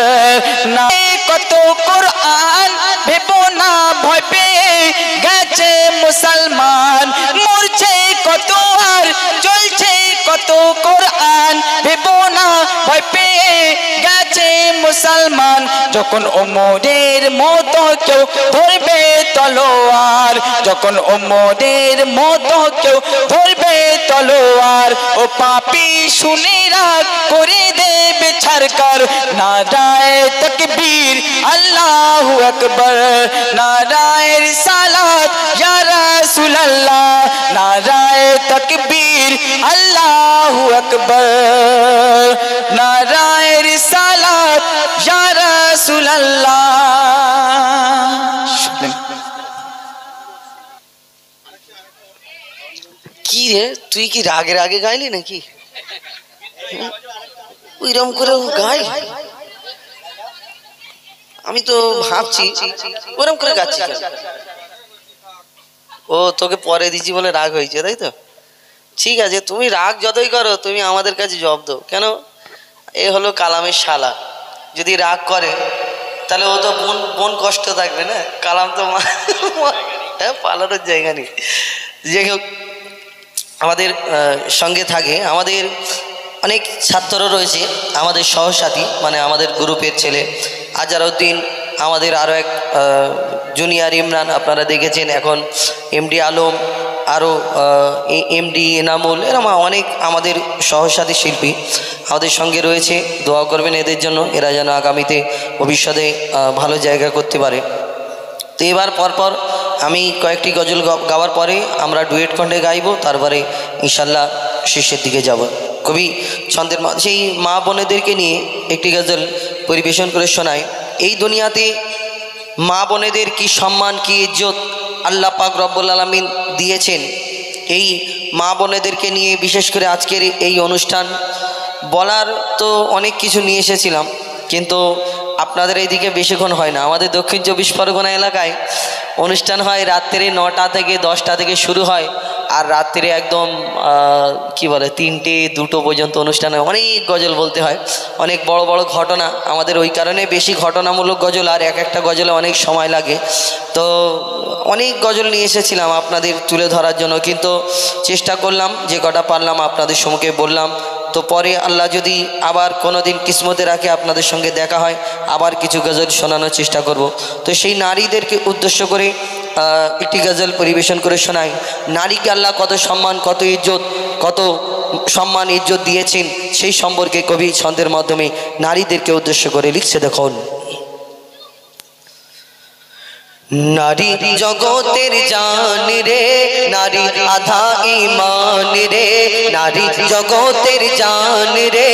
ना कत कुरआन भेबो ना भय पेये गेছে मुसलमान मरছে কত আর চলছে কত কুরআন ভেবো না ভয় পেয়ে গেছে মুসলমান যখন ওমরের মতো কেউ ধরবে তলোয়ার যখন ওমরের মতো কেউ ধরবে তলোয়ার ও পাপী শুনে রাগ করে দেবে ছাড়কার নারায়ে তাকবীর আল্লাহু আকবার নারায়ে রিসালাত ইয়া রাসূলুল্লাহ নারায়ে তাকবীর আল্লাহু আকবার নারায়ে রিসালাত ইয়া রাসূলুল্লাহ কি রে তুই কি রাগে রাগে গাইলি নাকি ওইরকম করে গাই আমি তো ভাবছি ওরকম করে গাচ্ছি কেন ও তোকে পরে দিছি বলে রাগ হয়েছে তাই তো ঠিক আছে তুমি রাগ যতই করো তুমি আমাদের কাছে জবাব দাও কেন এ হলো কালামের শালা যদি রাগ করে তাহলে ও তো বোন কষ্ট থাকবে না কালাম তো পালানোর জায়গা নেই যে কেউ আমাদের সঙ্গে থাকে আমাদের অনেক ছাত্র রয়েছে আমাদের সহসাথী মানে আমাদের গ্রুপের ছেলে আজহারউদ্দিন আমাদের আরও এক জুনিয়র ইমরান আপনারা দেখেছেন এখন এমডি আলম আরও এমডি এনামুল এরকম অনেক আমাদের সহসাথী শিল্পী আমাদের সঙ্গে রয়েছে দোয়া করবেন এদের জন্য এরা যেন আগামীতে ভবিষ্যতে ভালো জায়গা করতে পারে তো এবার পরপর আমি কয়েকটি গজল গাওয়ার পরে আমরা ডুয়েট খণ্ডে গাইব তারপরে ইনশাল্লাহ শেষের দিকে যাব কবি ছন্দের সেই মা বোনেদেরকে নিয়ে একটি গজল পরিবেশন করে শোনায় এই দুনিয়াতে মা বোনেদের কি সম্মান কি ইজ্জত আল্লাহ পাক রব্বুল আলামিন দিয়েছেন এই মা বোনেদেরকে নিয়ে বিশেষ করে আজকের এই অনুষ্ঠান বলার তো অনেক কিছু নিয়ে এসেছিলাম কিন্তু আপনাদের এইদিকে বেশিক্ষণ হয় না আমাদের দক্ষিণ চব্বিশ পরগনা এলাকায় অনুষ্ঠান হয় রাত্রে 9টা থেকে 10টা থেকে শুরু হয় আর রাত্রে একদম কি বলে 3টে 2টো পর্যন্ত অনুষ্ঠান হয় অনেক গজল বলতে হয় অনেক বড় বড় ঘটনা আমাদের ওই কারণে বেশি ঘটনামূলক গজল আর এক একটা গজলে অনেক সময় লাগে তো অনেক গজল নিয়ে এসেছিলাম আপনাদের তুলে ধরার জন্য কিন্তু চেষ্টা করলাম যে কটা পারলাম আপনাদের সম্মুখে বললাম তো পরে আল্লাহ যদি আবার কোনো দিন কিসমতে রাখে আপনাদের সঙ্গে দেখা হয় আবার কিছু গজল শোনানোর চেষ্টা করব তো সেই নারীদেরকে উদ্দেশ্য করে একটি গজল পরিবেশন করে শোনাই নারীকে আল্লাহ কত সম্মান কত ইজ্জত কত সম্মান ইজ্জত দিয়েছেন সেই সম্পর্কে কবি ছন্দের মাধ্যমে নারীদেরকে উদ্দেশ্য করে লিখছে দেখুন নারী জগতের জান রে নারী আধা ঈমান রে নারী জগতের জান রে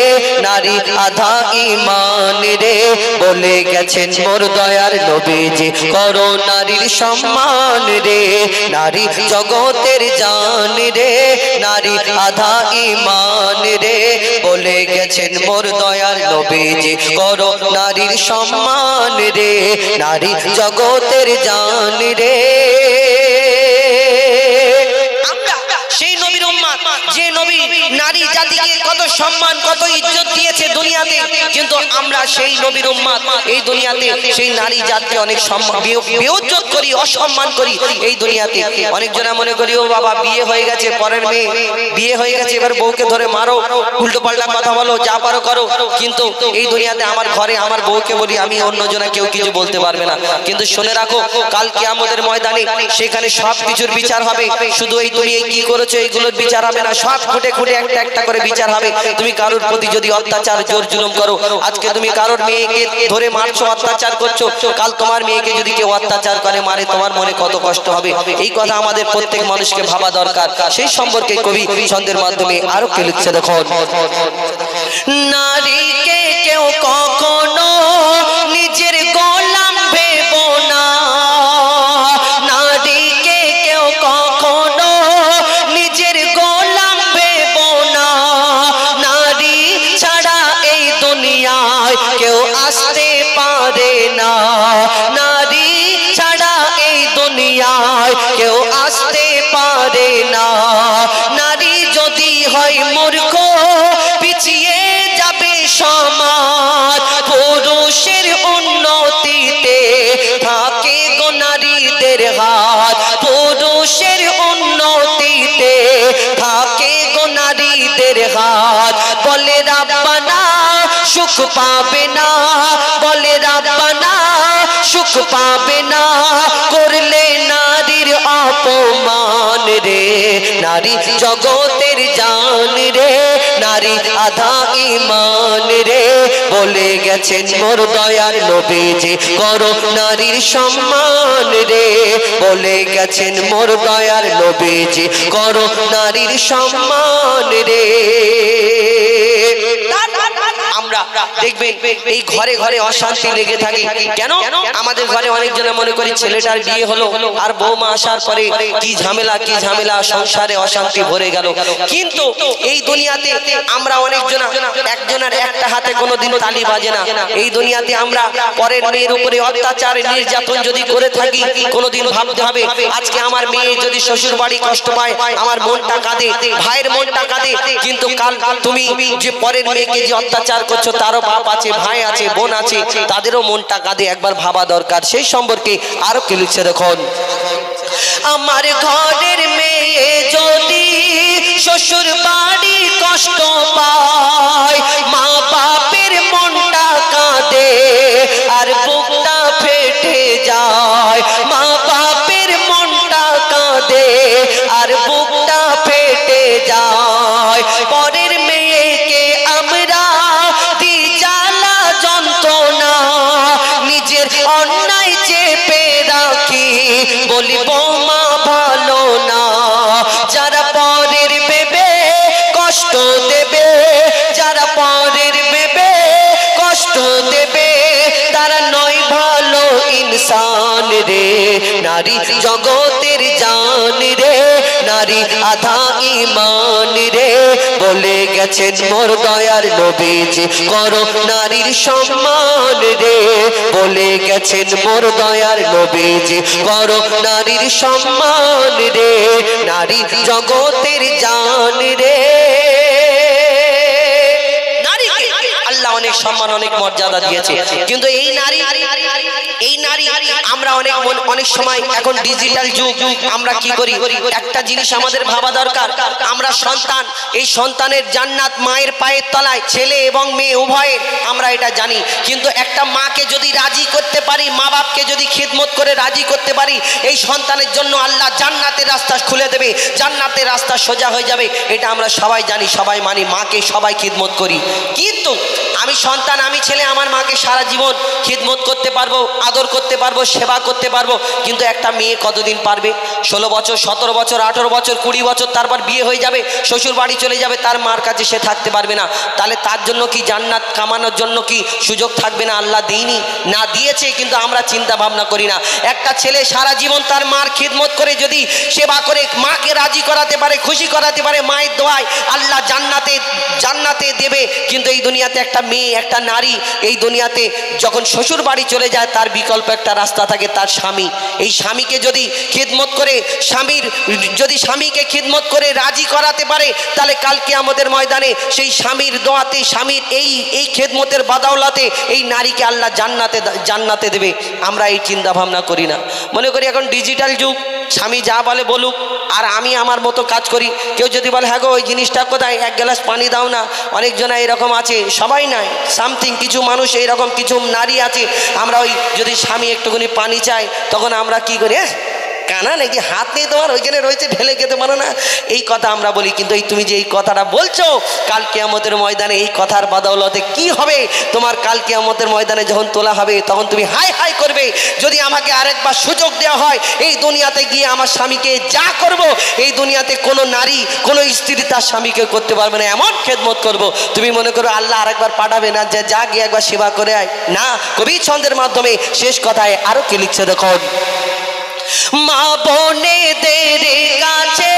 নারী আধা ঈমান রে বলে গেছেন মোর দয়ার নবীজি করো নারীর সম্মান রে নারী জগতের জান রে নারী আধা ঈমান রে বলে গেছেন মোর দয়ার নবীজি করো নারীর সম্মান রে নারী জগতের জান রে আমরা সেই নবীর উম্মত যে নবী নারী জাতিকে কত সম্মান কত ইজ্জত দিয়েছে দুনিয়াতে কিন্তু আমরা সেই নবীর উম্মত এই দুনিয়াতে সেই নারী জাতকে অনেক সম্মান বেইজ্জত করি অসম্মান করি এই দুনিয়াতে অনেকজনা মনে করি ও বাবা বিয়ে হয়ে গেছে পরের মেয়ে বিয়ে হয়ে গেছে এবার বউকে ধরে মারো উল্টো পাল্টা কথা বলো যা পারো করো কিন্তু এই দুনিয়াতে আমার ঘরে আমার বউকে বলি আমি অন্যজনা কেউ কিছু বলতে পারবে না কিন্তু শুনে রাখো কাল কিয়ামতের ময়দানে সেখানে সব কিছুর বিচার হবে শুধু এই তুমি কি করেছো এইগুলোর বিচার হবে না সব খুঁটে খুঁটে একটা একটা করে বিচার হবে তুমি কারোর প্রতি যদি অত্যাচার জোর জুলুম করো আজকে তুমি কারোর মেয়েকে ধরে মারছো অত্যাচার করছো কাল তোমার মেয়েকে যদি কেউ অত্যাচার করে মারে তোমার মনে কত কষ্ট হবে এই কথা আমাদের প্রত্যেক মানুষকে ভাবা দরকার সেই সম্পর্কে কবি ছন্দের মাধ্যমে আরো কে লিখছে দেখো নারীকে কেউ কখনো নিজের গোলাম ভেবো না নারীকে কেউ কখনো নিজের গোলাম ভেবো না নারী ছাড়া এই দুনিয়ায় কেউ আসতে পারে পারে না, নারী ছাড়া এই দুনিয়ায় কেউ আসতে পারে না। নারী যদি হয় মূর্খ পিছিয়ে যাবে সমাজ, পুরুষের উন্নতিতে থাকে গো নারীদের হাত, পুরুষের উন্নতিতে থাকে গো নারীদের হাত। বলে রাব্বানা সুখ পাবে না, বলে রাব্বানা সুখ পাবে না, করলে নারীর অপমান রে। নারী জগতের জান রে, নারী আধা ঈমান রে। বলে গেছেন মোর দয়ার নবীজি করো নারীর সম্মান রে, বলে গেছেন মোর দয়ার নবীজি করো নারীর সম্মান রে। আমরা দেখবেন এই ঘরে ঘরে অশান্তি লেগে থাকে কেন? আমাদের ঘরে অনেকজনে মনে করি ছেলেটার বিয়ে হলো আর বৌমা আসার পরে কি ঝামেলা কি ঝামেলা, সংসারে অশান্তি ভরে গেল। কিন্তু এই দুনিয়াতে আমরা অনেকজনা একজনের একটা হাতে কোনোদিন তালি বাজে না। এই দুনিয়াতে আমরা পরের মেয়ের উপরে অত্যাচার নির্যাতন যদি করে থাকি কোনোদিন ভাবতে হবে আজকে আমার মেয়ে যদি শ্বশুর বাড়ি কষ্ট পায় আমার মনটা কাঁদে, ভাইয়ের মনটা কাঁদে। কিন্তু কাল তুমি যে পরের মেয়েকে যে অত্যাচার করছো তারও বাপ আছে, ভাই আছে, বোন আছে, তাদেরও মনটা কাঁদে। একবার ভাবা দরকার। সেই সম্পর্কে আরো কি লিখছে দেখুন। আমার ঘরের মেয়ে যদি শ্বশুর বাড়ি কষ্ট পায়, মা বাপের মনটা কাঁদে আর বুকটা ফেটে যায়। মা বাপের মনটা কাঁদে আর বুকটা ফেটে যায়। পরের মেয়েকে আমরা দি জ্বালা যন্ত্রণা, নিজের অন্যায় চেপে রাখি বলি বৌমা ভালো না। যারা পরের ভেবে কষ্ট দেবে, যারা পরের ভেবে কষ্ট দেবে তারা নয় ভালো ইনসান রে। নারী জগতের জান রে, নারী আধা ঈমান রে। বলে গেছেন মোর দয়ার নবীজি করো নারীর সম্মান রে, বলে গেছেন মোর দয়ার নবীজি করো নারীর সম্মান রে। নারী জগতের জান রে। নারীকে আল্লাহ অনেক সম্মান অনেক মর্যাদা দিয়েছে, কিন্তু এই নারী আমরা অনেক সময় এখন ডিজিটাল যুগ, আমরা কি করি একটা জিনিস আমাদের ভাবা দরকার। আমরা সন্তান, এই সন্তানের জান্নাত মায়ের পায়ের তলায়, ছেলে এবং মেয়ে উভয়ের, আমরা এটা জানি। কিন্তু একটা মাকে যদি রাজি করতে পারি, মা বাপকে যদি খিদমত করে রাজি করতে পারি, এই সন্তানের জন্য আল্লাহ জান্নাতের রাস্তা খুলে দেবে, জান্নাতের রাস্তা সোজা হয়ে যাবে। এটা আমরা সবাই জানি, সবাই মানি, মাকে সবাই খিদমত করি। কিন্তু আমি সন্তান, আমি ছেলে, আমার মাকে সারা জীবন খিদমত করতে পারবো, আদর করতে পারবো, সেবা করতে পারবো। কিন্তু একটা মেয়ে কতদিন পারবে? 16 বছর, 17 বছর, 18 বছর, 20 বছর, তারপর বিয়ে হয়ে যাবে, শ্বশুর বাড়ি চলে যাবে, তার মার কাছে সে থাকতে পারবে না। তাহলে তার জন্য কি জান্নাত কামানোর জন্য কি সুযোগ থাকবে না? আল্লাহ দেয়নি না, দিয়েছে, কিন্তু আমরা চিন্তা ভাবনা করি না। একটা ছেলে সারা জীবন তার মার খিদমত করে যদি সেবা করে মাকে রাজি করাতে পারে, খুশি করাতে পারে, মায়ের দোয়ায় আল্লাহ জান্নাতে দেবে। কিন্তু এই দুনিয়াতে একটা মেয়ে, একটা নারী এই দুনিয়াতে যখন শ্বশুর বাড়ি চলে যায় তার বিকল্প একটা রাস্তা থাকে, তার স্বামী। এই স্বামীকে যদি খিদমত করে, স্বামীকে খিদমত করে রাজি করাতে পারে, তাহলে কালকে আমাদের ময়দানে সেই স্বামীর দোয়াতে, স্বামীর এই খিদমতের বাদাওলাতে এই নারীকে আল্লাহ জান্নাতে দেবে। আমরা এই চিন্তা ভাবনা করি না। মনে করি এখন ডিজিটাল যুগ, স্বামী যা বলে বলুক আর আমি আমার মতো কাজ করি। কেউ যদি বলে হ্যাঁ গো ওই জিনিসটা কোথায়, 1 গ্লাস পানি দাও না, অনেকজনা এরকম আছে, সবাই নয়, সামথিং কিছু মানুষ এইরকম, কিছু নারী আছে, আমরা ওই যদি স্বামী একটুখানি পানি চাই তখন আমরা কি করি, কানা নাকি হাত নেই তোমার, ওইখানে রয়েছে, ঢেলে খেতে পারো না, এই কথা আমরা বলি। কিন্তু এই তুমি যে এই কথাটা বলছো, কাল কিয়ামতের ময়দানে এই কথার বদৌলতে কি হবে তোমার? কাল কিয়ামতের ময়দানে যখন তোলা হবে তখন তুমি হাই হাই করবে, যদি আমাকে আরেকবার সুযোগ দেওয়া হয় এই দুনিয়াতে গিয়ে আমার স্বামীকে যা করব, এই দুনিয়াতে কোনো নারী, কোনো স্ত্রী তার স্বামীকে করতে পারবে না, এমন খেদমত করব। তুমি মনে করো আল্লাহ আরেকবার পাঠাবে না যে যা গিয়ে একবার সেবা করে আয়? না। কবি ছন্দের মাধ্যমে শেষ কথায় আরো কি লিখছে দেখুন। মা বোনেদের কাছে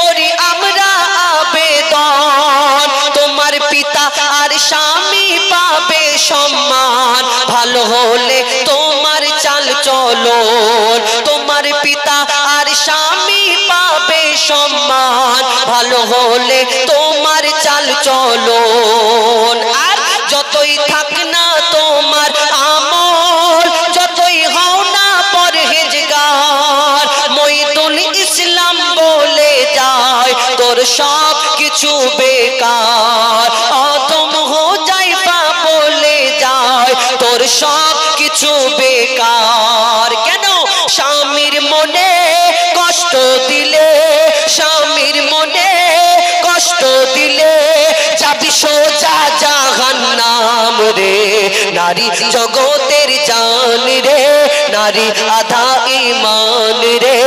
করি আমরা আবেদন, তোমার পিতা আর স্বামী পাবে সম্মান ভালো হলে তোমার চাল চলন তোমার পিতা আর স্বামী পাবে সম্মান ভালো হলে তোমার চাল চলন আর যতই থাক না তোমার আমল যতই হও না পরহেজগার মঈদুল ইসলাম বলে যায় তোর সব কিছু বেকার আদম হুযায়ফা বলে যায় তোর সব কিছু বেকার কেন স্বামীর মনে কষ্ট দিলে স্বামীর মনে কষ্ট দিলে যাবি সোজা জাহান্নাম রে নারী জগতের জান রে নারী আধা ঈমান রে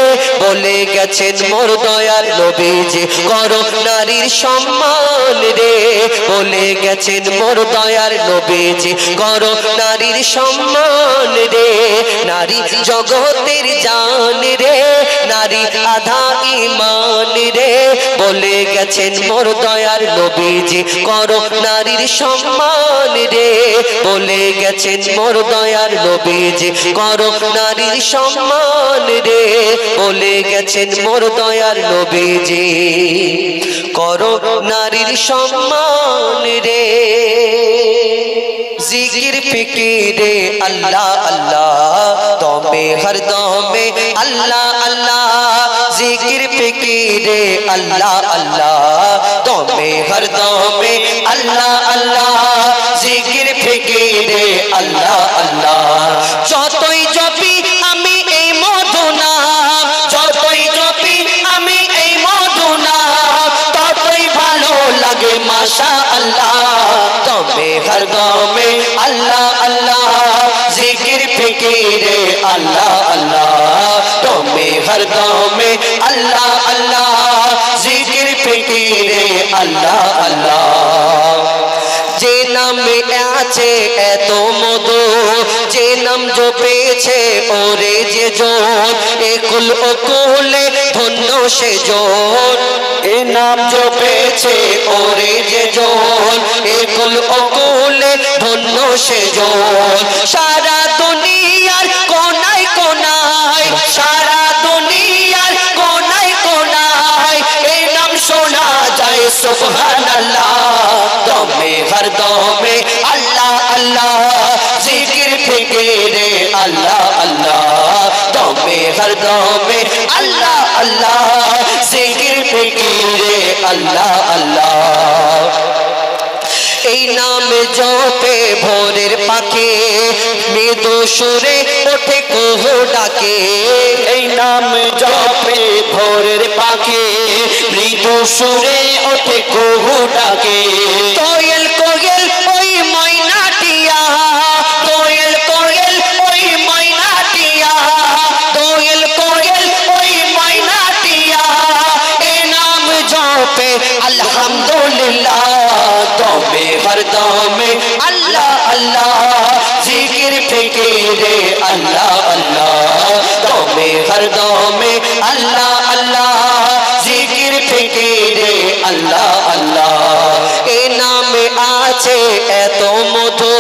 বলে গেছেন মোর দয়ার নবীজি করো নারীর সম্মান রে বলে গেছেন মোর দয়ার নবীজি করো নারীর সম্মান রে নারী জগতের জান রে নারী আধা ঈমান রে বলে গেছেন মোর দয়ার নবীজি করো নারীর সম্মান রে বলে গেছেন মোর দয়ার নবীজি করো নারীর সম্মান রে বলে গেছেন মোর দয়ার নবীজি করো নারীর সম্মান রে जिक्र फिक्रे अल्लाह अल्लाह दमे हर दमे अल्लाह अल्लाह जिक्र फिक्रे अल्लाह अल्लाह दमे हर दमे अल्लाह अल्लाह जिक्र फिक्रे अल्लाह अल्लाह যতই জপি আমি এই মধু নাম যতই জপি আমি এই মধু নাম ততই ভালো লাগে মাশাআল্লাহ দমে হর দমে আল্লাহ আল্লাহ জিকির ফিকিরে আল্লাহ আল্লাহ দমে হর দমে আল্লাহ আল্লাহ জিকির ফিকিরে আল্লাহ আল্লাহ যে নামে আছে এত মধু যে নাম জপেছে ওরে যে জন একুল অকুলে ধন্য সে জন এ নাম জপেছে ওরে যে জন একুল অকুলে ধন্য সে জন সারা দুনিয়ার কোনায় কোনায় সারা দুনিয়ার কোনায় কোনায় এ নাম শোনা যায় সুবহানাল্লাহ দমে হর দমে আল্লাহ আল্লাহ জিকির ফিকিরে আল্লাহ আল্লাহ দমে হর দমে আল্লাহ আল্লাহ জিকির ফিকিরে আল্লাহ আল্লাহ এই নামে জপে ভোরের পাখি মৃদু সুরে ওঠে কুহু ডাকে এই নামে জপে ভোরের পাখি মৃদু সুরে ওঠে কুহু ডাকে কোয়েল কোয়েল ওই ময়নাটিয়া কোয়েল কোয়েল ওই ময়নাটিয়া কোয়েল কোয়েল ওই ময়নাটিয়া এ নাম জপে আলহামদুলিল্লাহ দমে হর দমে আল্লাহ আল্লাহ জিকির ফিকিরে আল্লাহ আল্লাহ দমে হর দমে আল্লাহ আল্লাহ জিকির ফিকিরে আল্লাহ আল্লাহ এ নামে আছে এত মধু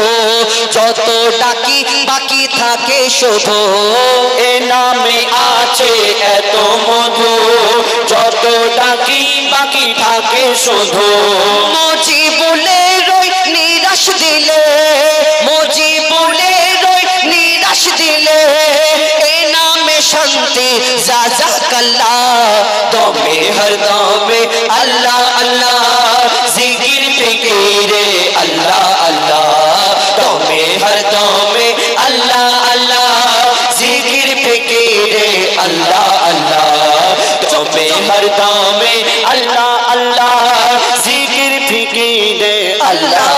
যত ডাকি বাকি থাকে শুধু এ নামে আছে এত মধু যত ডাকি বাকি থাকে শুধু মজি বলে রই নিরাশ দিলে মজি বলে রই নিরাশ দিলে এ নামে শান্তি জাযাকাল্লাহ দমে হর দমে আল্লাহ আল্লাহ জিকির ফিকিরে আল্লাহ আল্লাহ দমে হর দমে আল্লাহ আল্লাহ জিকির ফিকিরে আল্লাহ আল্লাহ দমে হর দমে আল্লাহ আল্লাহ জিকির ফিকিরে আল্লাহ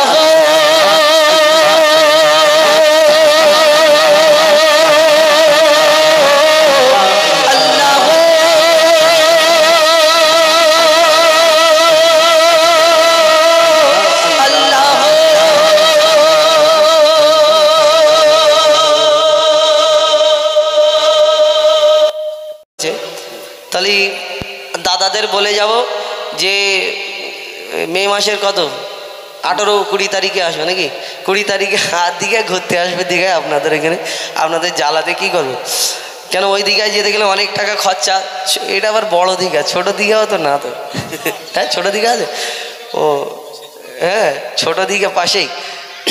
তাহলে দাদাদের বলে যাব যে মে মাসের কত 18-20 তারিখে আসবে নাকি? 20 তারিখে দীঘা ঘুরতে আসবে, দীঘায় আপনাদের এখানে, আপনাদের জ্বালাতে কি করবো? কেন ওই দীঘায় যেতে গেলে অনেক টাকা খরচা। এটা আবার বড় দীঘা, ছোট দীঘাও তো না তো। হ্যাঁ ছোট দীঘা আছে, ও হ্যাঁ ছোট দীঘা পাশেই,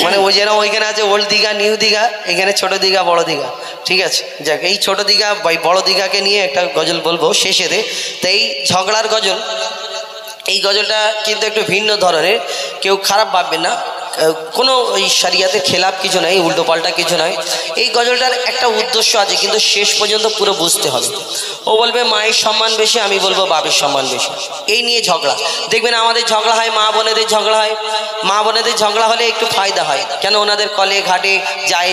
মানে ওই যেন ওইখানে আছে ওল্ড দীঘা নিউ দীঘা, এখানে ছোট দীঘা বড় দীঘা। ঠিক আছে, যাক এই ছোট দীঘা বা বড় দীঘাকে নিয়ে একটা গজল বলবো শেষেতে। তো এই ঝগড়ার গজল, এই গজলটা কিন্তু একটু ভিন্ন ধরনের, কেউ খারাপ ভাববেন না, কোনো ওই শরিয়াতের খেলাপ কিছু নাই, উল্টো পাল্টা কিছু নয়। এই গজলটার একটা উদ্দেশ্য আছে, কিন্তু শেষ পর্যন্ত পুরো বুঝতে হবে। ও বলবে মায়ের সম্মান বেশি, আমি বলবো বাপের সম্মান বেশি, এই নিয়ে ঝগড়া। দেখবেন আমাদের ঝগড়া হয়, মা বোনেদের ঝগড়া হয়। মা বোনেদের ঝগড়া হলে একটু ফায়দা হয়, কেন ওনাদের কলে ঘাটে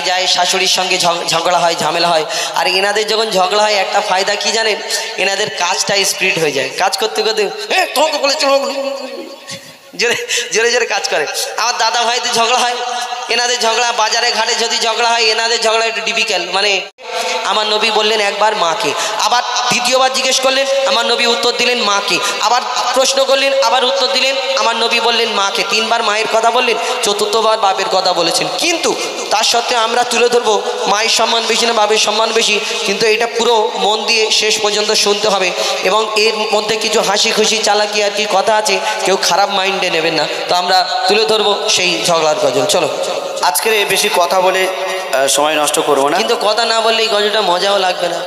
যায় শাশুড়ির সঙ্গে ঝগড়া হয়, ঝামেলা হয়। আর এনাদের যখন ঝগড়া হয় একটা ফায়দা কি জানেন, এনাদের কাজটা স্পিড হয়ে যায়, কাজ করতে করতে তোমাকে বলে জোরে জোরে জোরে কাজ করে। আমার দাদা ভাইদের ঝগড়া হয়, এনাদের ঝগড়া বাজারে ঘাটে যদি ঝগড়া হয়, এনাদের ঝগড়া একটু ডিফিকাল্ট। মানে আমার নবী বললেন একবার মাকে, আবার দ্বিতীয়বার জিজ্ঞেস করলেন, আমার নবী উত্তর দিলেন মাকে, আবার প্রশ্ন করলেন, আবার উত্তর দিলেন, আমার নবী বললেন মাকে। 3 বার মায়ের কথা বললেন, 4র্থবার বাপের কথা বলেছেন। কিন্তু তার সত্ত্বেও আমরা তুলে ধরবো মায়ের সম্মান বেশি না বাপের সম্মান বেশি, কিন্তু এটা পুরো মন দিয়ে শেষ পর্যন্ত শুনতে হবে। এবং এর মধ্যে কিছু হাসি খুশি চালাকি আর কি কথা আছে, কেউ খারাপ মাইন্ডে নেবেন না। তো আমরা তুলে ধরবো সেই ঝগড়ার গজল। চলো, আজকের বেশি কথা বলে সময় নষ্ট করবো না, কিন্তু কথা না বললে এই গজলটা মজাও লাগবে না,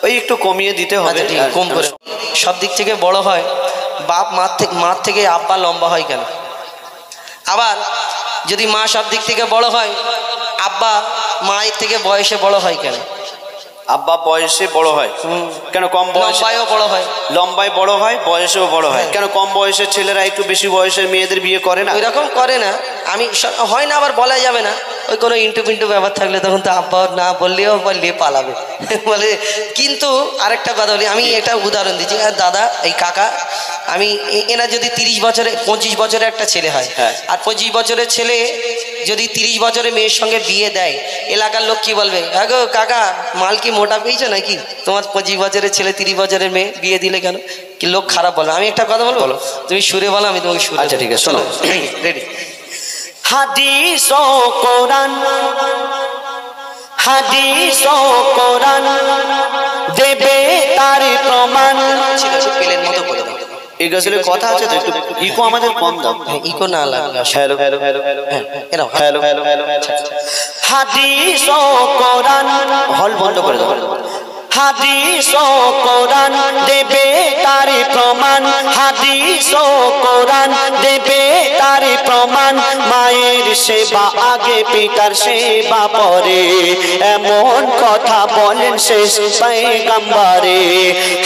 ওই একটু কমিয়ে দিতে হবে। আচ্ছা ঠিক কম করে। সব দিক থেকে বড় হয় বাপ, মার থেকে আব্বা লম্বা হয় কেন? আবার যদি মা সব দিক থেকে বড় হয়, আব্বা মায়ের থেকে বয়সে বড় হয় কেন? আব্বা বয়সে বড় হয় কেন? কম বয়সে লম্বায়ও বড় হয়, লম্বায় বড় হয়, বয়সেও বড় হয় কেন? কম বয়সের ছেলেরা একটু বেশি বয়সের মেয়েদের বিয়ে করে না? ওই রকম করে না, আমি হয় না, আবার বলা যাবে না, ওই কোনো ইন্টু পিন্টু ব্যাপার থাকলে তখন তো আব্বা না বললেও বললে পালাবে বলে। কিন্তু আরেকটা কথা বলি, আমি এটা উদাহরণ দিচ্ছি, দাদা এই কাকা, আমি এনা যদি 30 বছরে 25 বছরের একটা ছেলে হয়, আর 25 বছরের ছেলে যদি 30 বছরের মেয়ের সঙ্গে বিয়ে দেয়, এলাকার লোক কি বলবে? আগো কাকা মাল কি মোটা পেয়েছো নাকি, তোমার 25 বছরের ছেলে 30 বছরের মেয়ে বিয়ে দিলে কেন? কি লোক খারাপ বলবে? আমি একটা কথা বলবো, তুমি সুরে বলো, আমি তোমাকে সুরে। আচ্ছা ঠিক আছে, শোনো। রেডি। হাদিস ও কোরআন, হাদিস ও কোরআন দেবে তার প্রমাণ। পেলের মতো করে দাও। এই গজলের কথা আছে তো, একটু ইকো আমাদের কম দাও। ইকো না লাগবে। Hello hello hello hello hello hello hello. হাদিস ও কোরআন, হল বন্ধ করে দাও। হাদিস ও কোরআন দেবে তার প্রমাণ, হাদিস ও কোরআন দেবে তার প্রমাণ। মায়ের সেবা আগে, পিতার সেবা পরে, এমন কথা বলেন শেষ পয়গম্বরে।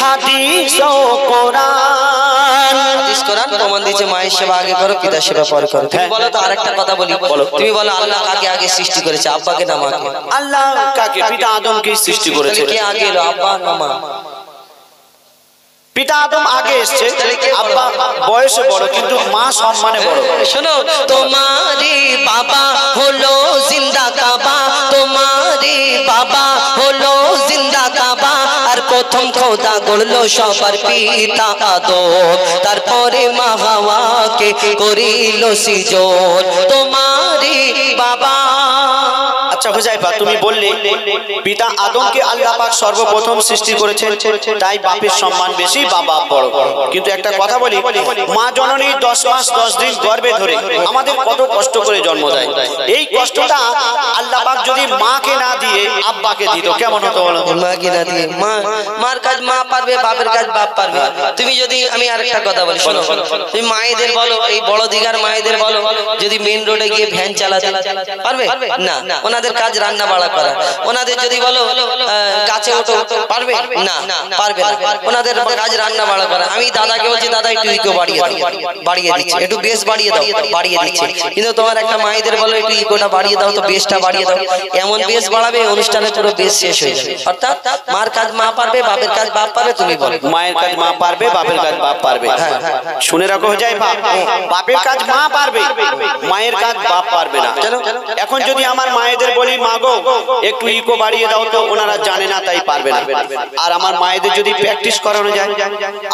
হাদিস ও কোরআন, হাদিস কোরআন প্রমাণ দিয়েছে মায়ের সেবা আগে করো, পিতার সেবা পরে করো। তুমি বলো তো আরেকটা কথা বলি, তুমি বলো আল্লাহ কাকে আগে সৃষ্টি করেছে, আব্বাকে না মাকে? আল্লাহ কাকে? পিতা আদমকে সৃষ্টি করেছে। কে আগে এলো, আব্বা না মা? পিতা আদম আগে এসছে, আব্বা বয়সে বড় কিন্তু মা সম্মানে বড়। শোনো, তোমারে বাবা হলো জিন্দা কাবা, তোমারে বাবা হলো জিন্দা কাবা, আর প্রথম খোদা গড়লো সবার পিতা আদম, তারপরে মা হাওয়াকে করিল সৃজন। তোমারে বাবা। আচ্ছা হুজাইফা, তুমি বললে পিতা আদমকে আল্লাহ পাক সর্বপ্রথম সৃষ্টি করেছেন, তাই বাপের সম্মান বেশি, বাবা বড়। কিন্তু একটা কথা বলি, মা জননী 10 মাস 10 দিন গর্ভে ধরে আমাদের কত কষ্ট করে জন্ম দেয়। এই কষ্টটা আল্লাহ পাক যদি মাকে না দিয়ে আব্বাকে দিত কেমন হতো বলো? মাকে না দিয়ে মার কাজ মা পারবে, বাপের কাজ বাপ পারবে। তুমি যদি, আমি আরেকটা কথা বলি, শোনো, তুমি মায়েদের বলো, এই বড় দিঘার মায়েদের বলো, যদি মেন রোডে গিয়ে ভ্যান চালাতে পারবে না? ওনাদের কাজ রান্না বাড়া করা। ওনাদের যদি বলো গাছে ওঠো, পারবে না? পারবে না। ওনাদের কাজ রান্না বাড়া করা। আমি দাদাকে বলছি, দাদা একটু ইকো বাড়িয়ে দিচ্ছে, একটু বেশ বাড়িয়ে দাও, বাড়িয়ে দিচ্ছে। কিন্তু তোমার একটা মায়েদের বলো একটু ইকোটা বাড়িয়ে দাও, তো বেশটা বাড়িয়ে দাও, এমন বেশ বাড়াবে অনুষ্ঠানে পুরো বেশ শেষ হয়ে যাবে। অর্থাৎ মার কাজ মা পারবে, বাপের কাজ বাপ পারবে। তুমি বলো মায়ের কাজ মা পারবে, বাপের কাজ বাপ পারবে। শুনে রাখো হুজাইফা, বাপের কাজ মা পারবে, মায়ের কাজ বাপ পারবে না। এখন যদি আমার মায়েদের বলি মাগো একটু ইকো বাড়িয়ে দাও তো, ওনারা জানে না তাই পারবে না। আর আমার মায়েদের যদি প্র্যাকটিস করানো যায়,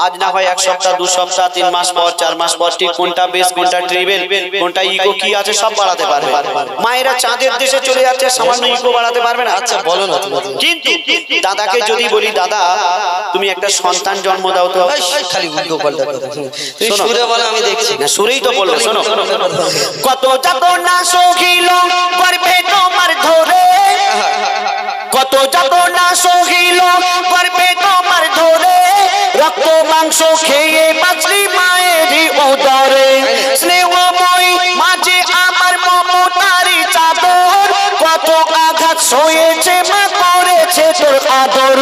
আজ না হয় 1 সপ্তাহ 2 সপ্তাহ 3 মাস পর 4 মাস পর ঠিক কোনটা বেস কোনটা ট্রিবেল কোনটা ইকো কি আছে সব বাড়াতে পারবে। মায়েরা চাঁদের দেশে চলে যাচ্ছে, সামান্য ইকো বাড়াতে পারবে না। আচ্ছা বলো না তুমি। কিন্তু দাদাকে যদি বলি দাদা তুমি একটা সন্তান জন্ম দাও তো, খালি উল্টো পাল্টা কথা। তুমি সুরে বলো, আমি দেখছি। না সুরেই তো বলবো, শোনো। কত যত না সহিল গর্ভে তোমার ধরে, কত যত না সহিল গর্ভে তোমার ধরে, রক্ত মাংস খেয়ে বাঁচলি মায়েরই উদরে, স্নেহময় মাঝে আমার মমতারি চাদর, কত আঘাত সয়েছে মা করেছে তোর আদর,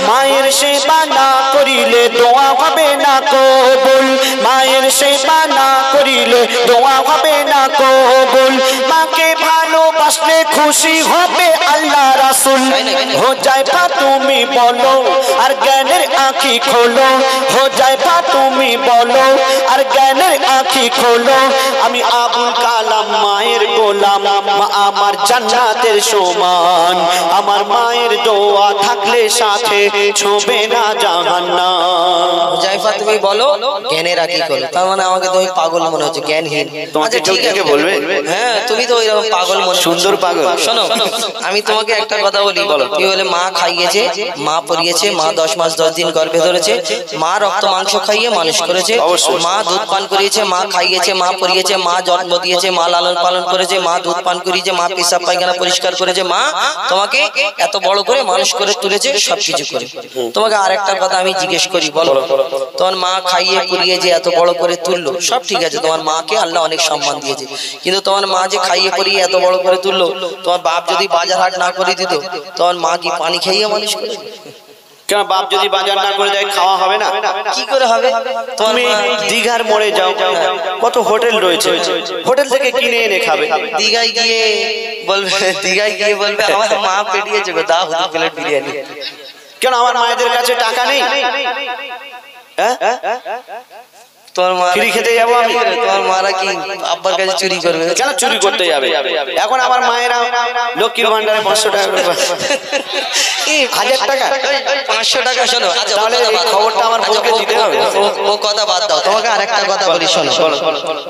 মায়ের সেবা না করিলে দোয়া হবে না কবুল, মায়ের সেবা না করিলে দোয়া হবে না কবুল, মাকে ভালোবাসলে খুশি হবে আল্লাহ রাসূল, হো যায় পা তুমি বলো আর জ্ঞানের আঁখি খোলো, হো যায় পা তুমি বলো আর জ্ঞানের আঁখি খোলো, আমি আবুল কালাম মায়ের গোলাম, মা আমার জান্নাতের সমান, আমার মায়ের দোয়া থাকলে সাথে ছোঁবে না জাহান্নাম। জাইফা তুমি বলো জ্ঞানের আঁখি খোলো, তার মানে আমাকে তুমি পাগল মনে হচ্ছে, জ্ঞানহীন। তোমাকে আচ্ছা ঠিক আছে বলবে, হ্যাঁ তুমি তো ওইরকম পাগল মনে, সুন্দর পাগল। শোনো আমি তোমাকে একটা কথা বলি, কি বলে মা খাইয়েছে, মা পরিয়েছে, মা 10 মাস 10 দিন গর্ভে ধরেছে, মা রক্ত মাংস খাইয়ে মানুষ করেছে, মা দুধ পান করিয়েছে, মা খাইয়েছে, মা পরিয়েছে, মা জন্ম দিয়েছে, মা লালন পালন করেছে, মা দুধ পান করিয়েছে, মা পেশাব পায়খানা পরিষ্কার করেছে, মা তোমাকে এত বড় করে মানুষ করে তুলেছে সবকিছু করে। তোমাকে আরেকটা কথা আমি জিজ্ঞেস করি, বলো তোমার মা খাইয়ে পরিয়ে যে এত বড় করে তুললো সব ঠিক আছে, তোমার মাকে আল্লাহ অনেক সম্মান দিয়েছে, কিন্তু তোমার মা যে খাইয়ে পরিয়ে এত বড় করে তুললো, তোমার বাপ যদি বাজার হাট না করে দিত, তোমার মা কি পানি খাইয়ে মানুষ করে? কেন বাপ যদি বাজার না করে দেয় খাওয়া হবে না? কি করে হবে? তুমি দীঘার মোড়ে যাও, কত হোটেল রয়েছে, হোটেল থেকে কিনে এনে খাবে। দীঘায় গিয়ে বলবে, দীঘায় গিয়ে বলবে আমার মা পেটিয়েছে গো, দাও 2 প্লেট বিরিয়ানি। কেন আমার মায়েদের কাছে টাকা নেই? তোমার মা ফ্রি খেতে যাবো আমি? তোমার মারা কি আব্বার কাছে চুরি করবে? কেন চুরি করতে যাবে? এখন আমার মায়েরা লক্ষ্মীর ভান্ডারে 500 টাকা করে পায়। 1000 টাকা 500 টাকা। শোনো আচ্ছা তাহলে এই খবরটা আমার বউকে দিতে হবে। ও কথা বাদ দাও, তোমাকে আরেকটা কথা বলি শোনো।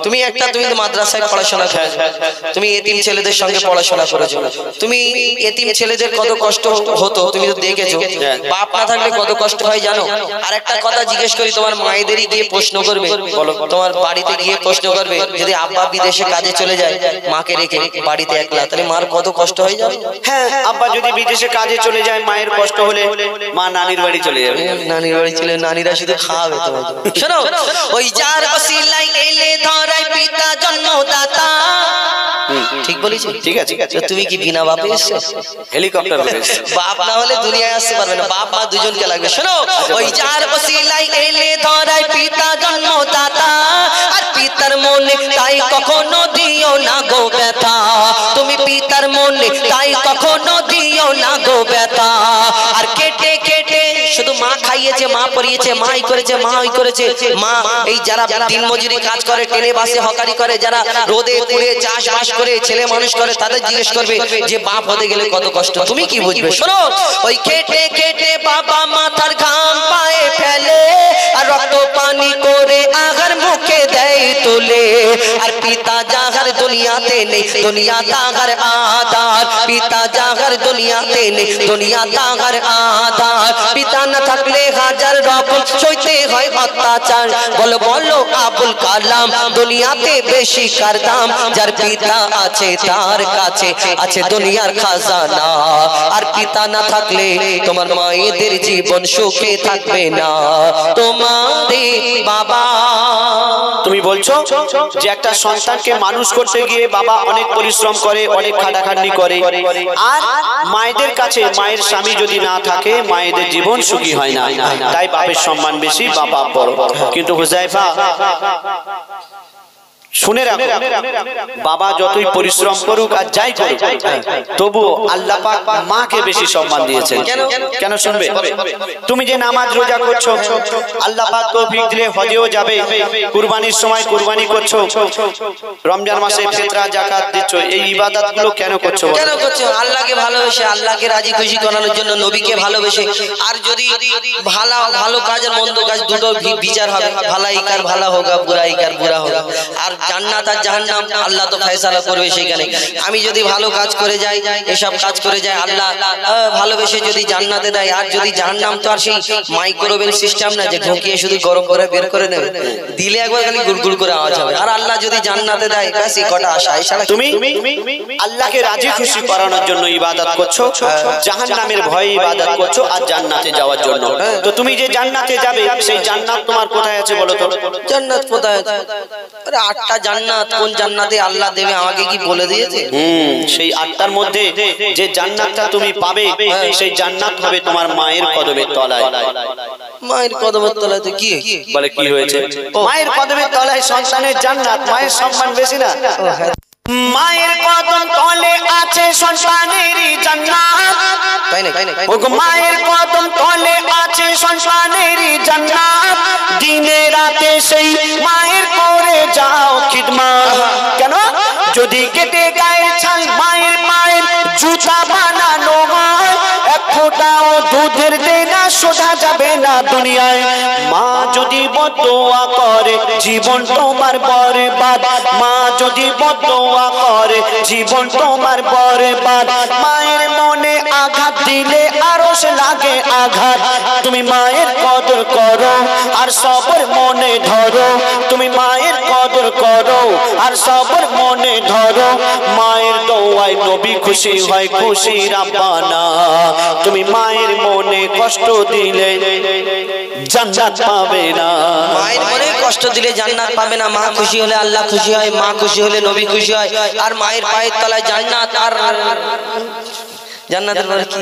তুমি তো মাদ্রাসায় পড়াশোনা করেছো, তুমি এতিম ছেলেদের সঙ্গে পড়াশোনা করেছো, তুমি এতিম ছেলেদের কত কষ্ট হতো তুমি তো দেখেছো, বাপ না থাকলে কত কষ্ট হয় জানো? আরেকটা কথা জিজ্ঞেস করি, তোমার মায়েদেরই গিয়ে প্রশ্ন করবে, বলো তোমার বাড়িতে গিয়ে প্রশ্ন করবে, যদি আব্বা বিদেশে কাজে চলে যায় মাকে রেখে বাড়িতে একলা, তাহলে মার কত কষ্ট হয়ে যাবে? হ্যাঁ, আব্বা যদি বিদেশে কাজে চলে যায় মায়ের কষ্ট হলে মা নানির বাড়ি চলে যাবে। নানির বাড়ি চলে, নানিরা শুধু খাওয়াবে তোমাকে। শোনো ওই যার ওসিলাই এলে ধরাই পিতা জন্মদাতা, ঠিক বলেছি? ঠিক আছে, তুমি কি বিনা বাপে এসছো? হেলিকপ্টার বাপ না হলে দুনিয়ায় আসতে পারবে না, বাপ মা দুজনকে লাগবে। শোনো ওই যার ওসিলাই এলে ধরাই পিতা জন্মদাতা, আর পিতার মনে তাই কখনো দিও না গো ব্যথা, তুমি পিতার মনে তাই কখনো দিও না গো ব্যথা। আর কেটে কেটে শুধু মা খাইয়েছে, মা পরিয়েছে, মাই করেছে, মা ওই করেছে, মা এই যারা দিন মজুরি কাজ করে, ট্রেনে বাসে হকারি করে, যারা রোদে পুড়ে চাষবাস করে ছেলে মানুষ করে, তাদের জিজ্ঞেস করবে যে বাপ হতে গেলে কত কষ্ট, তুমি কি বুঝবে? শোনো ওই কেটে কেটে বাবা মাথার ঘাম পায়ে ফেলে, আর রক্ত পানি করে আঘার মুখে দেয় তুলে, আর পিতা যাহার দুনিয়াতে নেই দুনিয়া তাহার আধার, পিতা যাহার দুনিয়াতে নেই দুনিয়া তাহার আধার, পিতা না থাকলে হাজার রকম সইতে হয় অত্যাচার, বলো বলো আবুল কালাম দুনিয়াতে বেশি কার দাম, যার পিতা আছে তার কাছে আছে দুনিয়ার খাজানা, আর পিতা না থাকলে তোমার মায়েদের জীবন সুখে থাকবে না তোমারে বাবা। তুমি বলছো যে একটা সন্তানকে মানুষ করতে গিয়ে বাবা অনেক পরিশ্রম করে, অনেক খাটাখাটনি করে, আর মায়েদের কাছে মায়ের স্বামী যদি না থাকে মায়েদের জীবন সুখী হয় না, তাই বাপের সম্মান বেশি, বাবা বড়। কিন্তু হুজাইফা শুনে রাখো, বাবা যতই পরিশ্রম করুক আর যাই করুক, তবু আল্লাহ পাক মাকে বেশি সম্মান দিয়েছেন। কেন শুনবে? তুমি যে নামাজ রোজা করছো, আল্লাহ পাক তৌফিক দিলে হজেও যাবে, কুরবানির সময় কুরবানি করছো, রমজান মাসে ফিতরা যাকাত দিচ্ছ, এই ইবাদতগুলো কেন করছো? কেন করছো? আল্লাহকে ভালোবেসে, আল্লাহকে রাজি খুশি করানোর জন্য, নবীকে ভালোবেসে। আর যদি ভালো কাজ আর মন্দ কাজ দুটো বিচার হবে, ভালাই কার ভালা হোগা, বুরাই কার বুরা হোগা। আর জান্নাত আর জাহান্নাম আল্লাহ তো ফয়সালা করবে সেখানে। আমি যদি ভালো কাজ করে যাই, এসব কাজ করে যাই, আল্লাহ ভালোবেসে যদি জান্নাতে দেয়। আর যদি জাহান্নাম, তো আর সেই মাইক্রোওয়েভ সিস্টেম না যে ঢুকিয়ে শুধু গরম করে বের করে নেবে, দিলে একবার খালি গুড়গুড় করে আওয়াজ হবে। আর আল্লাহ যদি জান্নাতে দেয়, ব্যাস এই কটা আশা। তুমি আল্লাহকে রাজি খুশি করানোর জন্য ইবাদত করছো, জাহান্নামের ভয়ে ইবাদত করছো, আর জান্নাতে যাওয়ার জন্য। তো তুমি যে জান্নাতে যাবে, সেই জান্নাত তোমার কোথায় আছে বলো তো? জান্নাত কোথায় আছে? আরে 8টা জান্নাত, কোন জান্নাতে আল্লাহ দেবে আমাকে কি বলে দিয়েছে? সেই 8টার মধ্যে যে জান্নাতটা তুমি পাবে, সেই জান্নাত হবে তোমার মায়ের কদমের তলায়। মায়ের কদমের তলায় তো কি বলে কি হয়েছে? মায়ের কদমের তলায় সন্তানের জান্নাত, মায়ের সম্মান বেশি না? মায়ের কদম তলে আছে সন্তানেরই জান্নাত। তাই না? মায়ের কদম তলে আছে সন্তানেরই জান্নাত। দিনে রাতে সেই মায়ের করে যাও খিদমত। কেন? যদি কেটে গায়ের ছাল মায়ের পায়ের জুতা বানানো হয়, এক ফোঁটাও দুধের দেনা শোধা যাবে না দুনিয়ায়। মা যদি বদদোয়া করে, জীবন তোমার বরবাদ। মা যদি বদদোয়া করে, জীবন তোমার বরবাদ। মায়ের মনে আঘাত দিলে আরশ লাগে আঘাত। তুমি মায়ের কদর করো আর সবর মনে ধরো। তুমি মায়ের কদর করো আর সবর মনে ধরো। মায়ের দোয়ায় নবী খুশি হয়, খুশি রাব্বানা। তুমি মায়ের মনে কষ্ট দিলে জান্নাত পাবে না। মায়ের মনে কষ্ট দিলে জান্নাত পাবে না। মা খুশি হলে আল্লাহ খুশি হয়, মা খুশি হলে নবী খুশি হয়। আর মায়ের পায়ের তলায় জান্নাত। আর জান্নাতের পরে কি?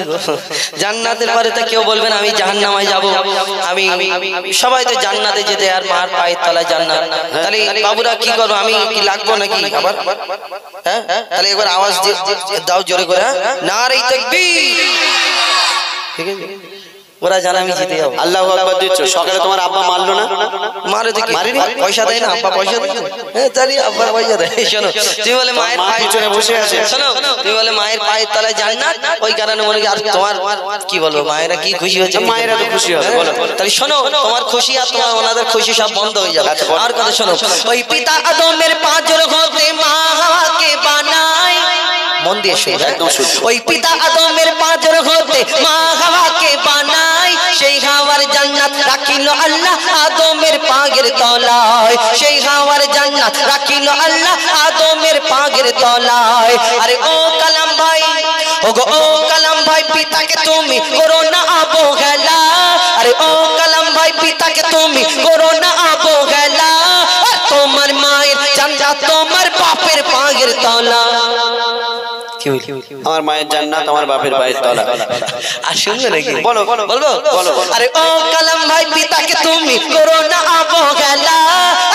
জান্নাতের পরে তো কেউ বলবেন আমি জাহান্নামায় যাব। আমি সবাই তো জান্নাতে যেতে, আর মার পায়ের তলায় জান্নাত। তাহলে বাবুরা কি করবো? আমি কি লাগবো নাকি আবার? হ্যাঁ, তাহলে একবার আওয়াজ দাও জোরে করে, নারে তাকবীর। ঠিক আছে, ওরা জানা আমি জিতে যাবো। আল্লাহু আকবার দিচ্ছ। সকালে তোমার আব্বা মারলো না? মারে তো মারিনি, পয়সা দেয় না আব্বা? পয়সা দেয়? হ্যাঁ, তাহলে আব্বা পয়সা দেয়। শোনো, তুমি বলে মায়ের পিছনে বসে আছে। শোনো, তুমি বলে মায়ের পায়ের তলায় জান্নাত, ওই কারণে মনে কি? আর তোমার কি বলবো, মায়েরা কি খুশি হচ্ছে? মায়েরা তো খুশি হবে। বলো, তাহলে শোনো, তোমার খুশি আর তোমার ওনাদের খুশি সব বন্ধ হয়ে যাবে। আর কথা শোনো, ওই পিতা আদমের 5 হতে মা হাওয়াকে বানায়। মন দিয়ে শুনো, একদম শুনো। ওই পিতা আদমের 5 হতে মা হাওয়াকে বানায়। সেই হাওয়ার জান্নাত রাখিল আল্লাহ আদমের পাগের তলায়। সেই হাওয়ার জান্নাত রাখিল আল্লাহ আদমের পাগের তলায়। আরে ও কালাম ভাই, ওগো ও কালাম ভাই, পিতাকে তুমি করো না অবহেলা। আরে ও কালাম ভাই, পিতাকে তুমি করো না অবহেলা। তোমার মায়ের জান্নাত তোমার বাপের পাগের তলা। আমার মায়ের জান্নাত আমার বাপের পায়ের তলা। আর শুনবে নাকি? বলো বলবো? আরে ও কালাম ভাই, পিতাকে তুমি করো না অবহেলা।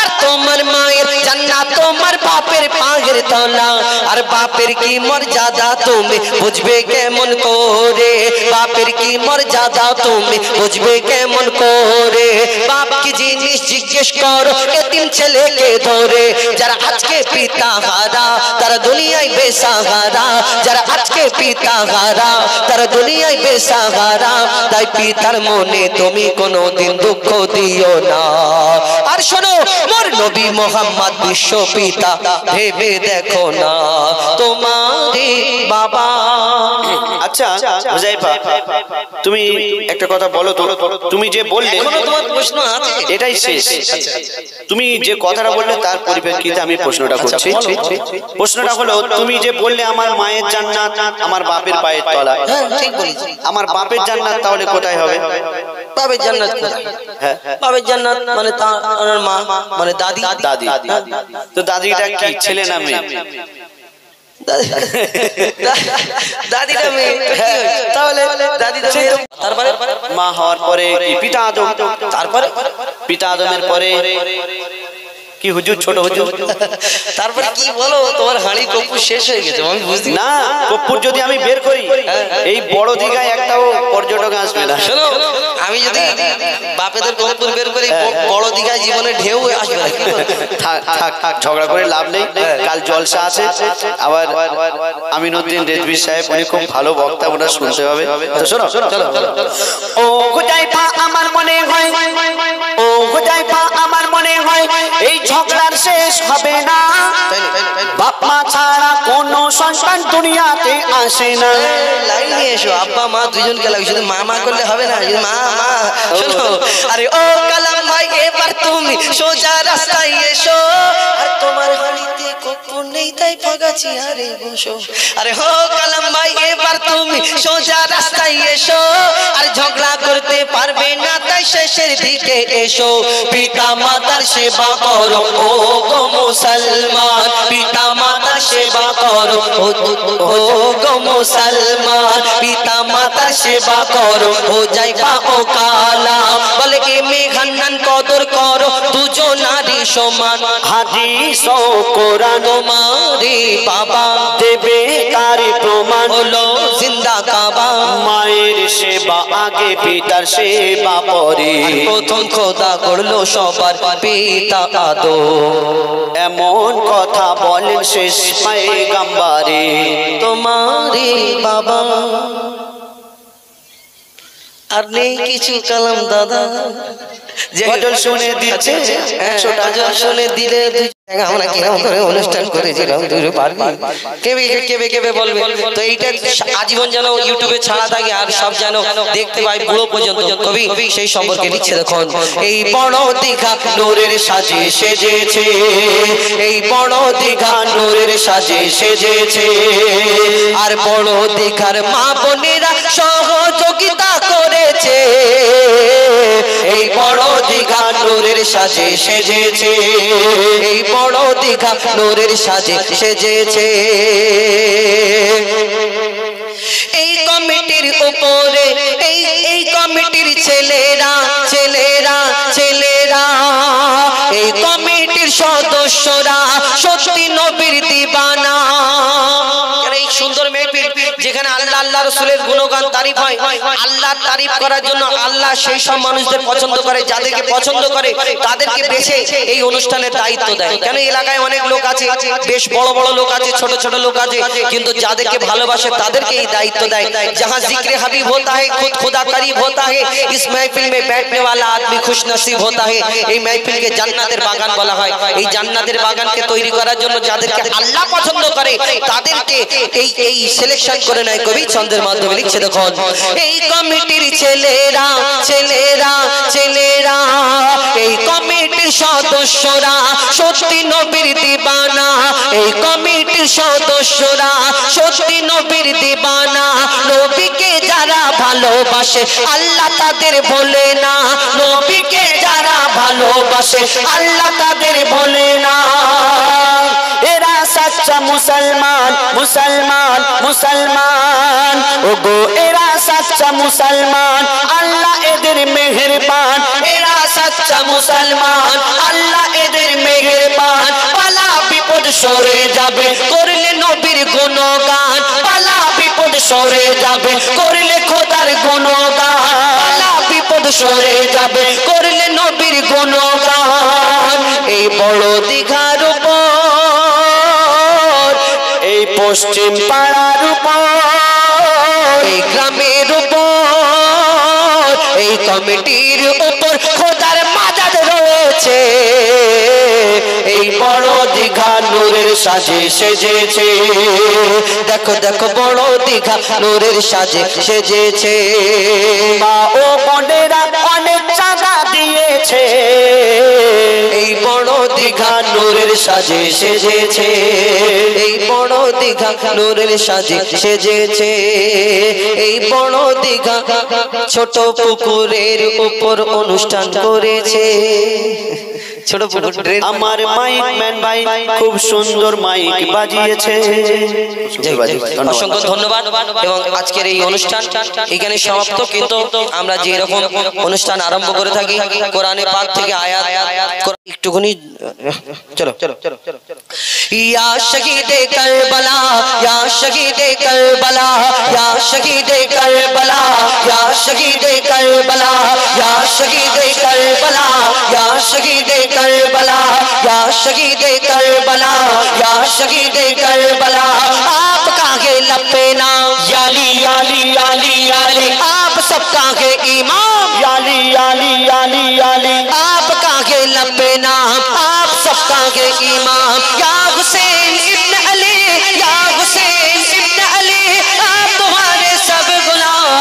আর তোমার মায়ের জান্নাত তোমার বাপের পাগের তলা। আর বাপের কি মর্যাদা তুমি বুঝবে কেমন করে? বাপের কি মর্যাদা তুমি বুঝবে কেমন করে? বাপ কি জিনিস জিজ্ঞেস করো এতিম ছেলেকে ধরে। যারা আজকে পিতা হারা, তারা দুনিয়ায় বেসাহারা। যারা আজকে পিতা হারা, তারা দুনিয়ায় বেসাহারা। তাই পিতার মনে তুমি কোনোদিন দুঃখ দিও না। আর শোনো, মোর নবী মোহাম্মদ বিশ্ব পিতা, ভেবে দেখো না তোমারে বাবা। আচ্ছা হুযায়ফা, তুমি একটা কথা বলো তো। তুমি যে বললে, এখনো তোমার প্রশ্ন আছে? এটাই শেষ। তুমি যে কথাটা বললে তার পরিপ্রেক্ষিতে আমি প্রশ্নটা করছি। প্রশ্নটা হলো, তুমি যে বললে আমার মায়ের জান্নাত আমার বাপের পায়ের তলা। হ্যাঁ, ঠিক বলেছি। আমার বাপের জান্নাত তাহলে কোথায় হবে? বাপের জান্নাত কোথায়? হ্যাঁ, বাপের জান্নাত মানে তার মা, মানে দাদি। দাদি। তো দাদিটা কি ছেলে না মেয়ে? দাদিটা মেয়ে। তাহলে দাদিটা মেয়ে। তারপরে মা হওয়ার পরে পিতা আদম। তারপরে পিতা আদমের পরে কি হুজুর, ছোট হুজুর? তারপরে কি বলো, তোমার হাঁড়ি কপ্পুর শেষ হয়ে গেছে, আমি বুঝতে না, কর্পূর যদি আমি বের করি এই বড় দীঘায় একটাও পর্যটক আসবে না। শোনো, আমি যদি বাপেদের কপ্পুর বের করি বড় দীঘায় জীবনে ঢেউ আসবে না। থাক থাক থাক, ঝগড়া করে লাভ নেই। কাল জলসা আছে, আবার আমিনুদ্দিন রেজভী সাহেব, উনি খুব ভালো বক্তা, ওনার শুনতে হবে। তো শোনো, চলো। ও হুজাইফা আমার মনে হয়, ও হুজাইফা আমার মনে হয় এই ঝগড়ার শেষ হবে না। বাপ মা ছাড়া কোনো সন্তান দুনিয়াতে আসে না। লাইনে এসো, আব্বা মা দুজনকে লাগে, শুধু মা মা করলে হবে না, মা মা। শোনো, আরে ও কালাম ভাই এবার তুমি সোজা রাস্তায় এসো, আর তোমার হাড়িতে কপ্পুর নেই তাই ফাগাছি আরে বসো। আরে ও কালাম ভাই এবার তুমি সোজা রাস্তায় এসো, আর ঝগড়া করতে পারবে না তাই শেষের দিকে এসো। পিতা মাতার সেবা করো ও গো মুসলমান, পিতা মাতার সেবা করো ও গো মুসলমান, পিতা মাতার সেবা করো ও যাইবা ও কালাম। বলে এ মেঘান্নান কদর করো দুজনারই সমান, হাদিস ও কোরআন তোমারে বাবা দেবে তার প্রমাণ। হলো জিন্দা কাবা, মায়ের সেবা আগে পিতার সেবা পরে, প্রথম খোদা করলো সবার পিতা আদম। এমন কথা বলেন শেষ পয়গম্বরে। তোমারে বাবা আর নেই কিছু কালাম দাদা, যে গজল শুনে দিচ্ছে, গজল শুনে দিলে আমরা কিরকম করে অনুষ্ঠান করেছিলাম তুই পারবি, কেবে কেবে কেবে বলবে। তো এইটা আজীবন যেন ইউটিউবে ছাড়া থাকে, আর সব যেন দেখতে পাই বুড়ো পর্যন্ত। কবি সেই সম্পর্কে লিখছে দেখুন, এই বড় দীঘা নূরের সাজে সেজেছে, এই বড় দীঘা নূরের সাজে সেজেছে, আর বড় দীঘার মা বোনেরা সহযোগিতা করেছে, এই বড় দীঘা নূরের সাজে সেজেছে, এই বড় দীঘা নূরের সাজে সেজেছে। এই কমিটির উপরে এই কমিটির ছেলেরা ছেলেরা ছেলেরা, এই কমিটির সদস্যরা সত্যি নবীর দিবানা। এই সুন্দর মেহফিল যেখানে আল্লাহ আল্লাহ রাসূলের গুণগান তারিফ হয়, আল্লাহর তারিফ করার জন্য আল্লাহ সেই সব মানুষদের পছন্দ করে, যাদেরকে পছন্দ করে তাদেরকে বেছে এই অনুষ্ঠানের দায়িত্ব দেয়। কেন এলাকায় অনেক লোক আছে, বেশ বড় বড় লোক আছে, ছোট ছোট লোক আছে, কিন্তু যাদেরকে ভালোবাসে তাদেরকে এই দায়িত্ব দেয়। जहाँ जिक्र हबीब होता है खुद खुदा करीब होता है, इस महफिल में बैठने वाला आदमी खुश नसीब होता है। এই महफिल के জান্নাতের বাগান বলা হয়। এই জান্নাতের বাগানকে তৈরি করার জন্য যাদেরকে আল্লাহ পছন্দ করে তাদেরকে এই সিলেকশন করে নেয় কবি ছন্দের মাধ্যমে। লিখছে দেখুন, এই কমিটির ছেলেরা ছেলেরা ছেলেরা, এই কমিটির সদস্যরা সত্যি নবীর দিবানা, এই কমিটির সদস্যরা সত্যি নবীর দিবানা। নবীকে যারা ভালোবাসে আল্লাহ তাদের ভোলে না, নবীকে যারা ভালোবাসে আল্লাহ তাদের ভোলে না। এরা সচ্চা মুসলমান মুসলমান মুসলমান, ওগো এরা সচ্চা মুসলমান, আল্লাহ এদের মেহেরবান। এরা সচ্চা মুসলমান, আল্লাহ এদের মেহেরবান। পালা বিপদ সরে যাবে করলে নবীর গুণগান, পালা বিপদ সরে যাবে করলে খোদার গুণগান, পালা বিপদ সরে যাবে করলে নবীর গুণগান। এই বড় দীঘার উপর, এই পশ্চিম পাড়ার উপর, এই গ্রামের উপর, এই কমিটির উপর খোদার মাজার রয়েছে। এই বড় দীঘা নূরের সাজে সেজেছে, দেখো দেখো বড় দীঘা নূরের সাজে সেজেছে। মা ও বোনেরা অনেক চাঁদা দিয়েছে, এই বড় দীঘা নূরের সাজে সেজেছে, এই বড় দীঘা নূরের সাজে সেজেছে। এই বড় দীঘা ছোট পুকুরের উপর অনুষ্ঠান করেছে। ছোট পুকুর ড্রেন আমার মাইক ম্যান ভাই খুব সুন্দর মাইক বাজিয়েছে। অসংখ্য ধন্যবাদ। এবং আজকের এই অনুষ্ঠান এখানে সমাপ্ত, কিন্তু আমরা যে রকম অনুষ্ঠান আরম্ভ করে থাকি কোরআনে পাক থেকে আয়াত একটুখানি চলো ইয়া শহীদে কারবালা ইয়া শহীদে কারবালা ইয়া শহীদে কারবালা ইয়া শহীদে কারবালা ইয়া শহীদে কারবালা ইয়া শহীদে কারবালা ইয়া শহীদে কারবালা ইয়া শহীদে কারবালা आपका है लपे नाम याली याली याली याली आप सबका है इमाम याली याली याली याली आपका है लपे नाम आप सबका है इमाम या हुसैन इब्न अली या हुसैन इब्न अली आप तुम्हारे सब गुलाम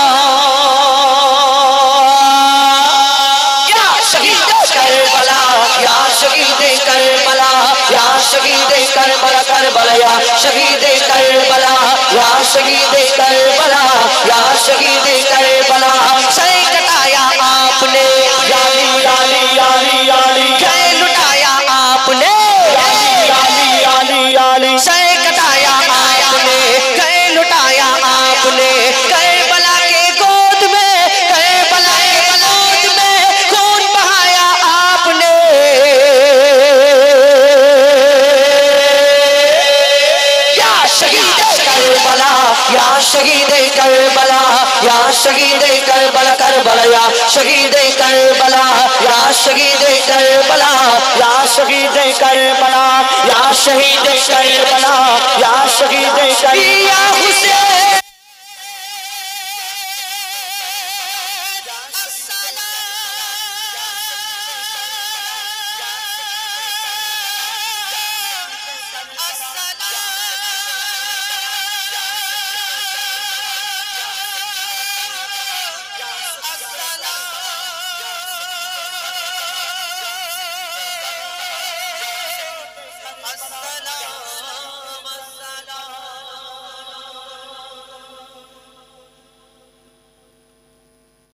या शहीद करबला या शहीद करबला या शहीद करबला करबला या शहीद करबला या शहीद करबला या शहीद करबला सर कटाया आपने याली याली याली याली गए लुटाया आपने याली याली याली सर कटाया आपने गए लुटाया आपने करबला के गोद में करबला के गोद में खून बहाया आपने या शहीद करबला या शहीद करबला या शहीद करबला करबला या शहीद करबला या शहीद करबला या शहीद करबला या शहीद करबला या शहीद करबला या हुसैन